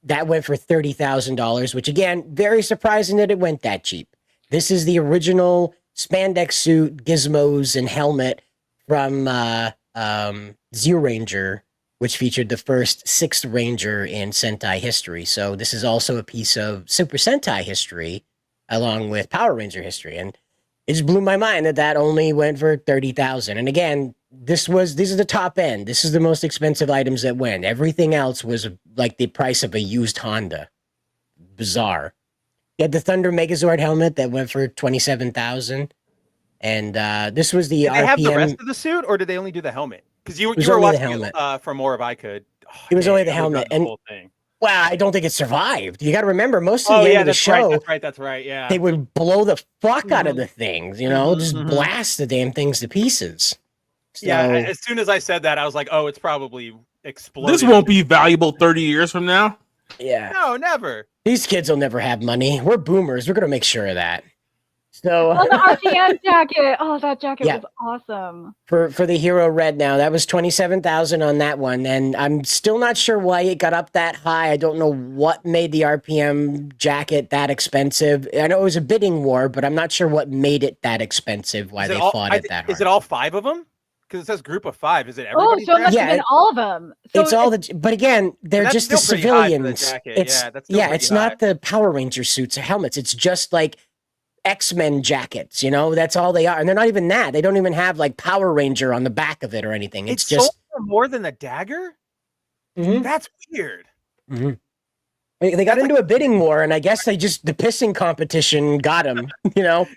that went for $30,000, which, again, very surprising that it went that cheap. This is the original spandex suit, gizmos, and helmet from Zeo Ranger, which featured the first 6th Ranger in Sentai history. So this is also a piece of Super Sentai history, along with Power Ranger history. And it just blew my mind that only went for $30,000. And again, these are the top end. This is the most expensive items that went. Everything else was like the price of a used Honda. Bizarre. You had the Thunder Megazord helmet that went for $27,000, and this was the Did RPM. they have the rest of the suit, or did they only do the helmet? Because you were only watching the helmet. For more if I could. Oh, It was man, only the I would've helmet, done the whole thing. Well, I don't think it survived. You got to remember, most of the end of the show, That's right. Yeah, they would blow the fuck out of the things. You know, just blast the damn things to pieces. So, yeah. As soon as I said that, I was like, oh, it's probably exploded. This won't be valuable 30 years from now. Yeah. No, never. These kids will never have money. We're boomers. We're gonna make sure of that. So Oh, the RPM jacket. Oh, that jacket Yeah. was awesome. for the Hero Red now, that was 27,000 on that one, and I'm still not sure why it got up that high. I don't know what made the RPM jacket that expensive. I know it was a bidding war, but I'm not sure what made it that expensive. Why they fought it that hard. Is it all 5 of them? Because it says group of 5. Is it Oh, everybody? so it must have been all of them. So It's all the, but again, they're That's just the still pretty high for the civilians. jacket. It's Yeah, that's still pretty it's not the Power Ranger suits or helmets. It's just like X-Men jackets, you know, that's all they are. And they're not even that. They don't even have like Power Ranger on the back of it or anything. It's just sold for more than the dagger. That's weird. They got into a bidding war, and I guess the pissing competition got them, you know.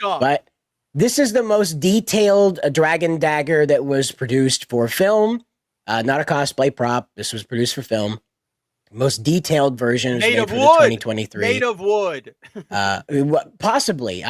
But this is the most detailed dragon dagger that was produced for film, not a cosplay prop. This was produced for film. Most detailed version is made for the 2023. Made of wood. Possibly.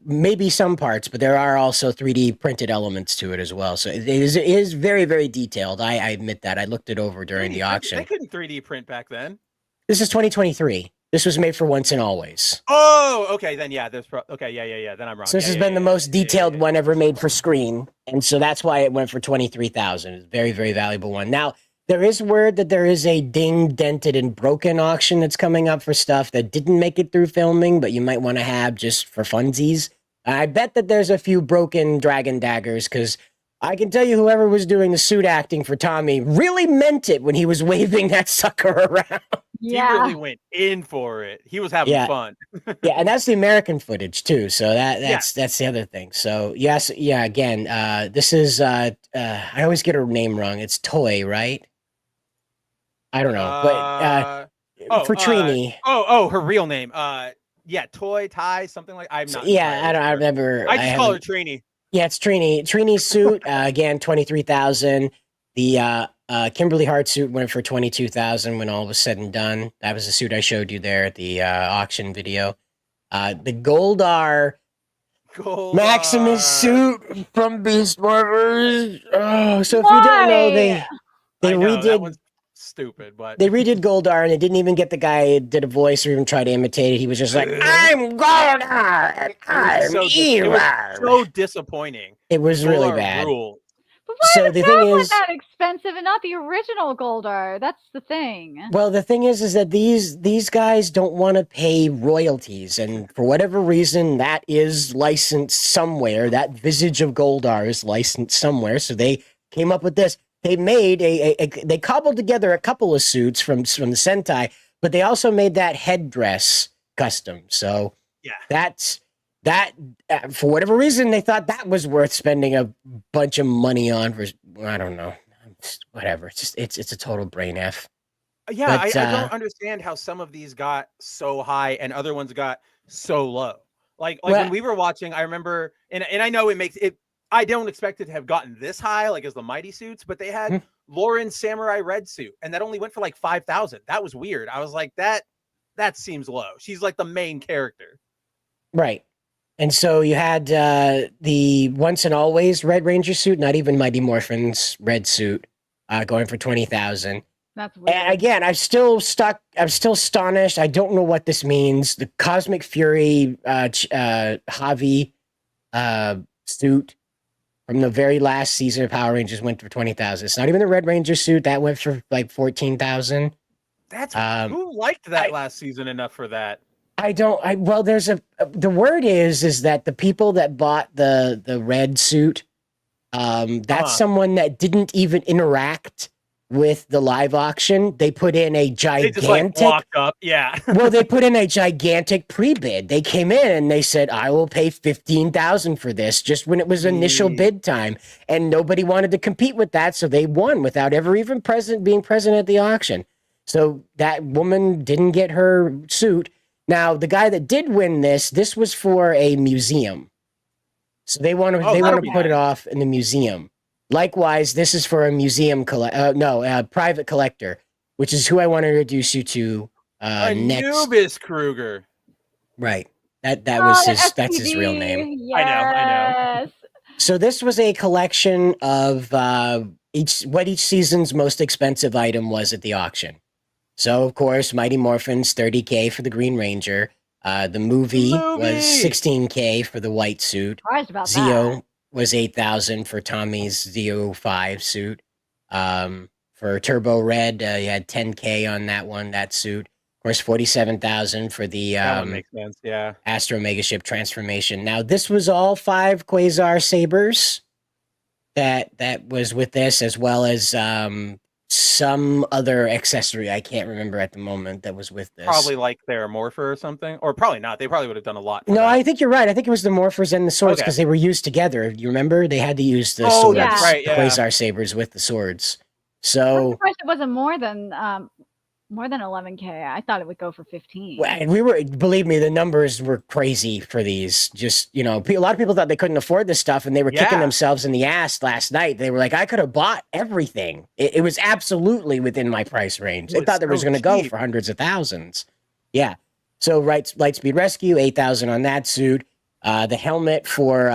Maybe some parts, but there are also 3D printed elements to it as well. So it is very, very detailed. I admit that. I looked it over during the auction. They couldn't 3D print back then. This is 2023. This was made for Once and Always. Oh, okay. Then yeah, okay, yeah. Then I'm wrong. So this has been the most detailed one ever made for screen, and so that's why it went for 23,000. It's a very, very valuable one. Now there is word that there is a dinged, dented, and broken auction that's coming up for stuff that didn't make it through filming, but you might want to have just for funsies. I bet that there's a few broken dragon daggers because I can tell you whoever was doing the suit acting for Tommy really meant it when he was waving that sucker around. He really went in for it. He was having fun. Yeah, and that's the American footage too. So that's the other thing. So yes, yeah. Again, this is I always get her name wrong. It's Toy, right? I don't know, but for Trini. Her real name. Yeah, Toy, Ty, something like. I'm not. Yeah, I remember. I just call her Trini. Yeah, it's Trini. Trini's suit again, 23,000. The Kimberly Hart suit went for 22,000 when all was said and done. That was the suit I showed you there at the auction video. The Goldar Maximus suit from Beast Morphers. Oh, so if you don't know, they redid. That one's stupid, but they redid Goldar, and they didn't even get the guy who did a voice or even try to imitate it. He was just like, "I'm Goldar, and I'm evil." It was so disappointing. It was really Goldar bad. ruled. But why So was the that thing one is- that expensive and not the original Goldar? That's the thing. Well, the thing is that these guys don't want to pay royalties, and for whatever reason, that is licensed somewhere. That visage of Goldar is licensed somewhere, so they came up with this. They made they cobbled together a couple of suits from the Sentai, but they also made that headdress custom. So that for whatever reason, they thought that was worth spending a bunch of money on. For I don't know, whatever. It's just it's a total brain f. Yeah, But, I don't understand how some of these got so high and other ones got so low. Like Well- when we were watching, I remember, and I know it makes it. I don't expect it to have gotten this high, like as the Mighty suits, but they had Lauren's Samurai Red suit, and that only went for like 5,000. That was weird. I was like, that seems low. She's like the main character, Right. And so you had the Once and Always Red Ranger suit, not even Mighty Morphin's red suit, going for 20,000. That's weird. And again, I'm still astonished. I don't know what this means. The Cosmic Fury Javi suit from the very last season of Power Rangers went for 20,000. It's not even the Red Ranger suit that went for like 14,000. That's who liked that last season enough for that. Well, there's the word is that the people that bought the red suit, that's someone that didn't even interact with the live auction. They put in a They gigantic, just like walked up, yeah. well, they put in a gigantic pre-bid. They came in and they said, "I will pay 15,000 for this," just when it was initial bid time, and nobody wanted to compete with that, so they won without ever even being present at the auction. So that woman didn't get her suit. Now, the guy that did win this was for a museum. So they want to put it off in the museum. Likewise, this is for a museum private collector, which is who I want to introduce you to next. Anubis Kruger. Right. That was that's his real name. Yes. I know. So this was a collection of each season's most expensive item was at the auction. So, of course, Mighty Morphin's $30K for the Green Ranger. The movie was $16K for the white suit. Surprised about Zeo was $8,000 for Tommy's Zeo 5 suit. For Turbo Red, you had $10K on that suit. Of course, $47,000 for the That one makes sense, yeah. Astro Megaship transformation. Now, this was all 5 Quasar Sabers that was with this, as well as some other accessory I can't remember at the moment that was with this. Probably like their Morpher or something, or probably not. They probably would have done a lot. No, I think you're right. I think it was the Morphers and the swords because they were used together. You remember they had to use the swords, yeah. Right, yeah. Quasar Sabers with the swords. I'm So surprised it wasn't more than 11K. I thought it would go for 15. believe me, the numbers were crazy for these. Just, a lot of people thought they couldn't afford this stuff and they were kicking themselves in the ass last night. They were like, I could have bought everything. It was absolutely within my price range. They thought it was going to go for hundreds of thousands. Yeah. So Lightspeed Rescue, 8,000 on that suit. The helmet for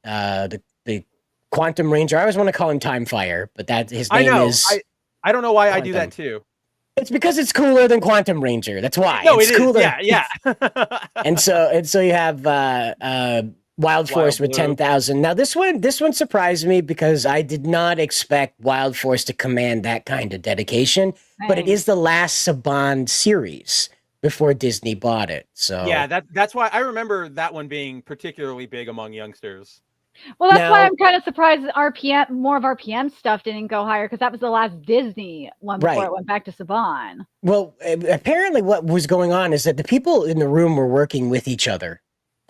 the Quantum Ranger. I always want to call him Time Fire, but his name is. I don't know why I do Quantum. that too. It's because it's cooler than Quantum Ranger. That's why. No, it's it is. cooler. Yeah. and so you have Wild Force with Blue. 10,000. Now this one surprised me because I did not expect Wild Force to command that kind of dedication. But it is the last Saban series before Disney bought it. So Yeah, that's why I remember that one being particularly big among youngsters. Well, that's why Now- I'm kind of surprised that more of RPM stuff didn't go higher because that was the last Disney one before Right. it went back to Saban. Well, apparently what was going on is that the people in the room were working with each other.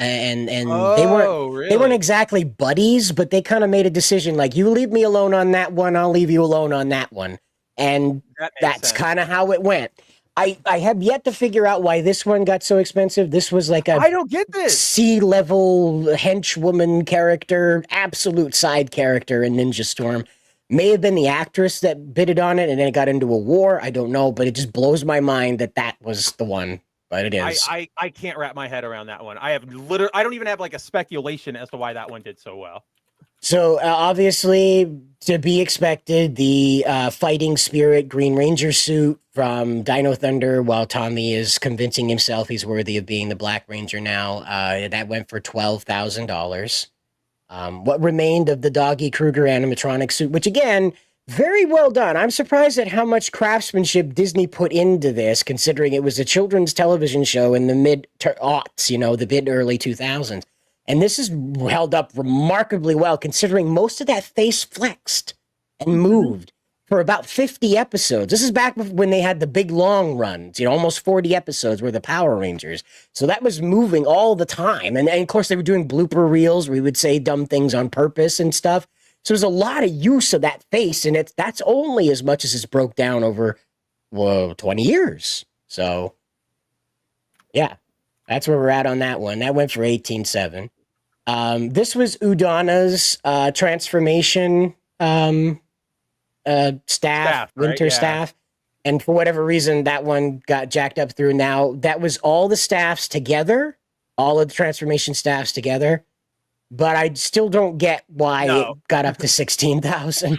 And they weren't exactly buddies, but they kind of made a decision like, you leave me alone on that one, I'll leave you alone on that one. And that's kind of how it went. I have yet to figure out why this one got so expensive. This was like I don't get this. C-level henchwoman character, absolute side character in Ninja Storm. May have been the actress that bidded on it and then it got into a war. I don't know, but it just blows my mind that that was the one. But it is. I can't wrap my head around that one. I don't even have like a speculation as to why that one did so well. So obviously, to be expected, the fighting spirit Green Ranger suit from Dino Thunder, while Tommy is convincing himself he's worthy of being the Black Ranger now, that went for $12,000. What remained of the Doggy Kruger animatronic suit, which again, very well done. I'm surprised at how much craftsmanship Disney put into this, considering it was a children's television show in the mid-aughts, the mid-early 2000s. And this is held up remarkably well, considering most of that face flexed and moved for about 50 episodes. This is back when they had the big long runs, almost 40 episodes were the Power Rangers. So that was moving all the time. And of course, they were doing blooper reels where we would say dumb things on purpose and stuff. So there's a lot of use of that face, and that's only as much as it's broke down over 20 years. So, yeah, that's where we're at on that one. That went for $18,700. This was Udana's transformation staff, winter right? staff. And for whatever reason, that one got jacked up through. Now, that was all the staffs together, all of the transformation staffs together. But I still don't get why it got up to 16,000.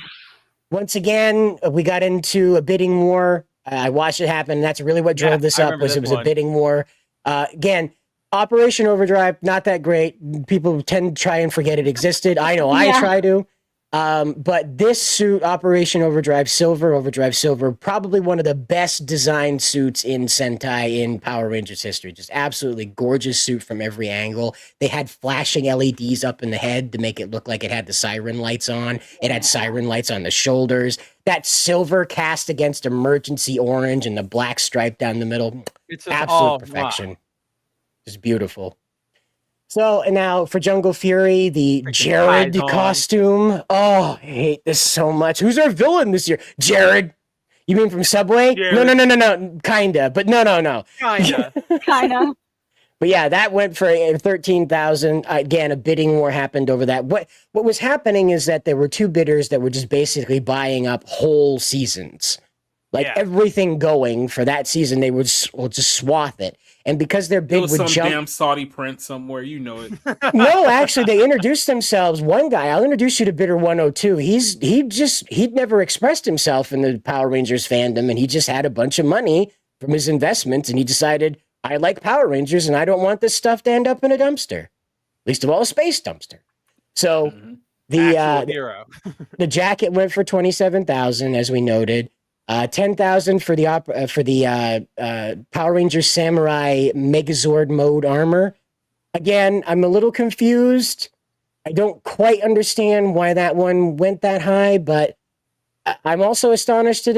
Once again, we got into a bidding war. I watched it happen. That's really what drove this up. It was a bidding war. Again, Operation Overdrive, not that great. People tend to try and forget it existed. I know I try to. But this suit, Operation Overdrive Silver, probably one of the best designed suits in Sentai in Power Rangers history. Just absolutely gorgeous suit from every angle. They had flashing LEDs up in the head to make it look like it had the siren lights on. It had siren lights on the shoulders. That silver cast against emergency orange and the black stripe down the middle. It's absolute perfection. Just beautiful. So, and now for Jungle Fury, the Jared costume. Oh, I hate this so much. Who's our villain this year? Jared. You mean from Subway? Jared. No. Kinda, but no. Kinda. But yeah, that went for 13,000. Again, a bidding war happened over that. What was happening is that there were two bidders that were just basically buying up whole seasons. Like everything going for that season, they would just swath it. And because their bid would some jump, damn Saudi prince somewhere, you know it. No, actually, they introduced themselves. One guy, I'll introduce you to Bidder 102. He'd never expressed himself in the Power Rangers fandom, and he just had a bunch of money from his investments, and he decided, I like Power Rangers, and I don't want this stuff to end up in a dumpster, least of all a space dumpster. So the jacket went for 27,000, as we noted. 10,000 for the Power Rangers Samurai Megazord mode armor. Again, I'm a little confused. I don't quite understand why that one went that high, but I'm also astonished that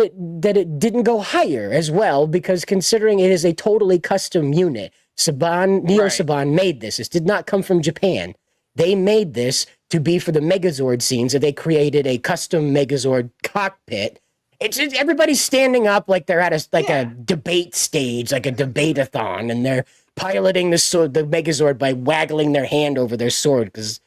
it didn't go higher as well, because considering it is a totally custom unit, Neo Saban made this. This did not come from Japan. They made this to be for the Megazord scenes, and they created a custom Megazord cockpit. It's everybody's standing up like they're at a debate stage, like a debate-a-thon, and they're piloting the Megazord by waggling their hand over their sword, because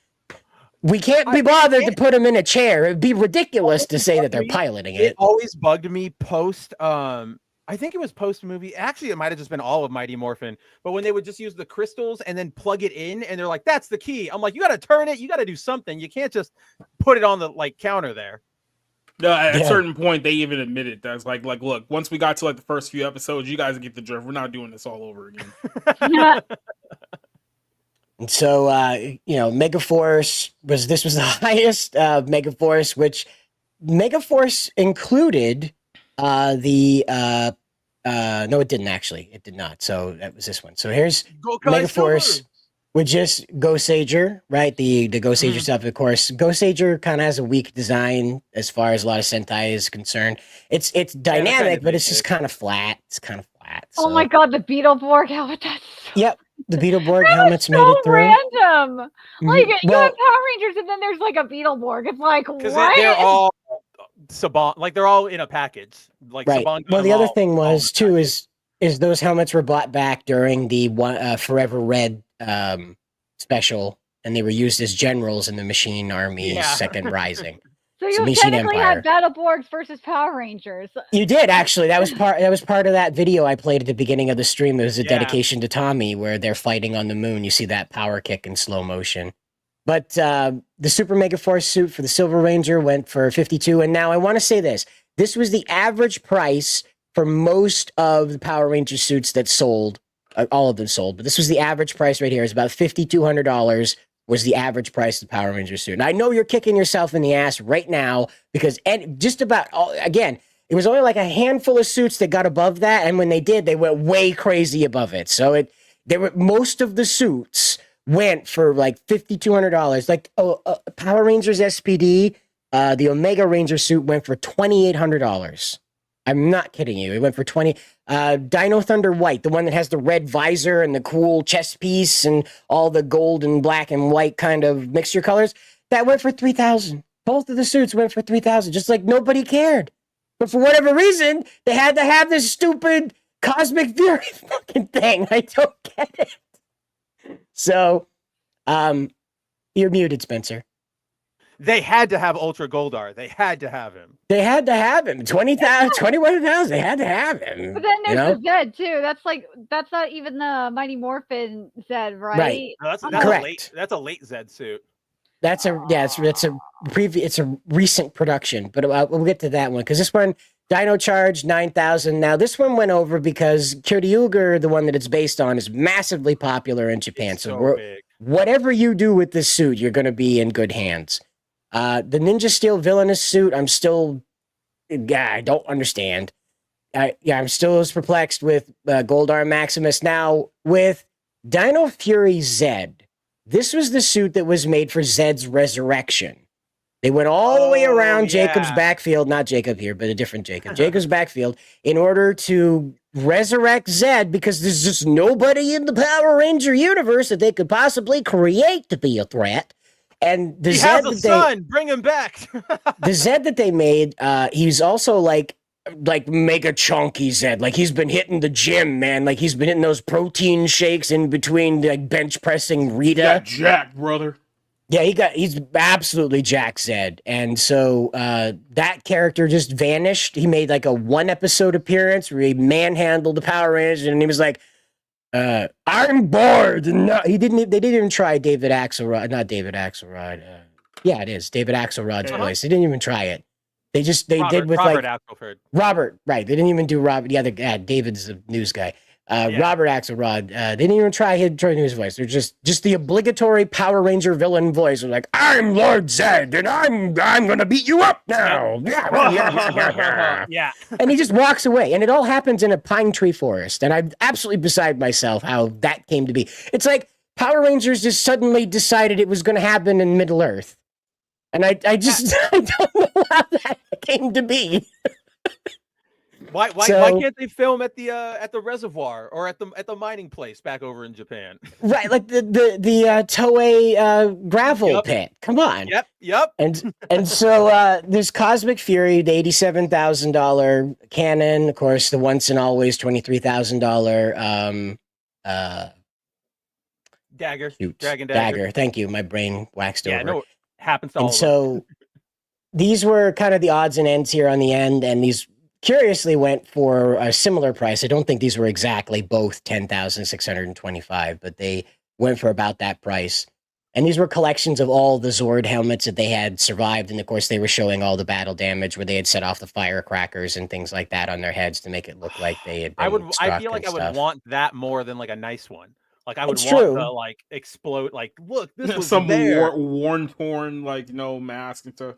we can't be bothered to put them in a chair. It'd be ridiculous to say that they're piloting it. It always bugged me post. I think it was post movie. Actually, it might have just been all of Mighty Morphin. But when they would just use the crystals and then plug it in, and they're like, "That's the key." I'm like, "You got to turn it. You got to do something. You can't just put it on the counter there." No, at a certain point, they even admitted that's like, look, once we got to the first few episodes, you guys get the drift. We're not doing this all over again. And so, Megaforce was the highest Megaforce, which Megaforce included no, it didn't actually. It did not. So that was this one. So here's Megaforce. with just Ghost Sager, right? The Ghost Sager stuff, of course. Ghost Sager kind of has a weak design as far as a lot of Sentai is concerned. It's dynamic, but it's just kind of flat. It's kind of flat. Oh my god, the Beetleborg helmet. That's so Yep, the Beetleborg helmets made it so through. random. Like you Well- have Power Rangers and then there's like a Beetleborg. It's like what? Because they're all Saban, like they're all in a package. Like Right. Saban got Well, them the other all- thing was too is those helmets were bought back during the Forever Red special, and they were used as generals in the Machine Army's Second Rising. So It's a you Machine technically Empire. had Battleborgs versus Power Rangers. You did actually. That was part of that video I played at the beginning of the stream. It was a dedication to Tommy where they're fighting on the moon. You see that power kick in slow motion. But the Super Mega Force suit for the Silver Ranger went for 52. And now I want to say this. This was the average price for most of the Power Ranger suits that sold. All of them sold, but this was the average price right here. It's about $5,200 was the average price of the Power Ranger suit. And I know you're kicking yourself in the ass right now because just about all, again, it was only like a handful of suits that got above that, and when they did, they went way crazy above it. So most of the suits went for like $5,200. Like Power Rangers SPD, the Omega Ranger suit went for $2,800. I'm not kidding you. It went for 20. Dino Thunder White, the one that has the red visor and the cool chest piece and all the gold and black and white kind of mixture colors, that went for 3,000. Both of the suits went for 3,000, just like nobody cared. But for whatever reason, they had to have this stupid Cosmic Fury fucking thing. I don't get it. So, you're muted, Spencer. They had to have Ultra Goldar. They had to have him. They had to have him. 20,000, 21,000. They had to have him. But then you know? there's the Zed too. That's not even the Mighty Morphin Zed, right? Right. No, that's Correct. That's a late Zed suit. It's a recent production, but we'll get to that one because this one, Dino Charge 9,000. Now this one went over because Kyoryuger, the one that it's based on, is massively popular in Japan. So big. Whatever you do with this suit, you're going to be in good hands. The Ninja Steel villainous suit, I don't understand. I'm still as perplexed with Goldar Maximus. Now, with Dino Fury Zed, this was the suit that was made for Zed's resurrection. They went all the way around Jacob's backfield, not Jacob here, but a different Jacob, Jacob's backfield, in order to resurrect Zed because there's just nobody in the Power Ranger universe that they could possibly create to be a threat. And the He Zed has a that son. Bring him back. the Zed that they made, he's also like mega chunky Zed. Like he's been hitting the gym, man. Like he's been hitting those protein shakes in between like bench pressing Rita. Got jacked, brother. Yeah, he's absolutely Jack Zed. And so that character just vanished. He made like a 1-episode appearance where he manhandled the Power Rangers and he was like, I'm bored. No, they didn't even try David Axelrod. Not David Axelrod. Yeah, it is David Axelrod's voice. They didn't even try it. They did with Robert like Axelrod. Robert, right? They didn't even do Robert. Yeah, David's the news guy. Robert Axelrod. They didn't even try his voice. They're just the obligatory Power Ranger villain voice. They're like, I'm Lord Zed, and I'm gonna beat you up now. Yeah. And he just walks away, and it all happens in a pine tree forest. And I'm absolutely beside myself how that came to be. It's like Power Rangers just suddenly decided it was going to happen in Middle Earth, and I don't know how that came to be. Why can't they film at the reservoir or at the mining place back over in Japan? Right, like the Toei gravel pit. Come on. Yep. And so there's Cosmic Fury, the $87,000 cannon, of course, the once and always $23,000 Dagger. Dragon Dagger. Thank you. My brain waxed over. Yeah, no, it happens to all And of so these were kind of the odds and ends here on the end, and these curiously went for a similar price. I don't think these were exactly both $10,625, but they went for about that price. And these were collections of all the Zord helmets that they had survived. And of course, they were showing all the battle damage where they had set off the firecrackers and things like that on their heads to make it look like they had been I feel like I would want that more than like a nice one. Like I would want to like explode. Like, look, this was some there. worn, torn, like mask and stuff.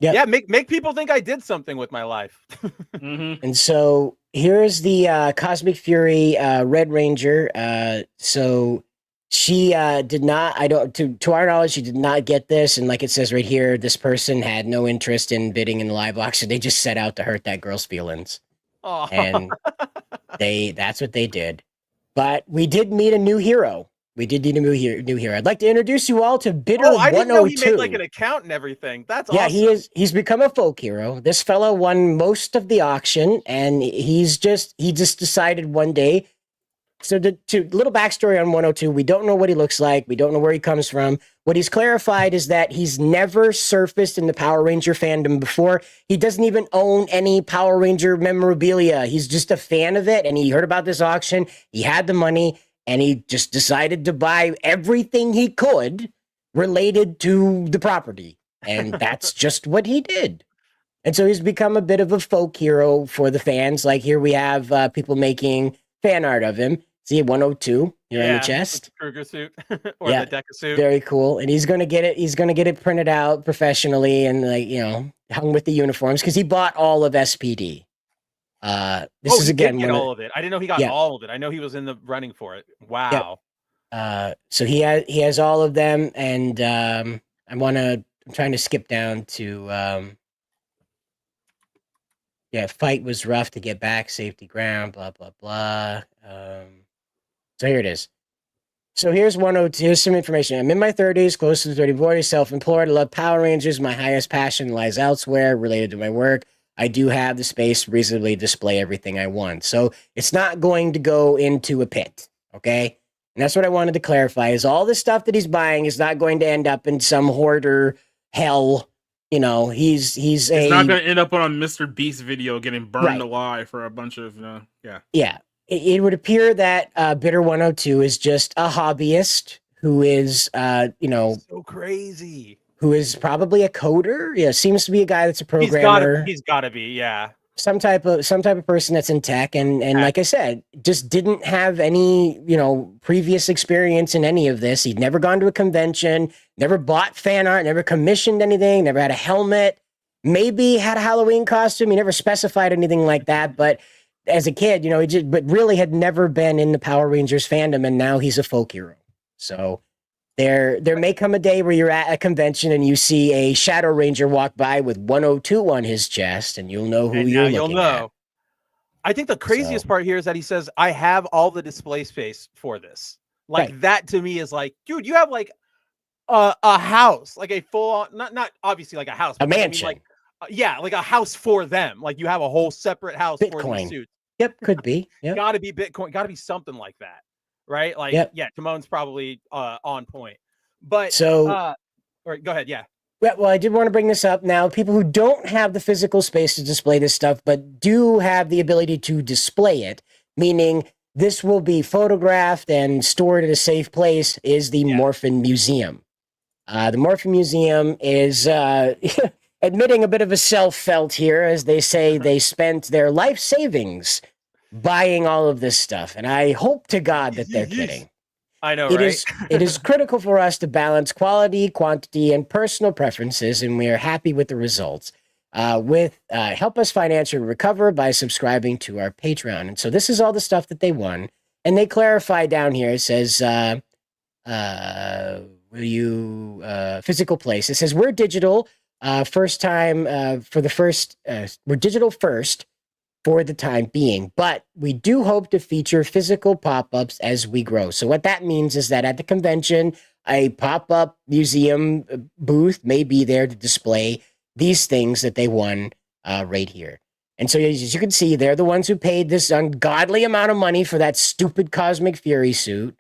Yeah, make people think I did something with my life. And so here's the Cosmic Fury Red Ranger. So She did not. I don't. To our knowledge, she did not get this. And like it says right here, this person had no interest in bidding in the live auction. They just set out to hurt that girl's feelings, Oh. and that's what they did. But we did meet a new hero. We did need a new hero. I'd like to introduce you all to Bidder Oh, I didn't know he 102. made like an account and everything. That's Yeah, awesome. he's become a folk hero. This fellow won most of the auction, and he just decided one day. So to little backstory on 102, we don't know what he looks like. We don't know where he comes from. What he's clarified is that he's never surfaced in the Power Ranger fandom before. He doesn't even own any Power Ranger memorabilia. He's just a fan of it, and he heard about this auction. He had the money, and he just decided to buy everything he could related to the property. And that's just what he did. And so he's become a bit of a folk hero for the fans. Like here we have people making fan art of him. See 102 here on the chest. The Kruger suit or Yeah, the Deca suit. very cool. And he's gonna get it. He's gonna get it printed out professionally and hung with the uniforms because he bought all of SPD. This is again get all of it. I didn't know he got all of it. I know he was in the running for it. Wow. So he has all of them, and I'm trying to skip down to fight was rough to get back, safety ground, blah blah blah. So here it is. So here's 102. Here's some information. I'm in my 30s, close to the 30, 40, self-employed. I love Power Rangers. My highest passion lies elsewhere related to my work. I do have the space to reasonably display everything I want. So it's not going to go into a pit, okay? And that's what I wanted to clarify, is all the stuff that he's buying is not going to end up in some hoarder hell. You know, he's not going to end up on a Mr. Beast video getting burned alive for a bunch of, Yeah. It would appear that Bidder 102 is just a hobbyist who is, so crazy. Who is probably a coder. Yeah, seems to be a guy that's a programmer. He's got to be, yeah. Some type of person that's in tech, and like I said, just didn't have any previous experience in any of this. He'd never gone to a convention, never bought fan art, never commissioned anything, never had a helmet. Maybe had a Halloween costume. He never specified anything like that, but as a kid, but really had never been in the Power Rangers fandom, and now he's a folk hero. So there may come a day where you're at a convention and you see a Shadow Ranger walk by with 102 on his chest, and you'll know who you're looking at. I think the craziest part here is that he says, "I have all the display space for this." Like that to me is like, dude, you have like a house, like a full, not obviously like a house, a mansion. I mean, like, like a house for them. Like you have a whole separate house for these suits. Yep, could be. Yeah, got to be Bitcoin. Got to be something like that, right? Like, yeah, Timon's probably on point. But so, all right, go ahead. Yeah. Well, I did want to bring this up now. People who don't have the physical space to display this stuff, but do have the ability to display it, meaning this will be photographed and stored at a safe place, is the Morphin Museum. The Morphin Museum is admitting a bit of a self-felt here, as they say they spent their life savings buying all of this stuff. And I hope to God that they're kidding. I know, right? It is critical for us to balance quality, quantity, and personal preferences, and we are happy with the results. Help us financially recover by subscribing to our Patreon. And so this is all the stuff that they won. And they clarify down here, it says, physical place. It says, we're digital. We're digital first for the time being, but we do hope to feature physical pop-ups as we grow. So what that means is that at the convention, a pop-up museum booth may be there to display these things that they won right here. And so as you can see, they're the ones who paid this ungodly amount of money for that stupid Cosmic Fury suit.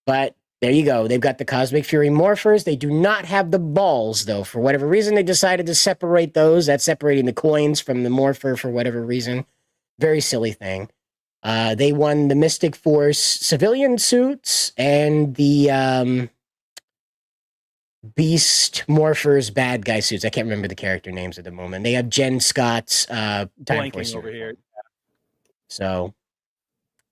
But there you go. They've got the Cosmic Fury morphers. They do not have the balls, though. For whatever reason, they decided to separate those. That's separating the coins from the morpher for whatever reason. Very silly thing. They won the Mystic Force civilian suits and the Beast Morphers bad guy suits. I can't remember the character names at the moment. They have Jen Scott's Time Force over here. So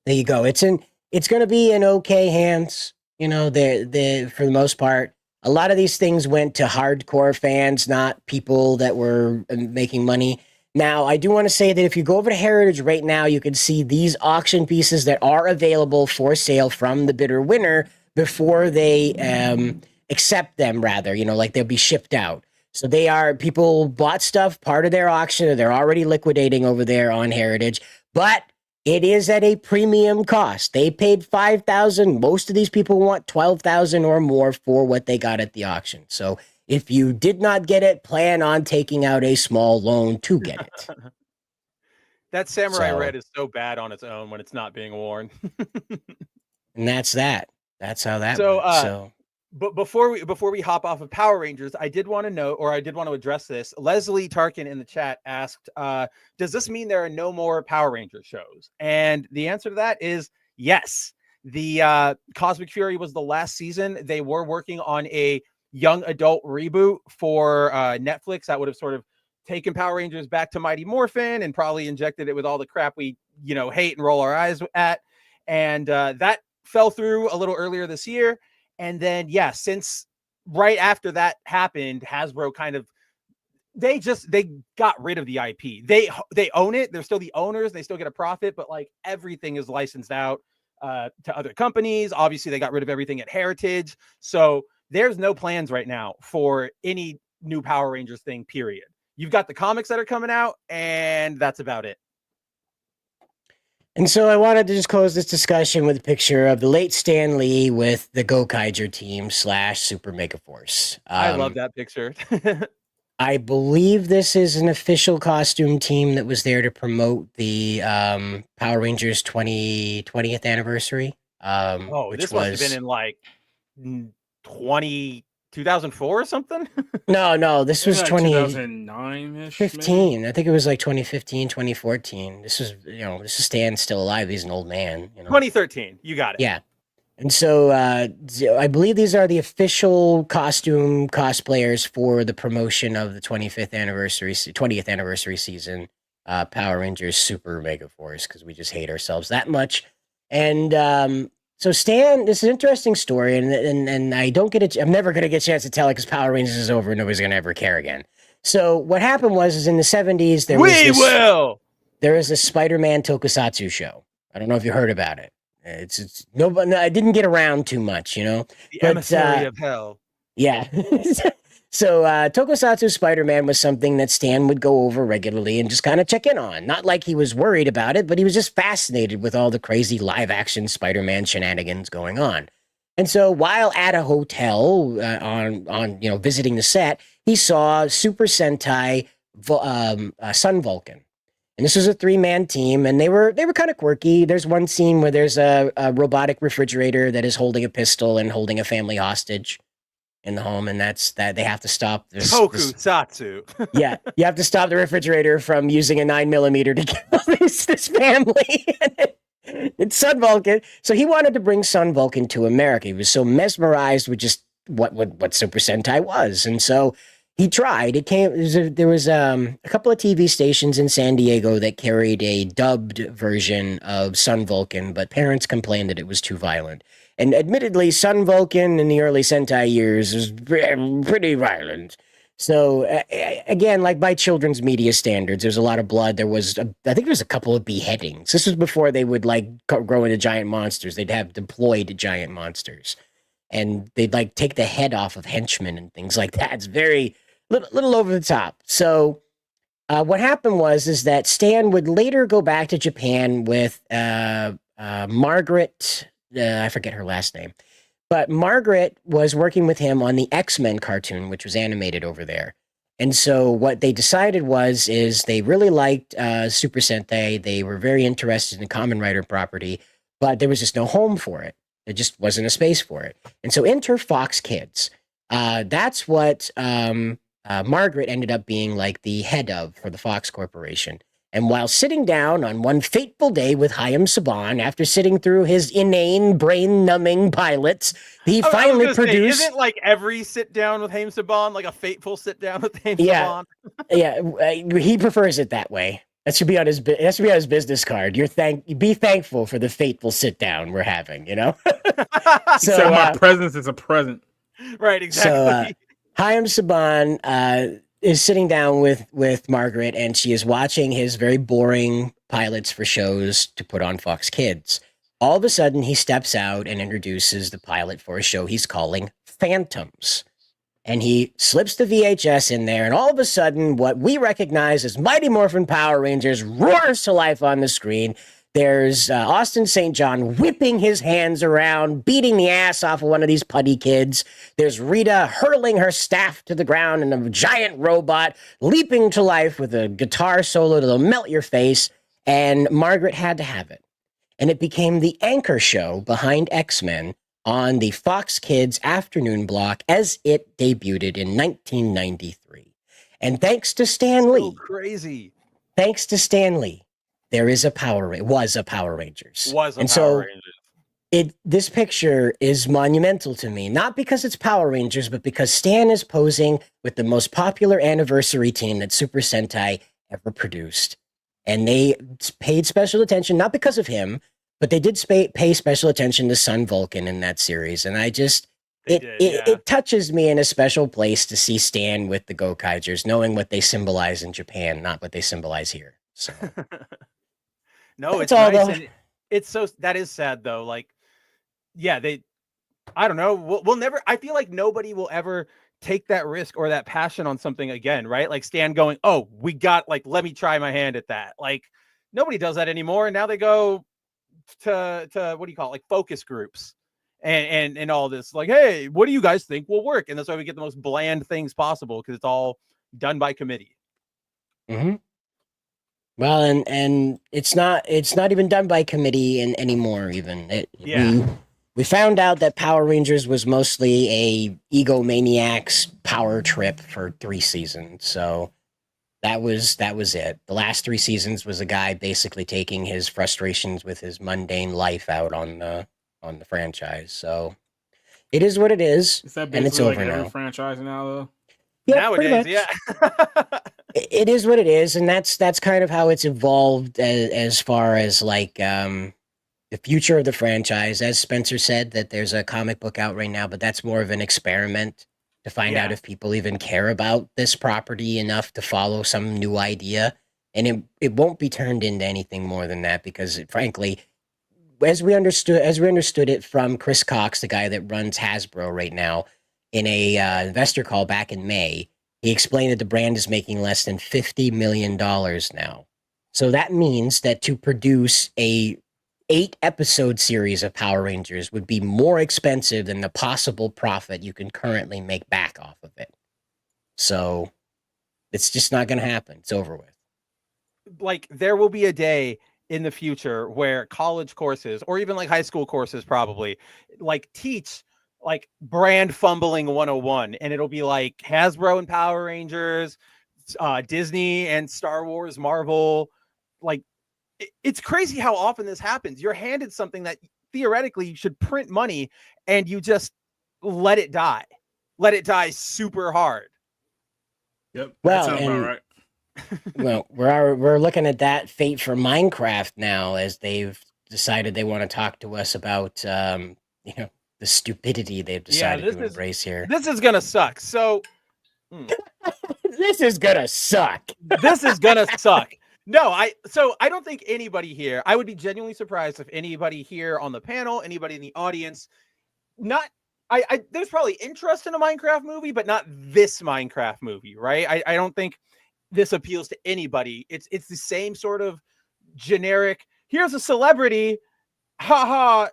there you go. It's going to be in okay hands. You know, they for the most part. A lot of these things went to hardcore fans, not people that were making money. Now, I do want to say that if you go over to Heritage right now, you can see these auction pieces that are available for sale from the bidder winner. before they accept them, rather, like they'll be shipped out. So people bought stuff, part of their auction, and they're already liquidating over there on Heritage, but it is at a premium cost. They paid $5,000. Most of these people want $12,000 or more for what they got at the auction. So if you did not get it, plan on taking out a small loan to get it. That samurai red is so bad on its own when it's not being worn. And that's that. That's how that So, works. But before we hop off of Power Rangers, I did want to know, or I did want to address this. Leslie Tarkin in the chat asked, does this mean there are no more Power Ranger shows? And the answer to that is yes. The Cosmic Fury was the last season. They were working on a young adult reboot for Netflix that would have sort of taken Power Rangers back to Mighty Morphin and probably injected it with all the crap we, hate and roll our eyes at. And that fell through a little earlier this year. And then, since right after that happened, Hasbro kind of, they got rid of the IP. They own it. They're still the owners. They still get a profit, but like everything is licensed out to other companies. Obviously, they got rid of everything at Heritage. So there's no plans right now for any new Power Rangers thing, period. You've got the comics that are coming out, and that's about it. And so I wanted to just close this discussion with a picture of the late Stan Lee with the Gokaiger team / Super Mega Force. I love that picture. I believe this is an official costume team that was there to promote the Power Rangers 20th anniversary. Which this must have been in like 2004 or something? No, this was 2009-ish. 15. I think it was like 2015, 2014. This is Stan still alive. He's an old man. 2013. You got it. Yeah. And so I believe these are the official costume cosplayers for the promotion of the 20th anniversary season, Power Rangers Super Mega Force, because we just hate ourselves that much. And so Stan, this is an interesting story, and I don't get I'm never going to get a chance to tell it because Power Rangers is over and nobody's going to ever care again. So what happened was in the 70s, there was a Spider-Man Tokusatsu show. I don't know if you heard about it. No, I didn't get around too much, The emissary of hell. Yeah. So Tokusatsu Spider-Man was something that Stan would go over regularly and just kind of check in on. Not like he was worried about it, but he was just fascinated with all the crazy live-action Spider-Man shenanigans going on. And so while at a hotel on visiting the set, he saw Super Sentai Sun Vulcan. And this was a 3-man team, and they were kind of quirky. There's one scene where there's a robotic refrigerator that is holding a pistol and holding a family hostage in the home, and that's that they have to stop Tokusatsu. Yeah, you have to stop the refrigerator from using a 9mm to kill this family. It's Sun Vulcan. So he wanted to bring Sun Vulcan to America. He was so mesmerized with just what Super Sentai was, and so he tried. There was a couple of TV stations in San Diego that carried a dubbed version of Sun Vulcan, but parents complained that it was too violent. And admittedly, Sun Vulcan in the early Sentai years was pretty violent. So again, like by children's media standards, there's a lot of blood. I think there was a couple of beheadings. This was before they would like grow into giant monsters. They'd have deployed giant monsters, and they'd like take the head off of henchmen and things like that. It's very little over the top. So what happened is that Stan would later go back to Japan with Margaret. I forget her last name, but Margaret was working with him on the X-Men cartoon, which was animated over there. And so what they decided is they really liked Super Sentai. They were very interested in Kamen Rider property, but there was just no home for it. There just wasn't a space for it. And so enter Fox Kids. That's what Margaret ended up being like the head of for the Fox Corporation. And while sitting down on one fateful day with Hayam Saban, after sitting through his inane, brain-numbing pilots, he finally produced... Isn't like every sit-down with Hayam Saban like a fateful sit-down with Hayam Saban? Yeah, he prefers it that way. That should be on his business card. Be thankful for the fateful sit-down we're having, So my presence is a present. Right, exactly. So Hayam Saban is sitting down with Margaret, and she is watching his very boring pilots for shows to put on Fox Kids. All of a sudden, he steps out and introduces the pilot for a show he's calling Phantoms. And he slips the VHS in there, and all of a sudden, what we recognize as Mighty Morphin Power Rangers roars to life on the screen. There's Austin St. John whipping his hands around, beating the ass off of one of these putty kids. There's Rita hurling her staff to the ground, and a giant robot leaping to life with a guitar solo that'll melt your face. And Margaret had to have it. And it became the anchor show behind X-Men on the Fox Kids afternoon block as it debuted in 1993. And thanks to Stan Lee, crazy. Thanks to Stan Lee, there is a was a Power Rangers. This picture is monumental to me, not because it's Power Rangers, but because Stan is posing with the most popular anniversary team that Super Sentai ever produced. And they paid special attention, not because of him, but they did pay special attention to Sun Vulcan in that series. And I just, it touches me in a special place to see Stan with the Gokaigers, knowing what they symbolize in Japan, not what they symbolize here. So, no, it's all nice. And it's that is sad though. Like, yeah, I don't know. We'll never, I feel like nobody will ever take that risk or that passion on something again, right? Like Stan going, oh, let me try my hand at that. Like, nobody does that anymore. And now they go to what do you call it? Like focus groups and all this. Like, hey, what do you guys think will work? And that's why we get the most bland things possible, because it's all done by committee. Mm-hmm. Well, and it's not even done by committee anymore. Even we found out that Power Rangers was mostly a egomaniac's power trip for 3 seasons. So that was it. The last 3 seasons was a guy basically taking his frustrations with his mundane life out on the franchise. So it is what it is, and it's over like now. every franchise now, though. Yeah, nowadays, yeah. It is what it is, and that's kind of how it's evolved as far as like the future of the franchise. As Spencer said, that there's a comic book out right now, but that's more of an experiment to find out if people even care about this property enough to follow some new idea. And it won't be turned into anything more than that, because frankly, as we understood it from Chris Cox, the guy that runs Hasbro right now, in a investor call back in May, he explained that the brand is making less than $50 million now. So that means that to produce a 8-episode series of Power Rangers would be more expensive than the possible profit you can currently make back off of it. So it's just not going to happen. It's over with. Like, there will be a day in the future where college courses, or even like high school courses probably, like teach like brand fumbling 101, and it'll be like Hasbro and Power Rangers, Disney and Star Wars, Marvel. Like, it's crazy how often this happens. You're handed something that theoretically you should print money, and you just let it die super hard. Yep. Well, that sounds about right. Well, we're looking at that fate for Minecraft now, as they've decided they want to talk to us about the stupidity they've decided to embrace here. This is gonna suck. So this is gonna suck. This is gonna suck. No, I don't think anybody here, I would be genuinely surprised if anybody here on the panel, anybody in the audience, there's probably interest in a Minecraft movie, but not this Minecraft movie, right? I don't think this appeals to anybody. It's the same sort of generic, here's a celebrity, haha,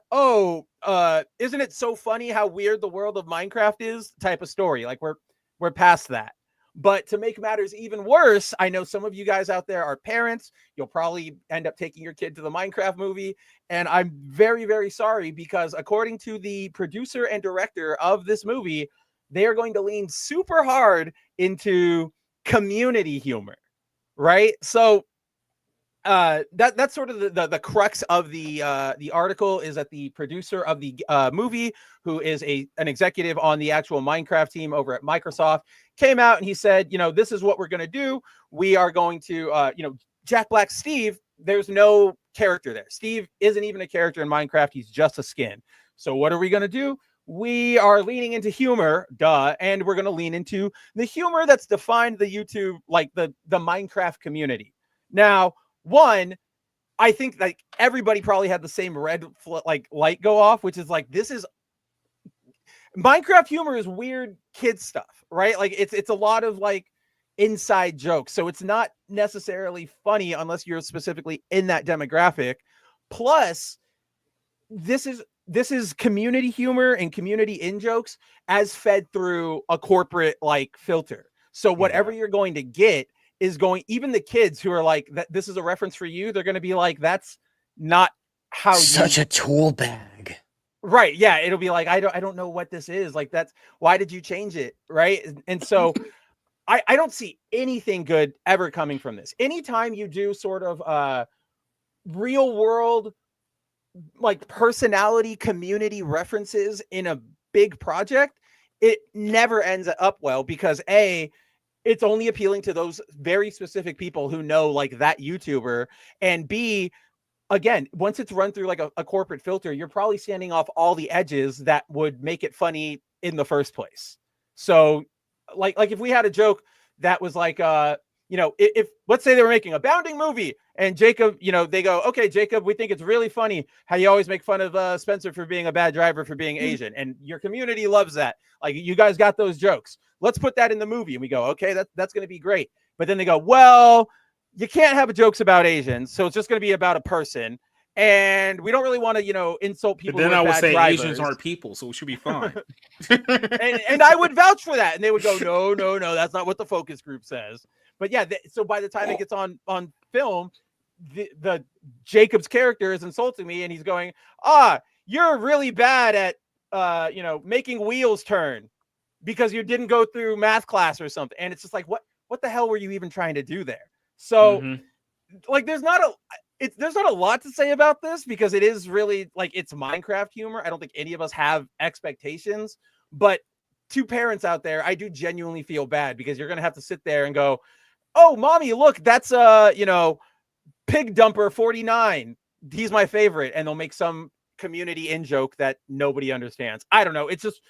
isn't it so funny how weird the world of Minecraft is type of story. Like, we're past that. But to make matters even worse, I know some of you guys out there are parents. You'll probably end up taking your kid to the Minecraft movie. And I'm very, very sorry, because according to the producer and director of this movie, they are going to lean super hard into community humor, right? So that's sort of the crux of the article, is that the producer of the movie, who is an executive on the actual Minecraft team over at Microsoft, came out and he said, this is what we're going to do. We are going to, Jack Black Steve, there's no character there. Steve isn't even a character in Minecraft. He's just a skin. So what are we going to do? We are leaning into humor, and we're going to lean into the humor that's defined the YouTube, like the Minecraft community. Now, one, I think like everybody probably had the same red like light go off, which is like, this is Minecraft humor is weird kid stuff, right? Like it's a lot of like inside jokes. So it's not necessarily funny unless you're specifically in that demographic. Plus, this is community humor and community in jokes as fed through a corporate like filter. So whatever you're going to get is going, even the kids who are like that, this is a reference for you, they're going to be like, that's not how Such a tool bag. Right. Yeah. It'll be like, I don't know what this is. Like, that's why did you change it? Right. And so I don't see anything good ever coming from this. Anytime you do sort of real world, like personality community references in a big project, it never ends up well because it's only appealing to those very specific people who know like that YouTuber, and B, again, once it's run through like a corporate filter, you're probably sanding off all the edges that would make it funny in the first place. So like if we had a joke that was like, if let's say they were making a Bounding movie and Jacob, they go, okay, Jacob, we think it's really funny how you always make fun of Spencer for being a bad driver, for being Asian. And your community loves that. Like, you guys got those jokes. Let's put that in the movie. And we go, okay, that's going to be great. But then they go, well, you can't have jokes about Asians, so it's just going to be about a person, and we don't really want to, insult people. But then I would say drivers. Asians aren't people, so we should be fine. and I would vouch for that, and they would go, no, that's not what the focus group says. But yeah, so by the time it gets on film, the Jacob's character is insulting me, and he's going, you're really bad at making wheels turn because you didn't go through math class or something, and it's just like, what the hell were you even trying to do there? So like there's not a lot to say about this because it is really like, it's Minecraft humor. I don't think any of us have expectations, but to parents out there, I do genuinely feel bad because you're going to have to sit there and go, oh, mommy, look, that's Pig Dumper 49. He's my favorite. And they'll make some community in joke that nobody understands. I don't know. It's just,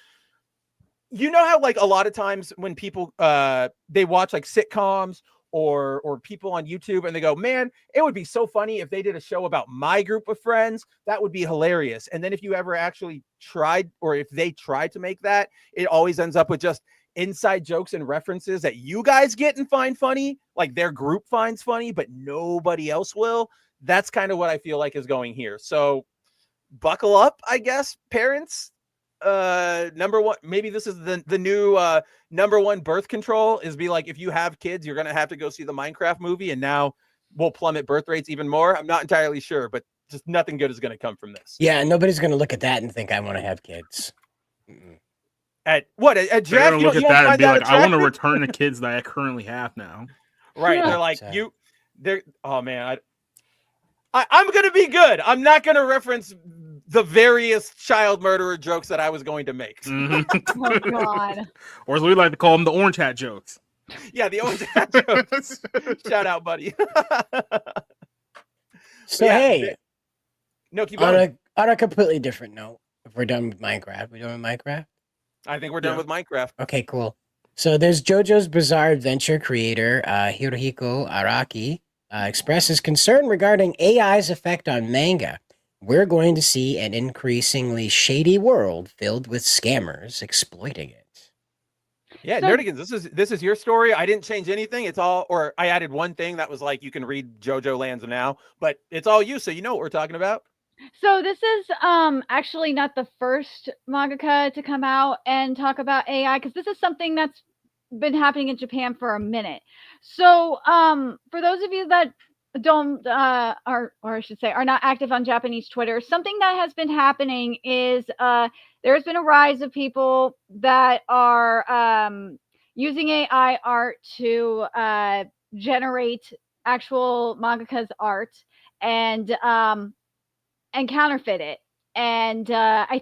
how like a lot of times when people they watch like sitcoms or people on YouTube and they go, man, it would be so funny if they did a show about my group of friends. That would be hilarious. And then if you ever actually tried, or if they tried to make that, it always ends up with just inside jokes and references that you guys get and find funny, like their group finds funny, but nobody else will. That's kind of what I feel like is going here. So buckle up, I guess, parents. Number one, maybe this is the new number one birth control, is be like, if you have kids, you're gonna have to go see the Minecraft movie, and now we'll plummet birth rates even more. I'm not entirely sure, but just nothing good is gonna come from this. Yeah, and nobody's gonna look at that and think I want to have kids. At Jeff, they're gonna look at that and be like, I want to return the kids that I currently have now. Right? Yeah. They're like, oh man, I'm gonna be good. I'm not gonna reference the various child murderer jokes that I was going to make. Oh God. Or as we like to call them, the orange hat jokes. Yeah, the orange hat jokes. Shout out, buddy. So yeah, hey, no, keep going. On a completely different note, if we're done with Minecraft, we done with Minecraft? I think we're done with Minecraft. Okay, cool. So there's JoJo's Bizarre Adventure creator, Hirohiko Araki, expresses concern regarding AI's effect on manga. We're going to see an increasingly shady world filled with scammers exploiting it. Yeah, so, Nerdigans, this is your story. I didn't change anything. It's all, or I added one thing that was like, you can read JoJo Lands now, but it's all you, so you know what we're talking about. So this is actually not the first mangaka to come out and talk about AI, because this is something that's been happening in Japan for a minute. So for those of you that don't or I should say are not active on Japanese Twitter, something that has been happening is there's been a rise of people that are using AI art to generate actual mangaka's art and counterfeit it. And I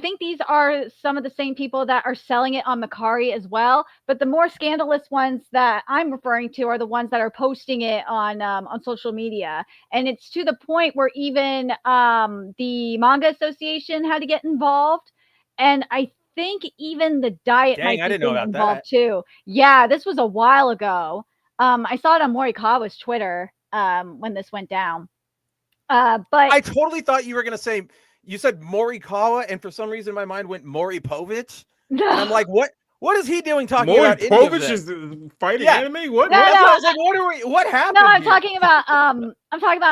think these are some of the same people that are selling it on Mercari as well. But the more scandalous ones that I'm referring to are the ones that are posting it on social media. And it's to the point where even the Manga Association had to get involved. And I think even the Diet might be getting involved too. Yeah, this was a while ago. I saw it on Morikawa's Twitter when this went down. But I totally thought you were going to say, you said Morikawa, and for some reason my mind went Maury Povich. And I'm like, what is he doing talking Maury about any of Povich this? is fighting Yeah. anime? What? No, That's no, why I was like, what happened? No, I'm here? talking about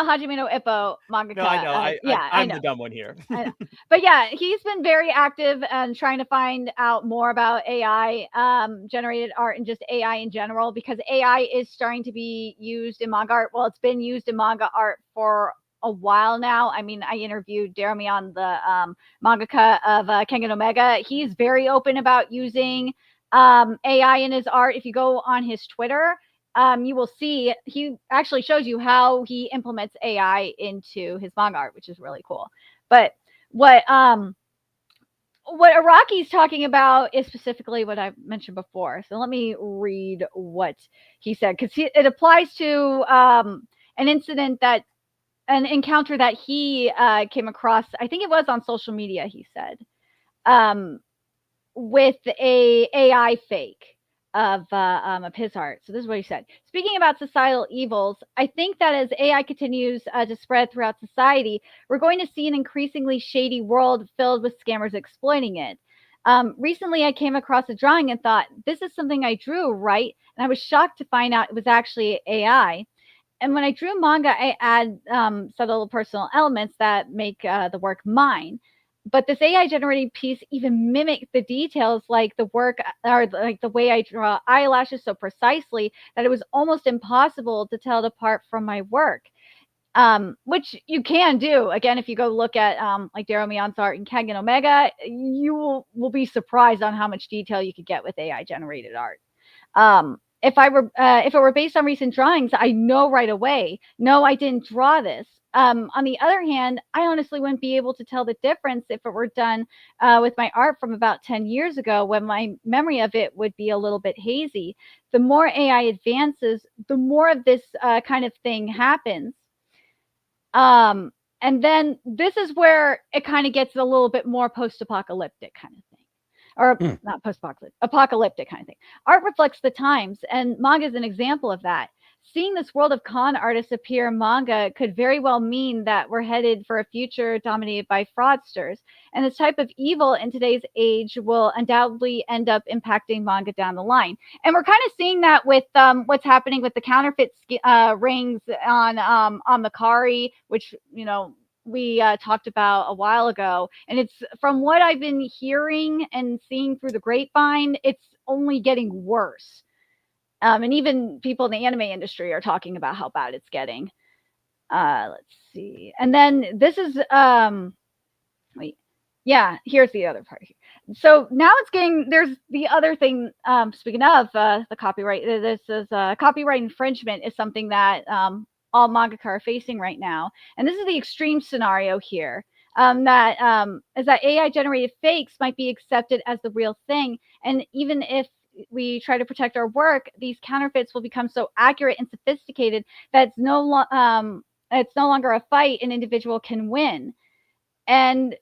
Hajime no Ippo mangaka. No, I know. I I'm know. the dumb one here. I know. But yeah, he's been very active and trying to find out more about AI generated art and just AI in general, because AI is starting to be used in manga art. Well, it's been used in manga art for a while now. I mean, I interviewed Daramion, the mangaka of Kengan Omega. He's very open about using AI in his art. If you go on his Twitter, you will see he actually shows you how he implements AI into his manga art, which is really cool. But what Araki's talking about is specifically what I mentioned before. So let me read what he said, because it applies to an encounter that he came across. I think it was on social media. He said with a AI fake of his art. So this is what he said. Speaking about societal evils, I think that as AI continues to spread throughout society, we're going to see an increasingly shady world filled with scammers exploiting it. Recently, I came across a drawing and thought, this is something I drew, right? And I was shocked to find out it was actually AI. And when I drew manga, I add subtle personal elements that make the work mine. But this AI generated piece even mimicked the details, like the work or like the way I draw eyelashes so precisely that it was almost impossible to tell it apart from my work. Which you can do. Again, if you go look at like Daromion's art in Kengan Omega, you will be surprised on how much detail you could get with AI generated art. If it were based on recent drawings, I know right away, no, I didn't draw this. On the other hand, I honestly wouldn't be able to tell the difference if it were done with my art from about 10 years ago, when my memory of it would be a little bit hazy. The more AI advances, the more of this kind of thing happens. And then this is where it kind of gets a little bit more post-apocalyptic kind of thing. Or not post-apocalyptic, apocalyptic kind of thing. Art reflects the times, and manga is an example of that. Seeing this world of con artists appear in manga could very well mean that we're headed for a future dominated by fraudsters. And this type of evil in today's age will undoubtedly end up impacting manga down the line. And we're kind of seeing that with what's happening with the counterfeit rings on Makari, which, you know, we talked about a while ago. And it's, from what I've been hearing and seeing through the grapevine, it's only getting worse. And even people in the anime industry are talking about how bad it's getting. Let's see. And then this is, wait, yeah, here's the other part here. So now it's getting, there's the other thing, speaking of the copyright, this is copyright infringement is something that all mangaka are facing right now. And this is the extreme scenario here. Is that AI generated fakes might be accepted as the real thing. And even if we try to protect our work, these counterfeits will become so accurate and sophisticated that it's no longer a fight an individual can win. And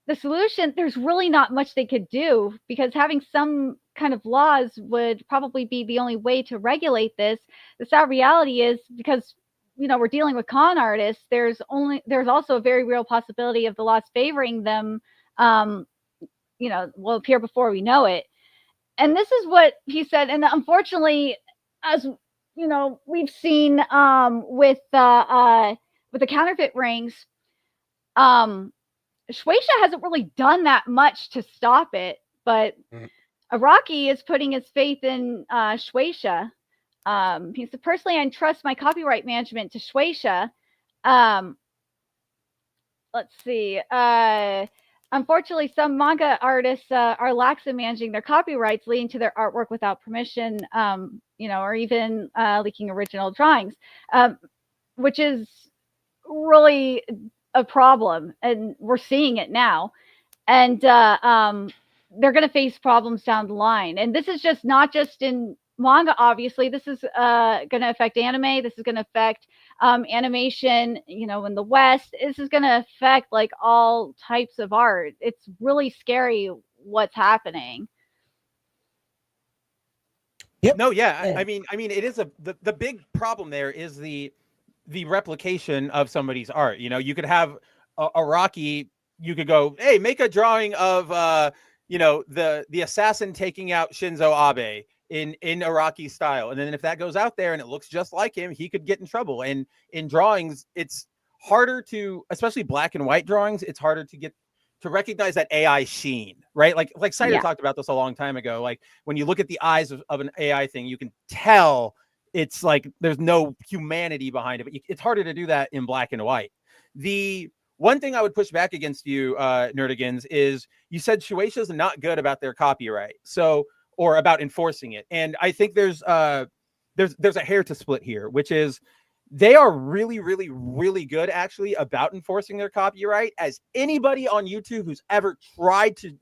the solution, there's really not much they could do, because having some kind of laws would probably be the only way to regulate this. The sad reality is, because, you know, we're dealing with con artists, there's also a very real possibility of the laws favoring them, you know, will appear before we know it. And this is what he said. And unfortunately, as you know, we've seen with the counterfeit rings, Shueisha hasn't really done that much to stop it. But Araki is putting his faith in Shueisha. He said, personally, I entrust my copyright management to Shueisha. Let's see. Unfortunately, some manga artists are lax in managing their copyrights, leading to their artwork without permission, you know, or even leaking original drawings, which is really a problem. And we're seeing it now. And they're going to face problems down the line. And this is just not just in manga, obviously. This is going to affect anime. This is going to affect animation, you know, in the West. This is going to affect like all types of art. It's really scary what's happening. No, yeah. I mean, it is the big problem there is the replication of somebody's art. You know, you could have a Rocky. You could go, hey, make a drawing of the assassin taking out Shinzo Abe in Iraqi style, and then if that goes out there and it looks just like him, he could get in trouble. And in drawings, it's harder to, especially black and white drawings, it's harder to get to recognize that AI sheen, right? Like Cider talked about this a long time ago. Like when you look at the eyes of an AI thing, you can tell it's like there's no humanity behind it. But it's harder to do that in black and white. The one thing I would push back against you, Nerdigans, is you said Shueisha's not good about their copyright, or about enforcing it. And I think there's a hair to split here, which is they are really, really, really good actually about enforcing their copyright. As anybody on YouTube who's ever tried to,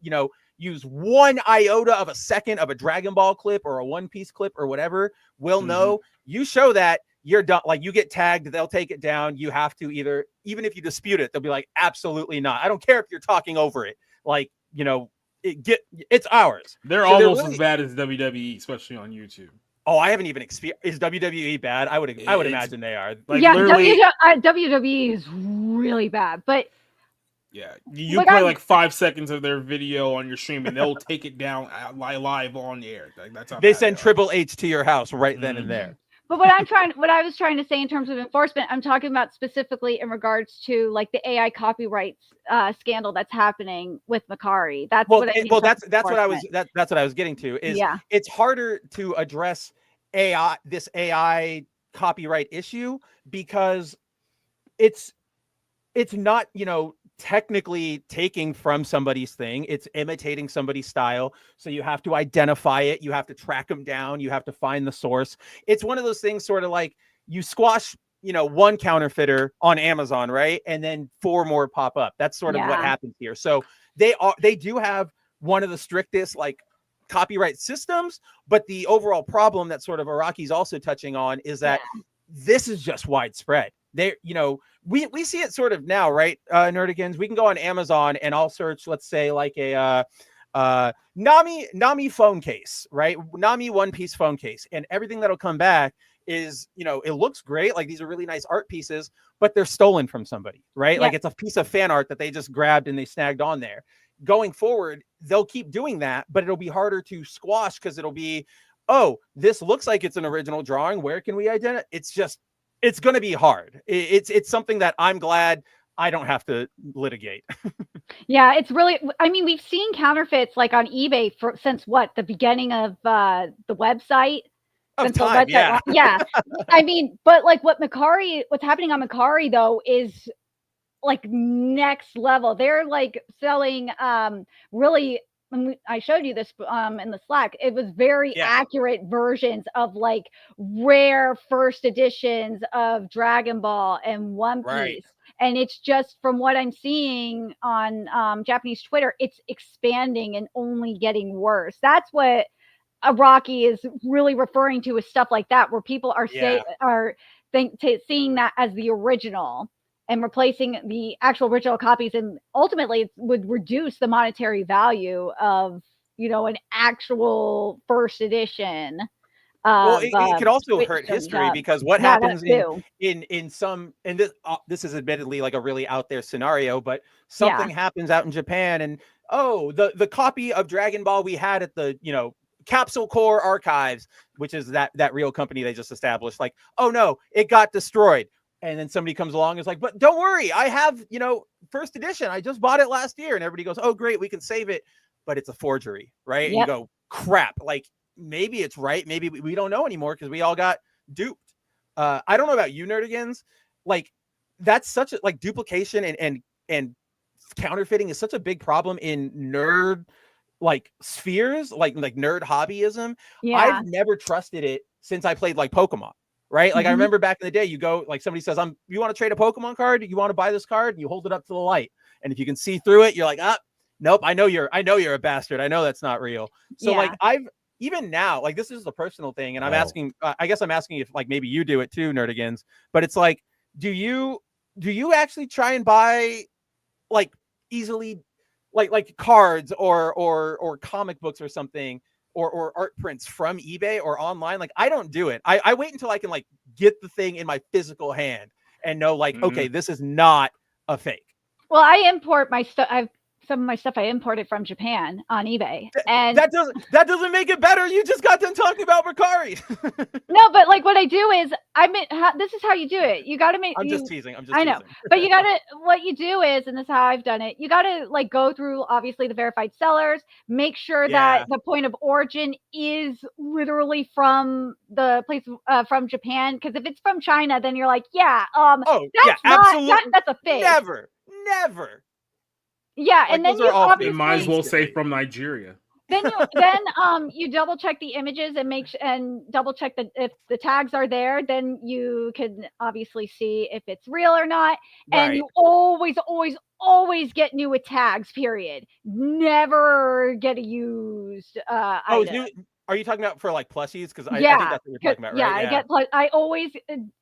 use 1 iota of a second of a Dragon Ball clip or a One Piece clip or whatever will know, you show that, you're done. Like, you get tagged, they'll take it down. You have to either, even if you dispute it, they'll be like, absolutely not. I don't care if you're talking over it. Like, it's ours. They're almost as bad as WWE, especially on YouTube. Oh, I haven't even experienced. Is WWE bad? I would imagine they are. Like, yeah, WWE is really bad, but yeah, you play like 5 seconds of their video on your stream, and they'll take it down live on the air. Like, that's how they send Triple H to your house right then and there. But what I was trying to say in terms of enforcement, I'm talking about specifically in regards to like the AI copyright scandal that's happening with Macari. That's what I mean. Well, that's what I was getting to. Is it's harder to address this AI copyright issue because it's not, technically taking from somebody's thing. It's imitating somebody's style. So you have to identify it. You have to track them down. You have to find the source. It's one of those things sort of like you squash, one counterfeiter on Amazon, right? And then 4 more pop up. That's sort of what happens here. So they do have one of the strictest like copyright systems, but the overall problem that sort of Araki's also touching on is that this is just widespread. We see it sort of now, right? Nerdigans, we can go on Amazon and I'll search, let's say, like a Nami phone case, right? Nami One Piece phone case, and everything that'll come back is, it looks great. Like, these are really nice art pieces, but they're stolen from somebody, right? Like, it's a piece of fan art that they just grabbed and they snagged on there. Going forward, they'll keep doing that, but it'll be harder to squash because it'll be, oh, this looks like it's an original drawing. Where can we identify? It's going to be hard. It's something that I'm glad I don't have to litigate. Yeah, it's really, I mean, we've seen counterfeits like on eBay since the beginning of the website. Yeah. Yeah. I mean, but like what's happening on Macari though is like next level. They're like selling really, I showed you this in the Slack. It was very accurate versions of like rare first editions of Dragon Ball and One Piece. Right. And it's just from what I'm seeing on Japanese Twitter, it's expanding and only getting worse. That's what Araki is really referring to, is stuff like that, where people are seeing that as the original and replacing the actual original copies, and ultimately it would reduce the monetary value of an actual first edition. Well, it could also hurt history, because what happens in some, and this is admittedly like a really out there scenario, but something happens out in Japan, and the copy of Dragon Ball we had at the Capsule Core Archives, which is that real company they just established, like, oh no, it got destroyed. And then somebody comes along and is like, but don't worry, I have, first edition. I just bought it last year. And everybody goes, oh, great, we can save it. But it's a forgery, right? Yep. And you go, crap. Like, maybe it's right. Maybe we don't know anymore because we all got duped. I don't know about you, Nerdigans. Like, that's such a, like, duplication and counterfeiting is such a big problem in nerd, like, spheres, like nerd hobbyism. Yeah. I've never trusted it since I played, like, Pokemon. Right? Like, I remember back in the day, you go, like, somebody says, you want to trade a Pokemon card? You want to buy this card? And you hold it up to the light. And if you can see through it, you're like, nope, I know you're a bastard. I know that's not real. So like, even now, like, this is the personal thing. And I'm asking, I guess I'm asking if like, maybe you do it too, Nerdigans, but it's like, do you actually try and buy like easily, like cards or comic books or something, or art prints from eBay or online, like I don't do it. I wait until I can like get the thing in my physical hand and know like, okay, this is not a fake. Well, I import my stuff. Some of my stuff I imported from Japan on eBay, and that doesn't make it better. You just got done talking about Mercari. no, but like what I do is this is how you do it. You got to make. I'm just teasing. I know, but you got to. What you do is, and this is how I've done it. You got to like go through obviously the verified sellers, make sure that the point of origin is literally from the place from Japan. Because if it's from China, then you're like, absolutely, that's a fake. Never. Yeah, and then you obviously might as well say from Nigeria. Then you double check the images and double check that if the tags are there, then you can obviously see if it's real or not. And you always get new with tags. Period. Never get a used. New. Are you talking about for like plushies? Because I think that's what you're talking about, right? Yeah, I always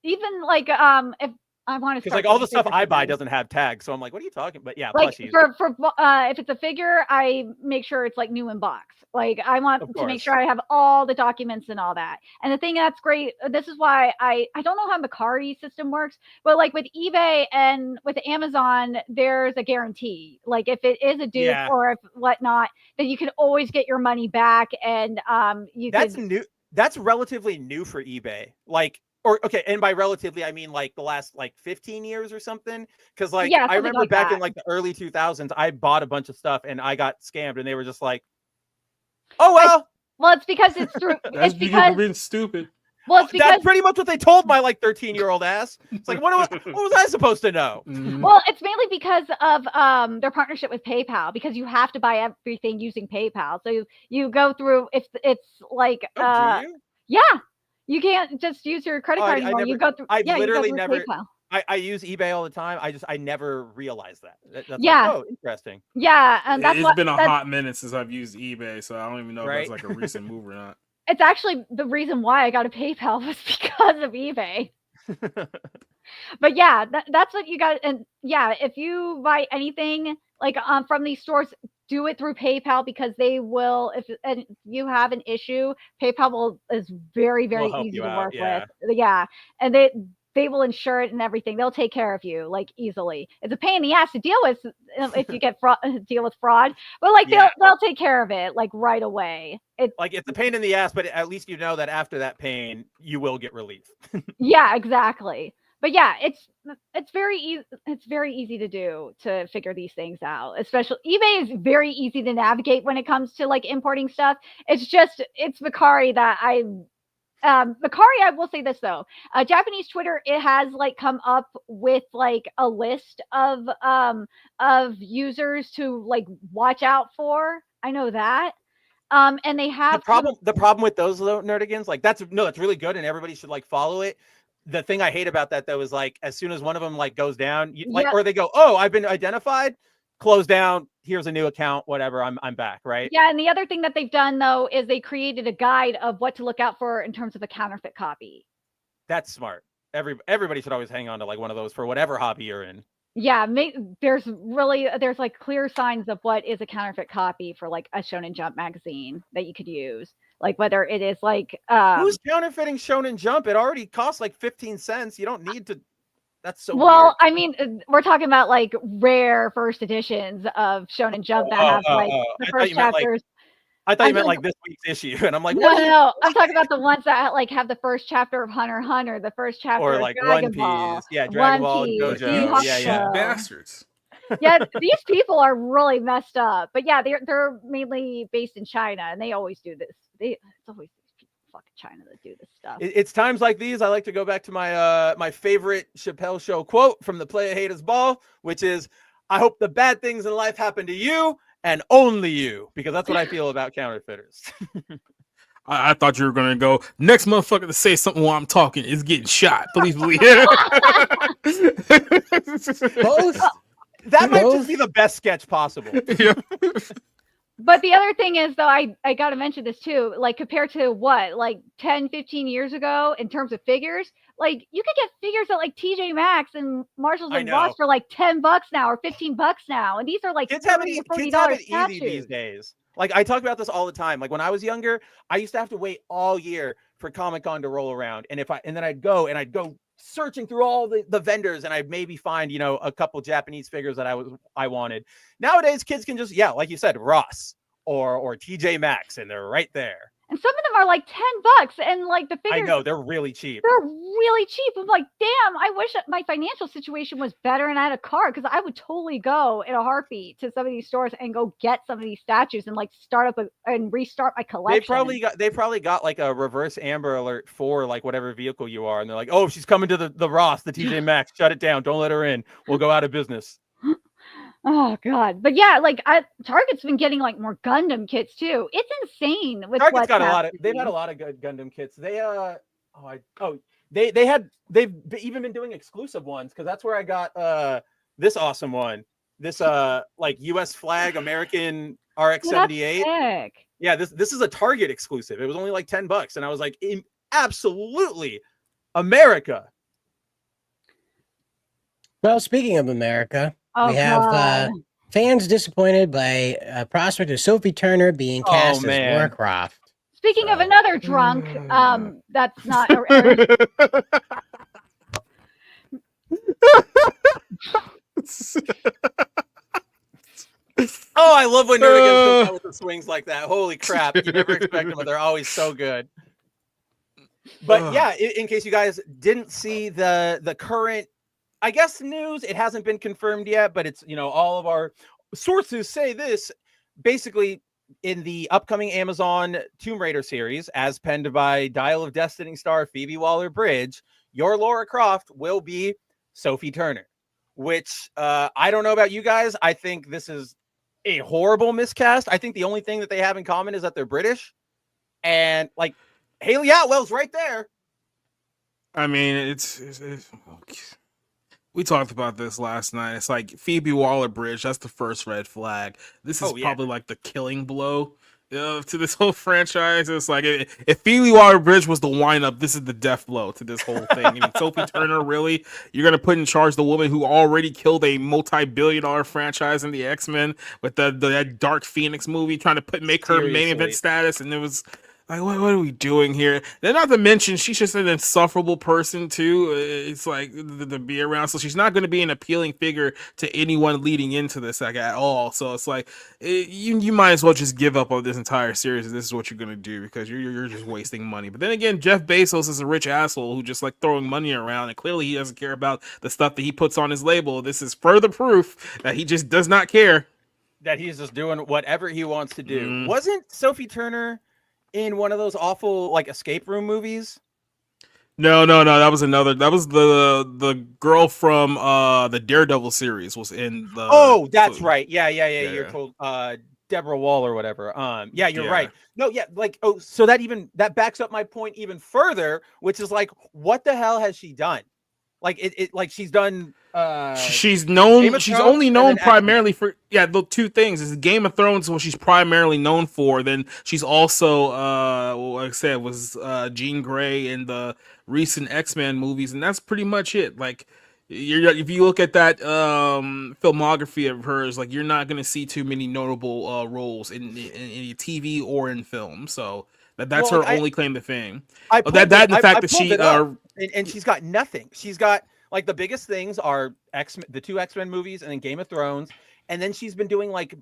even like if I want to because like all the stuff I buy doesn't have tags, so I'm like, what are you talking about? Yeah, like plushies. for if it's a figure, I make sure it's like new in box. Like I want to make sure I have all the documents and all that. And the thing that's great, this is why I don't know how Mercari system works, but like with eBay and with Amazon, there's a guarantee. Like if it is a dupe or if whatnot, then you can always get your money back. And new. That's relatively new for eBay. Like. And by relatively, I mean like the last like 15 years or something. Because like I remember like back in like the early 2000s, I bought a bunch of stuff and I got scammed, and they were just like, "Oh well." Well, it's because it's through. That's because being stupid. Well, it's because that's pretty much what they told my like 13-year-old ass. It's like, what was I supposed to know? Well, it's mainly because of their partnership with PayPal, because you have to buy everything using PayPal. So you go through. It's like You can't just use your credit card anymore. You go through. I literally you go never. through PayPal. I use eBay all the time. I never realized that. That's yeah. Like, oh, interesting. Yeah, and it's been a hot minute since I've used eBay, so I don't even know if that's like a recent move or not. It's actually the reason why I got a PayPal was because of eBay. But yeah, that's what you got. And yeah, if you buy anything like from these stores, do it through PayPal, because they will. If you have an issue, PayPal is very easy to work with. Yeah, and they will insure it and everything. They'll take care of you like easily. It's a pain in the ass to deal with if you get deal with fraud, but like they'll take care of it like right away. It's a pain in the ass, but at least you know that after that pain, you will get relief. Yeah, exactly. But yeah, it's very easy. It's very easy to do, to figure these things out. Especially eBay is very easy to navigate when it comes to like importing stuff. It's Mercari that Mercari, I will say this though, Japanese Twitter, it has like come up with like a list of users to like watch out for. I know that. And they have the problem with those nerdigans, like that's really good and everybody should like follow it. The thing I hate about that though is like as soon as one of them like goes down, or they go, "Oh, I've been identified," close down, here's a new account, whatever, I'm back, right? Yeah, and the other thing that they've done though is they created a guide of what to look out for in terms of a counterfeit copy. That's smart. Everybody should always hang on to like one of those for whatever hobby you're in. Yeah, there's like clear signs of what is a counterfeit copy for like a Shonen Jump magazine that you could use. Like whether it is like who's counterfeiting Shonen Jump? It already costs like 15 cents. You don't need to. That's so well. Weird. I mean, we're talking about like rare first editions of Shonen Jump that have like the first chapters. I thought you meant like this week's issue, and I'm like, no. I'm talking about the ones that like have the first chapter of Hunter x Hunter, the first chapter or of like Dragon One Ball, Piece, Dragon Ball, and Gojo, yeah, bastards. Yeah, these people are really messed up. But yeah, they're mainly based in China, and they always do this. It's always these people in fucking China that do this stuff. It's times like these I like to go back to my my favorite Chappelle Show quote from the Play It Haters Ball, which is, "I hope the bad things in life happen to you and only you," because that's what I feel about counterfeiters. I thought you were gonna go, "Next motherfucker to say something while I'm talking is getting shot." Please believe. Both. That might just be the best sketch possible. Yeah. But the other thing is, though, I got to mention this too, like compared to what, like 10, 15 years ago in terms of figures, like you could get figures at like TJ Maxx and Marshalls and Ross for like $10 now or $15 now. And these are like kids have it easy statues. these days. Like I talk about this all the time. Like when I was younger, I used to have to wait all year for Comic-Con to roll around. And then I'd go searching through all the vendors, and I'd maybe find, a couple Japanese figures that I wanted. Nowadays, kids can just, like you said, Ross or TJ Maxx, and they're right there. And some of them are like $10, and like the figures. I know, they're really cheap. They're really cheap. I'm like, damn, I wish my financial situation was better and I had a car, because I would totally go in a heartbeat to some of these stores and go get some of these statues and like start up and restart my collection. They probably got like a reverse Amber Alert for like whatever vehicle you are, and they're like, oh, she's coming to the Ross, the TJ Maxx, shut it down, don't let her in, we'll go out of business. Oh God. But yeah, like Target's been getting like more Gundam kits too. It's insane with Target's got they've had a lot of good Gundam kits. They've even been doing exclusive ones, because that's where I got this awesome one. This like US flag American RX-78. Yeah, this is a Target exclusive. It was only like $10, and I was like, absolutely America. Well, speaking of America, we have fans disappointed by prospect of Sophie Turner being cast as Warcraft. Speaking of another drunk, that's not. Oh, I love when Newigans comes out with the swings like that. Holy crap. You never expect them, but they're always so good. But yeah, in case you guys didn't see the current, I guess, news, it hasn't been confirmed yet, but it's, all of our sources say this. Basically, in the upcoming Amazon Tomb Raider series, as penned by Dial of Destiny star Phoebe Waller-Bridge, your Lara Croft will be Sophie Turner, which I don't know about you guys. I think this is a horrible miscast. I think the only thing that they have in common is that they're British, and like Haley Atwell's right there. I mean, it's we talked about this last night. It's like Phoebe Waller-Bridge. That's the first red flag. This is probably like the killing blow to this whole franchise. It's like if Phoebe Waller-Bridge was the wind-up, this is the death blow to this whole thing. I mean, Sophie Turner, really? You're gonna put in charge the woman who already killed a multi-billion-dollar franchise in the X-Men with that Dark Phoenix movie, trying to make her main event status, and it was. Like, what are we doing here? Then, not to mention, she's just an insufferable person, too. It's like, to be around. So she's not going to be an appealing figure to anyone leading into this, like, at all. So it's like, you might as well just give up on this entire series if this is what you're going to do, because you're just wasting money. But then again, Jeff Bezos is a rich asshole who just like throwing money around, and clearly he doesn't care about the stuff that he puts on his label. This is further proof that he just does not care. That he's just doing whatever he wants to do. Wasn't Sophie Turner in one of those awful like escape room movies? No. That was another. That was the girl from the Daredevil series was in the. Oh, that's right. Yeah. You're told Deborah Wall or whatever. Yeah, you're right. No, yeah, like so that backs up my point even further, which is like, what the hell has she done? Like like she's done. She's known. She's only known primarily for the two things is Game of Thrones, what she's primarily known for. Then she's also, like I said, was Jean Grey in the recent X-Men movies, and that's pretty much it. Like, if you look at that filmography of hers, like you're not gonna see too many notable roles in TV or in film. So. That's her only claim to fame. And the fact that she and she's got nothing. She's got like the biggest things are the two X-Men movies and then Game of Thrones, and then she's been doing like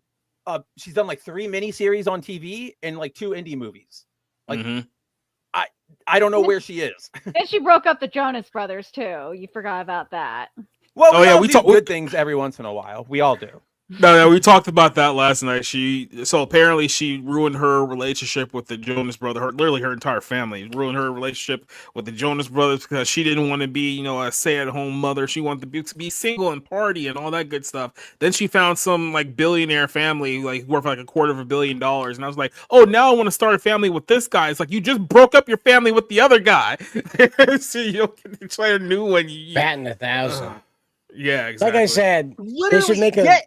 she's done like 3 miniseries on TV and like 2 indie movies. Like I don't know where she is. And she broke up the Jonas Brothers too. You forgot about that. Well, we talk good things every once in a while. We all do. No, we talked about that last night. So apparently she ruined her relationship with the Jonas Brothers. Literally her entire family ruined her relationship with the Jonas Brothers because she didn't want to be, a stay-at-home mother. She wanted to be single and party and all that good stuff. Then she found some like billionaire family, like worth like $250 million, and I was like, oh, now I want to start a family with this guy. It's like you just broke up your family with the other guy, so you don't get to try a new one. Batting 1,000. Yeah, exactly. Like I said, they should make a.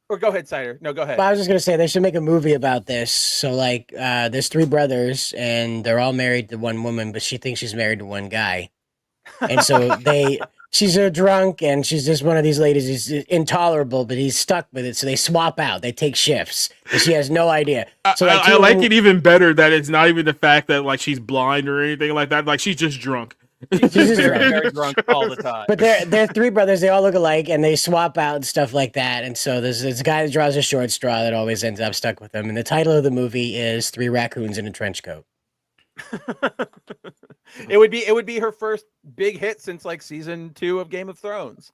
Or go ahead, Cider. No, go ahead. Well, I was just gonna say they should make a movie about this. So like, there's 3 brothers, and they're all married to one woman, but she thinks she's married to one guy, and so they she's a drunk and she's just one of these ladies who's intolerable, but he's stuck with it. So they swap out. They take shifts. And she has no idea. So like, I like it even better that it's not even the fact that like she's blind or anything like that. Like she's just drunk. She's just Very drunk all the time. But they're three brothers. They all look alike, and they swap out and stuff like that. And so there's this guy that draws a short straw that always ends up stuck with them. And the title of the movie is Three Raccoons in a Trench Coat. It would be her first big hit since like season 2 of Game of Thrones.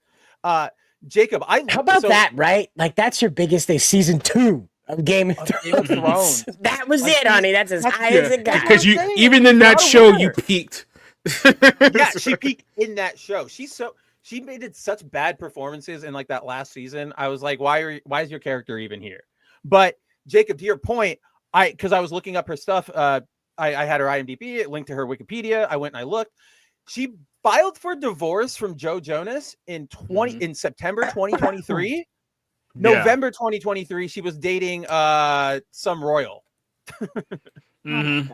Jacob, how about that? Right, like that's your biggest thing. Season 2 of Game of Thrones. That was it, honey. That's as high as it got. Because you even in that show you peaked. Yeah, she peaked in that show. She made it such bad performances in like that last season. I was like, why is your character even here? But Jacob, to your point, because I was looking up her stuff. I had her IMDb, it linked to her Wikipedia. I went and I looked. She filed for divorce from Joe Jonas in September 2023. November 2023, she was dating some royal. And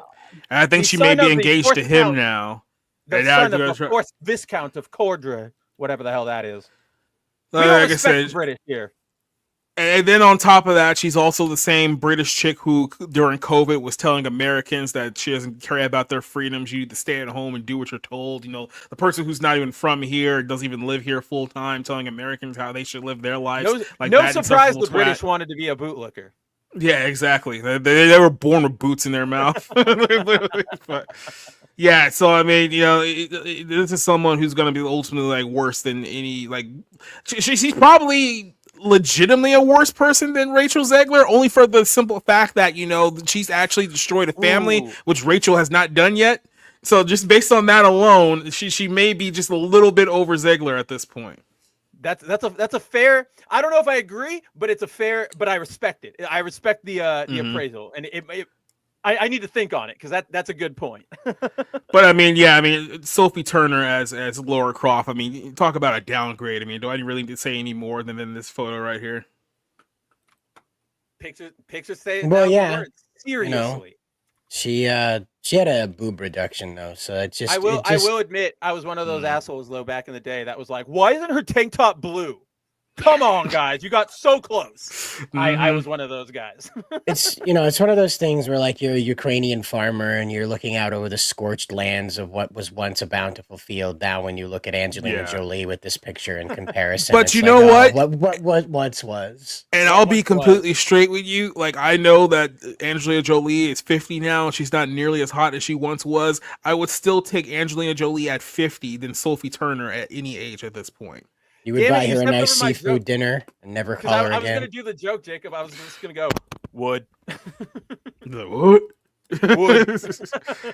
I think she may be engaged to him now. The son of the fourth Viscount of Cordra, whatever the hell that is. We don't Like I respect said, the British here. and then on top of that, she's also the same British chick who, during COVID, was telling Americans that she doesn't care about their freedoms. You need to stay at home and do what you're told. You know, the person who's not even from here, doesn't even live here full time, telling Americans how they should live their lives. No surprise the British wanted to be a bootlicker. Yeah, exactly. They were born with boots in their mouth. But, yeah, so I mean, you know, this is someone who's going to be ultimately like worse than any like. She's probably legitimately a worse person than Rachel Zegler, only for the simple fact that, you know, she's actually destroyed a family, which Rachel has not done yet. So just based on that alone, she may be just a little bit over Zegler at this point. That's a fair. I don't know if I agree, but it's a fair. But I respect it. I respect the appraisal, and I need to think on it because that's a good point. But I mean, Sophie Turner as Laura Croft. I mean, talk about a downgrade. I mean, do I really need to say any more than in this photo right here? Pictures say Well, yeah. Seriously, No. She had a boob reduction though, so it just I will admit I was one of those assholes though back in the day that was like, why isn't her tank top blue? Come on, guys, you got so close. I was one of those guys. it's it's one of those things where like you're a Ukrainian farmer and you're looking out over the scorched lands of what was once a bountiful field. Now when you look at Angelina Jolie with this picture in comparison, But it's you like, know oh, what? what once was. And I'll be completely straight with you. Like, I know that Angelina Jolie is 50 now, and she's not nearly as hot as she once was. I would still take Angelina Jolie at 50 than Sophie Turner at any age at this point. You would buy her a nice seafood dinner and never call her I was again. gonna do the joke, Jacob. I was just gonna go would. What? Would.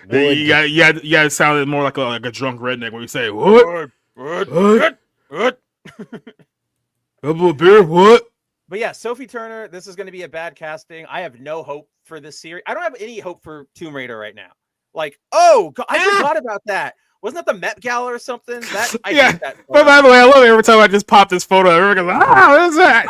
You got it sounded more like a drunk redneck when you say what? What? Double beer, what? But yeah, Sophie Turner, this is going to be a bad casting. I have no hope for this series. I don't have any hope for Tomb Raider right now. Like, I forgot about that. Wasn't that the Met Gala or something? I hate that. But by the way, I love it every time I just pop this photo. Everyone goes, what is that?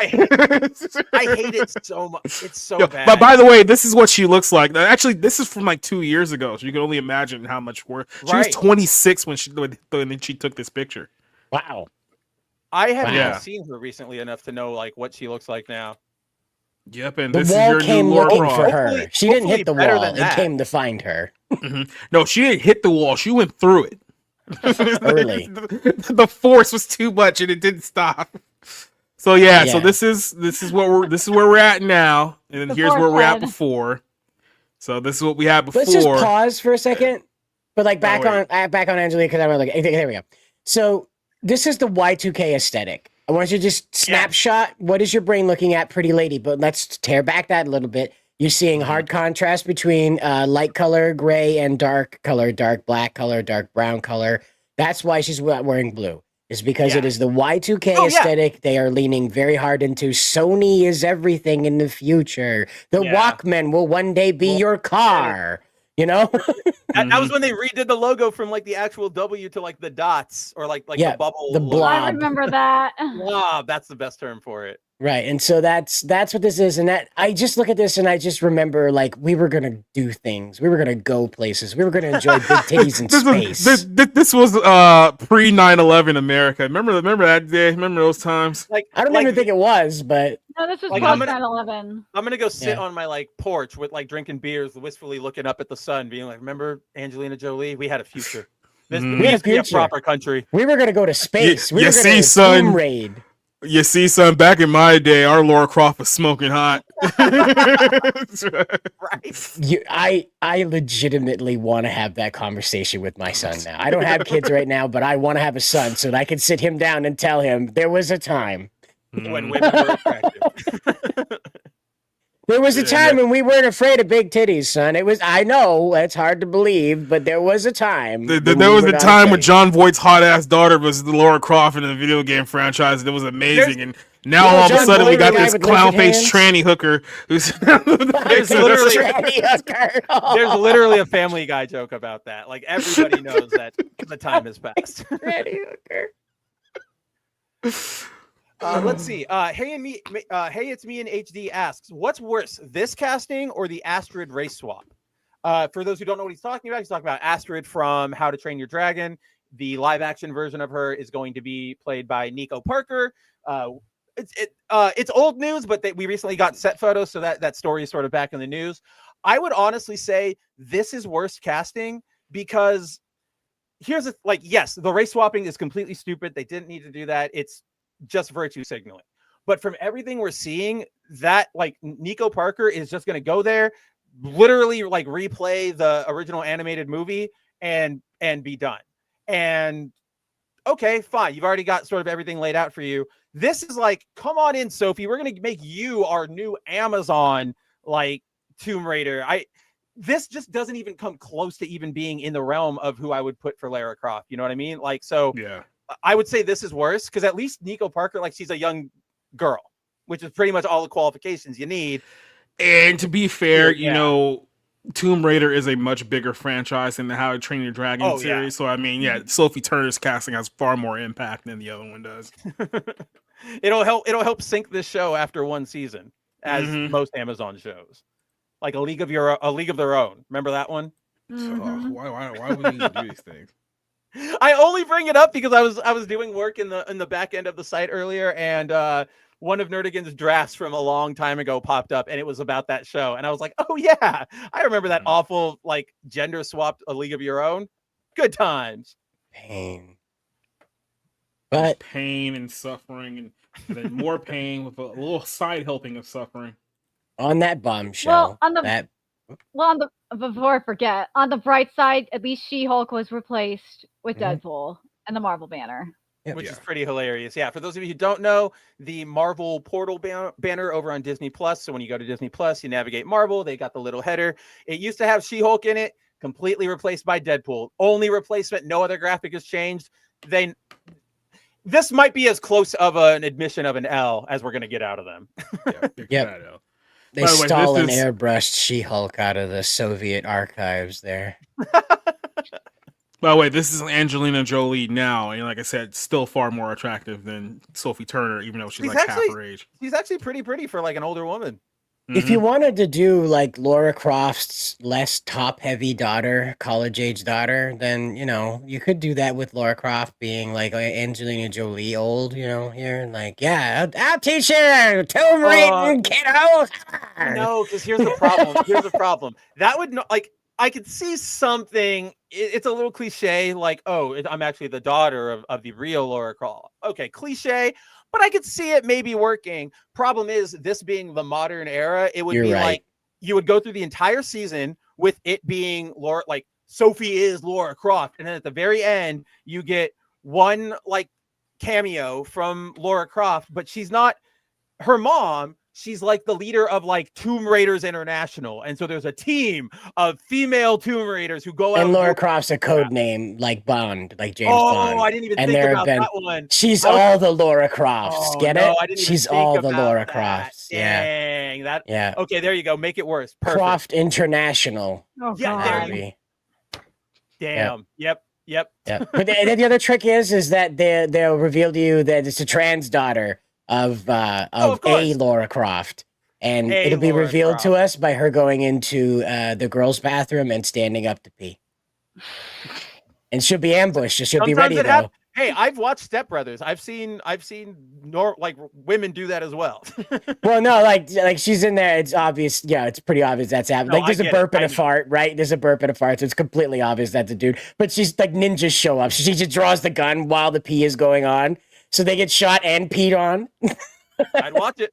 I hate it so much. It's so bad. But by the way, this is what she looks like. Actually, this is from like 2 years ago, so you can only imagine how much worse. She was 26 when she took this picture. Wow. I haven't seen her recently enough to know like what she looks like now. Yep, and The this is wall your came new Laura looking Croft. for her. She didn't hit the better wall. than It that. came to find her. No, she didn't hit the wall. She went through it. Early. The force was too much and it didn't stop. So so this is where we're at now, and then here's where we're at before. So this is what we had before. Let's just pause for a second. But like back on Angelina, because I'm like, there we go. So this is the Y2K aesthetic. I want you to just snapshot. What is your brain looking at, pretty lady? But let's tear back that a little bit. You're seeing hard contrast between light color, gray, and dark color, dark black color, dark brown color. That's why she's wearing blue. It's because it is the Y2K aesthetic. They are leaning very hard into Sony is everything in the future. The Walkman will one day be your car. You know? That was when they redid the logo from like the actual W to like the dots or like the bubble. The blob. I remember that. Blob, that's the best term for it. Right, and so that's what this is, and that I just look at this and I just remember like we were gonna do things, we were gonna go places, we were gonna enjoy big titties in space. This was pre 9/11 America. Remember that day? Remember those times? Like I don't even think it was, but No, this was Like, post I'm gonna- 9/11. I'm gonna go sit Yeah. on my like porch with like drinking beers, wistfully looking up at the sun, being like, "Remember Angelina Jolie? We had a future. This Mhm. we We had a used to be a future. proper country." We were gonna go to space. We you were see, gonna son. Tomb Raid. You see, son, back in my day, our Laura Croft was smoking hot. I legitimately want to have that conversation with my son now. I don't have kids right now, but I want to have a son so that I can sit him down and tell him there was a time. When women were attractive. There was a time when we weren't afraid of big titties, son. I know it's hard to believe, but there was a time. There was a time when John Voight's hot ass daughter was Laura Croft in the video game franchise. It was amazing, and now all of a sudden we got this clown face tranny hooker who's There's literally a Family Guy joke about that. Like everybody knows that the time has passed. Tranny hooker. Let's see. Hey, it's me in HD asks, what's worse, this casting or the Astrid race swap? For those who don't know what he's talking about Astrid from How to Train Your Dragon. The live action version of her is going to be played by Nico Parker. It's old news, but we recently got set photos, so that story is sort of back in the news. I would honestly say this is worst casting because yes, the race swapping is completely stupid. They didn't need to do that. It's just virtue signaling. But from everything we're seeing, that like Nico Parker is just going to go there, literally like replay the original animated movie and be done. And okay, fine. You've already got sort of everything laid out for you. This is like, come on in, Sophie. We're going to make you our new Amazon like Tomb Raider. This just doesn't even come close to even being in the realm of who I would put for Lara Croft. You know what I mean? Like, so yeah. I would say this is worse because at least Nico Parker, like she's a young girl, which is pretty much all the qualifications you need. And to be fair, you know, Tomb Raider is a much bigger franchise than the How to Train Your Dragon series. So I mean, Sophie Turner's casting has far more impact than the other one does. It'll help sink this show after one season, as most Amazon shows, like A League of Their Own. Remember that one? Why would you do these things? I only bring it up because I was doing work in the back end of the site earlier, and one of Nerdigan's drafts from a long time ago popped up, and it was about that show, and I was like, oh yeah, I remember that awful like gender swapped A League of Your Own. Good times. Pain. But pain and suffering, and then more pain with a little side helping of suffering. On that bombshell. Before I forget, on the bright side, at least She-Hulk was replaced with Deadpool and the Marvel banner. Which is pretty hilarious. Yeah, for those of you who don't know, the Marvel Portal banner over on Disney Plus. So when you go to Disney Plus, you navigate Marvel. They got the little header. It used to have She-Hulk in it, completely replaced by Deadpool. Only replacement, no other graphic has changed. This might be as close of an admission of an L as we're going to get out of them. Yep. They stole and airbrushed She-Hulk out of the Soviet archives there. By the way, this is Angelina Jolie now, and like I said, still far more attractive than Sophie Turner, even though she's like half her age. She's actually pretty pretty for like an older woman. If you wanted to do like Lara Croft's less top-heavy daughter, college-age daughter, then you could do that with Lara Croft being like Angelina Jolie old, here and like, I'll teach you Tomb Raider, kiddo. No, because here's the problem. That would not like. I could see something. It's a little cliche, like, I'm actually the daughter of the real Lara Croft. Okay, cliche. But I could see it maybe working. Problem is, this being the modern era, it would be like you would go through the entire season with it being Laura, like Sophie is Lara Croft, and then at the very end, you get one like cameo from Lara Croft, but she's not her mom. She's like the leader of like Tomb Raiders International, and so there's a team of female Tomb Raiders who go out. And Lara Croft's a code name like Bond, like James Bond. Oh, I didn't even think about that one. She's all the Lara Crofts. Get it? She's all the Lara Crofts. Dang, Yeah. Okay, there you go. Make it worse. Perfect. Croft International. Oh, yeah, there you. Damn. Yep. But the other trick is that they'll reveal to you that it's a trans daughter of of a Laura Croft, and A it'll be Laura revealed Croft. to us by her going into the girls' bathroom and standing up to pee. And she'll be ambushed. She'll be ready though. Hey, I've watched Step Brothers. I've seen like women do that as well. Well, no, like she's in there. It's obvious. Yeah, it's pretty obvious that's happening. No, Like there's I a get burp it. and I a know. fart, right? There's a burp and a fart, so it's completely obvious that's a dude. But she's like ninjas show up. She just draws the gun while the pee is going on, so they get shot and peed on. I'd watch it.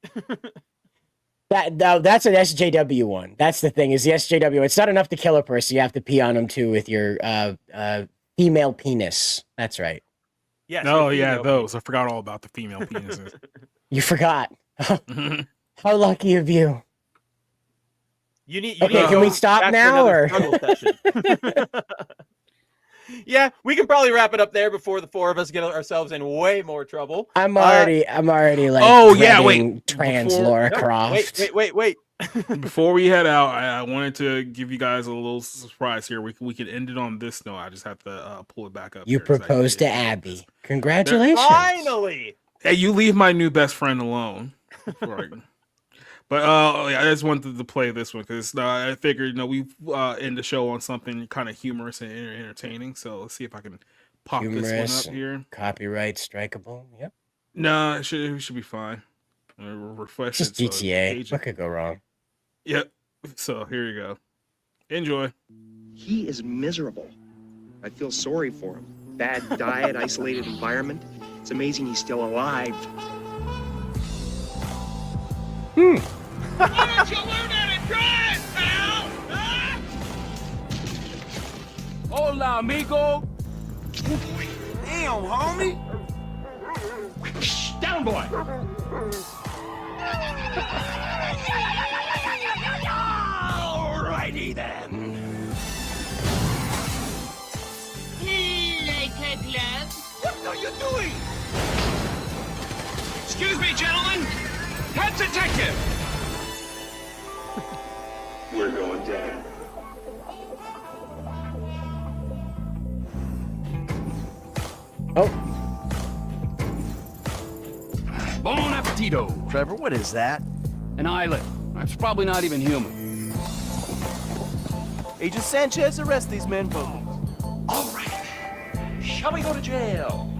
That's an SJW one. That's the thing. Is the SJW? It's not enough to kill a person. You have to pee on them too with your female penis. That's right. Yes. Oh yeah, those. I forgot all about the female penises. You forgot. How lucky of you. You need. Okay, to can go we stop back for now, another or? struggle session. Yeah, we can probably wrap it up there before the four of us get ourselves in way more trouble. I'm already like. Oh yeah, wait. dreading Trans Before- Laura No, Croft. Wait. Before we head out, I wanted to give you guys a little surprise here. We can end it on this note. I just have to pull it back up. You here, 'cause I proposed to did. Abby. Congratulations. Finally. Hey, you leave my new best friend alone. Right. But I just wanted to play this one because I figured we end the show on something kind of humorous and entertaining. So let's see if I can pop Humorous this one up and here. Copyright strikeable. Yep. No, it should be fine. Refresh Just it. so GTA. page- What could go wrong? Yep. So here you go. Enjoy. He is miserable. I feel sorry for him. Bad diet, isolated environment. It's amazing he's still alive. Why don't you learn how to drive, pal? Huh? Hola, amigo. Damn, homie. Down, boy. Alrighty then. What are you doing? Excuse me, gentlemen. Head detective. We're going down. Oh. Bon appetito. Trevor, what is that? An islet. It's probably not even human. Agent Sanchez, arrest these men for. All right. Shall we go to jail?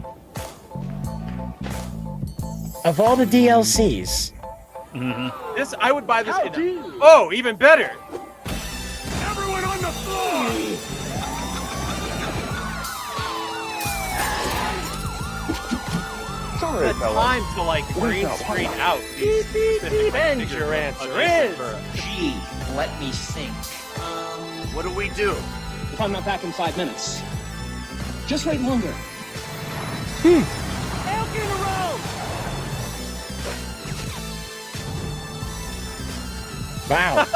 Of all the DLCs, This I would buy this. Oh, even better. Everyone on the floor. The time to like green screen out these specific And your answer is. Gee, let me think. What do we do? If I'm not back in 5 minutes, just wait longer. wow.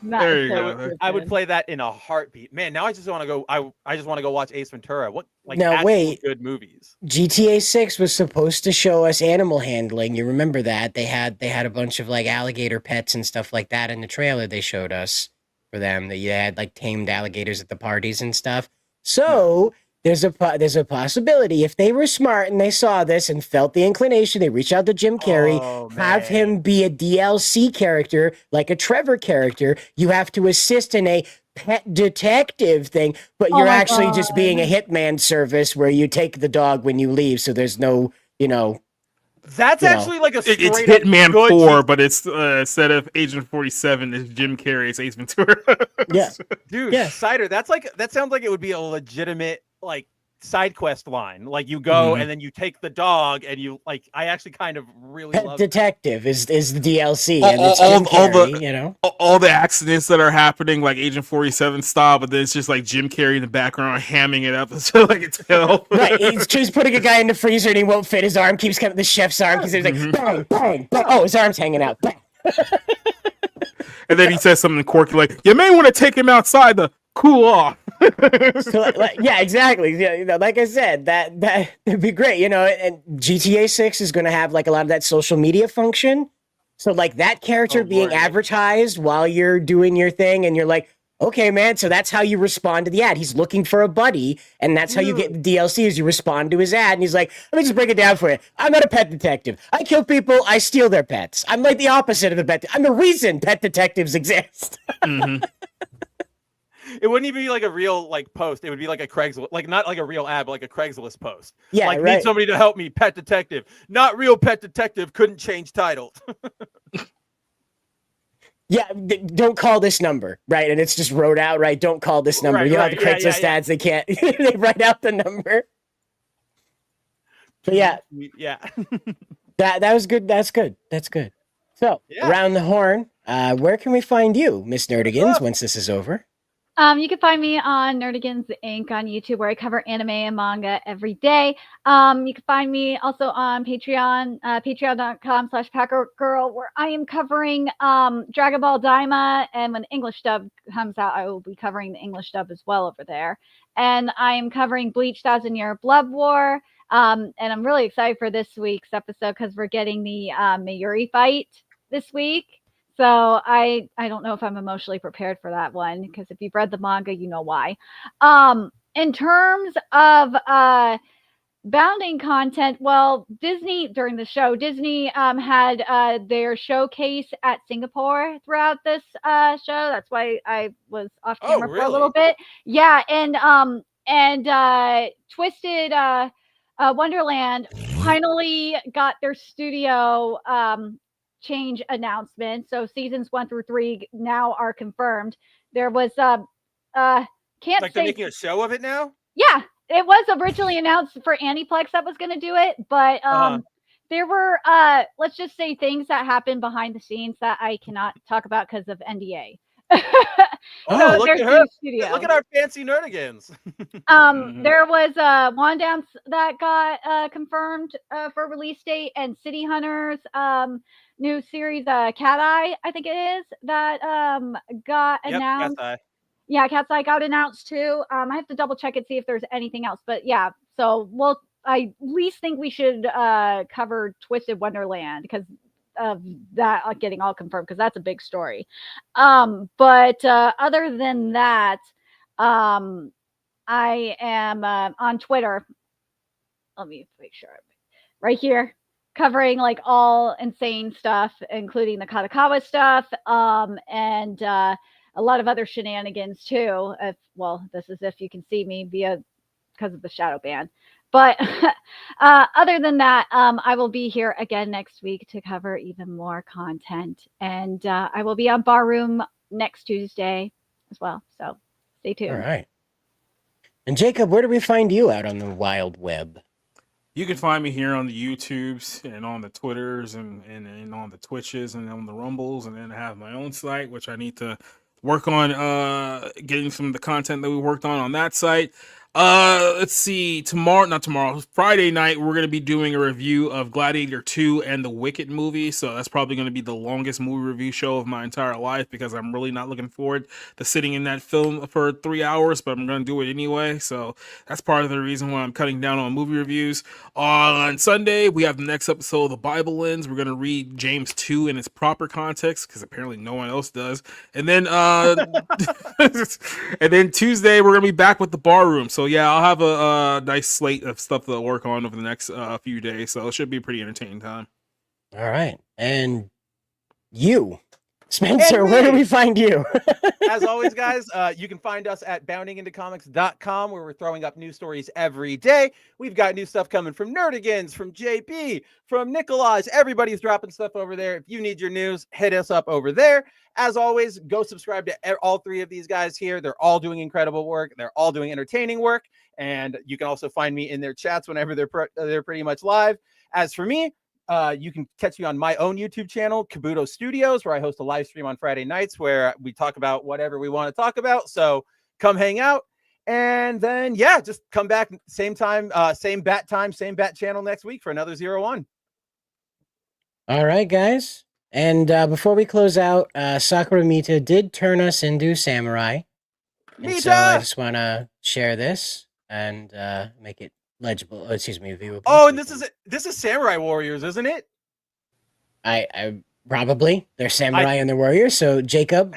There you go. I would play that in a heartbeat. Man, now I just want to go. I just want to go watch Ace Ventura. What like Now, actual wait. good movies? GTA 6 was supposed to show us animal handling. You remember that? They had a bunch of like alligator pets and stuff like that in the trailer they showed us for them. That you had like tamed alligators at the parties and stuff. So there's a possibility if they were smart and they saw this and felt the inclination, they reach out to Jim Carrey, have him be a DLC character like a Trevor character. You have to assist in a pet detective thing, but Oh you're my actually just God. being a hitman service where you take the dog when you leave, so there's no, That's You know. actually like a straight It's up Hitman good 4, but it's instead of Agent 47, it's Jim Carrey's Ace Ventura. Yeah. Dude, Cider, that sounds like it would be a legitimate like side quest line. Like you go Mhm. and then you take the dog and you like I actually kind of really Pet love detective is the DLC, All- and it's all- Jim all Carrey, the- all the accidents that are happening, like Agent 47 style, but then it's just like Jim Carrey in the background hamming it up so like it's hell. Right, he's putting a guy in the freezer and he won't fit. His arm keeps coming. The chef's arm keeps like bang, bang, bang. Oh, his arm's hanging out. Bang. And then he says something quirky like, "You may want to take him outside to cool off." So, yeah, exactly. Yeah, like I said, that would be great. And GTA 6 is going to have like a lot of that social media function. So like that character being advertised while you're doing your thing, and you're like, Okay, man. So that's how you respond to the ad. He's looking for a buddy, and that's how you get the DLC is you respond to his ad. And he's like, let me just break it down for you. I'm not a pet detective. I kill people. I steal their pets. I'm like the opposite of the pet. I'm the reason pet detectives exist. Mm-hmm. It wouldn't even be like a real like post. It would be like a Craigslist, like not like a real ad, but like a Craigslist post. Yeah, like right. need somebody to help me, pet detective. Not real pet detective. Couldn't change title. Yeah, don't call this number, right? And it's just wrote out, right? Don't call this number. Right, You know right. the Craigslist ads, they can't, they write out the number. But yeah, Yeah. that was good. That's good. That's good. So around the horn, where can we find you, Miss Nerdigans, once this is over? You can find me on Nerdigans Inc. on YouTube, where I cover anime and manga every day. You can find me also on Patreon, patreon.com/PackerGirl, where I am covering Dragon Ball Daima, and when the English dub comes out, I will be covering the English dub as well over there. And I am covering Bleach 1000-Year Blood War. And I'm really excited for this week's episode because we're getting the Mayuri fight this week. So I don't know if I'm emotionally prepared for that one, because if you've read the manga, you know why. In terms of bounding content, well, Disney during the show, Disney had their showcase at Singapore throughout this show. That's why I was off camera for a little bit. Yeah, and Twisted Wonderland finally got their studio change announcement. So seasons 1 through 3 now are confirmed. There was can't Like they're say making a show of it now? yeah, it was originally announced for Aniplex that was going to do it, but there were let's just say things that happened behind the scenes that I cannot talk about because of NDA. Oh, look at her. Studio. Look at our fancy Nerdigans. There was One Dance that got confirmed for release date, and City Hunters new series Cat Eye, I think it is, that got announced. Cat's Eye. Yeah, Cat's Eye got announced too. I have to double check and see if there's anything else, but yeah. So I at least think we should cover Twisted Wonderland because of that getting all confirmed, because that's a big story. But other than that, I am on Twitter. Let me make sure. Right here, covering like all insane stuff, including the Katakawa stuff, and a lot of other shenanigans too. This is if you can see me because of the shadow ban. But other than that, I will be here again next week to cover even more content. And I will be on Barroom next Tuesday as well. So stay tuned. All right. And Jacob, where do we find you out on the wild web? You can find me here on the YouTubes and on the Twitters and on the Twitches and on the Rumbles, and then I have my own site, which I need to work on getting some of the content that we worked on that site. Let's see, Friday night, we're going to be doing a review of Gladiator 2 and the Wicked movie. So that's probably going to be the longest movie review show of my entire life, because I'm really not looking forward to sitting in that film for 3 hours, but I'm going to do it anyway. So that's part of the reason why I'm cutting down on movie reviews. On Sunday, we have the next episode of The Bible Lens. We're going to read James 2 in its proper context, because apparently no one else does. And then, and then Tuesday, we're going to be back with the Barroom. So yeah, I'll have a nice slate of stuff to work on over the next few days. So it should be a pretty entertaining time. All right. And you, Spencer, where do we find you? As always, guys, you can find us at boundingintocomics.com, where we're throwing up news stories every day. We've got new stuff coming from Nerdigans, from JP, from Nikolai's. Everybody's dropping stuff over there. If you need your news, hit us up over there. As always, go subscribe to all three of these guys here. They're all doing incredible work. They're all doing entertaining work. And you can also find me in their chats whenever they're pretty much live. As for me, you can catch me on my own YouTube channel, Kabuto Studios, where I host a live stream on Friday nights where we talk about whatever we want to talk about. So come hang out. And then, yeah, just come back same time, same bat channel next week for another 01. All right, guys. And before we close out, Sakura Mita did turn us into samurai. And so I just want to share this and make it legible. Viewable. Oh, and this is Samurai Warriors, isn't it? I probably they're samurai and they're warriors. So Jacob,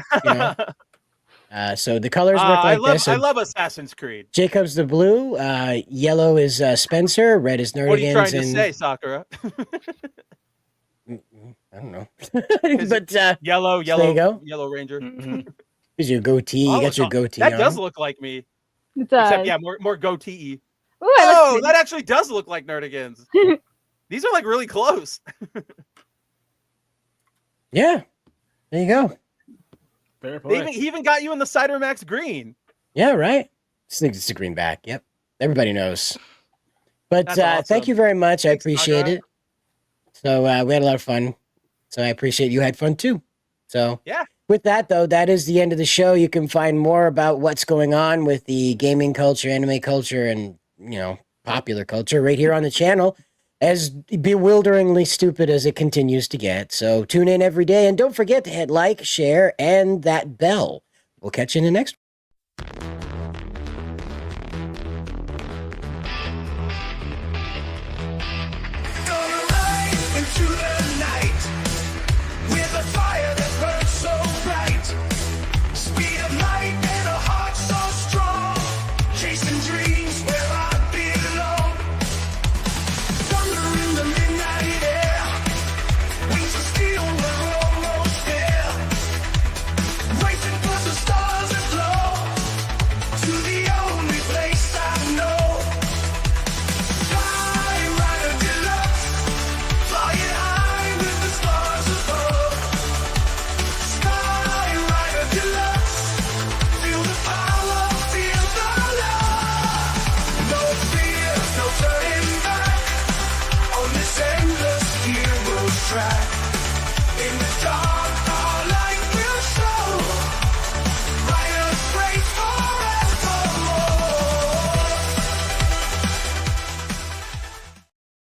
So the colors work like this. I love Assassin's Creed. Jacob's the blue. Yellow is Spencer. Red is Nerdigans. What are you trying to say, Sakura? I don't know. But yellow, there you go. yellow Ranger. Here's your goatee. Oh, You got your goatee. That on. does look like me. It does. Except, yeah, more goatee. Ooh, Oh, that actually does look like Nerdigans. These are like really close. Yeah. There you go. Fair He even got you in the Cider Max green. Yeah, right. It's the greenback. Yep. Everybody knows. But That's awesome. thank you very much. I Thanks, appreciate Sakura. it. So we had a lot of fun. So I appreciate you had fun too. So yeah. With that, though, that is the end of the show. You can find more about what's going on with the gaming culture, anime culture, and, popular culture right here on the channel, as bewilderingly stupid as it continues to get. So tune in every day, and don't forget to hit like, share, and that bell. We'll catch you in the next one.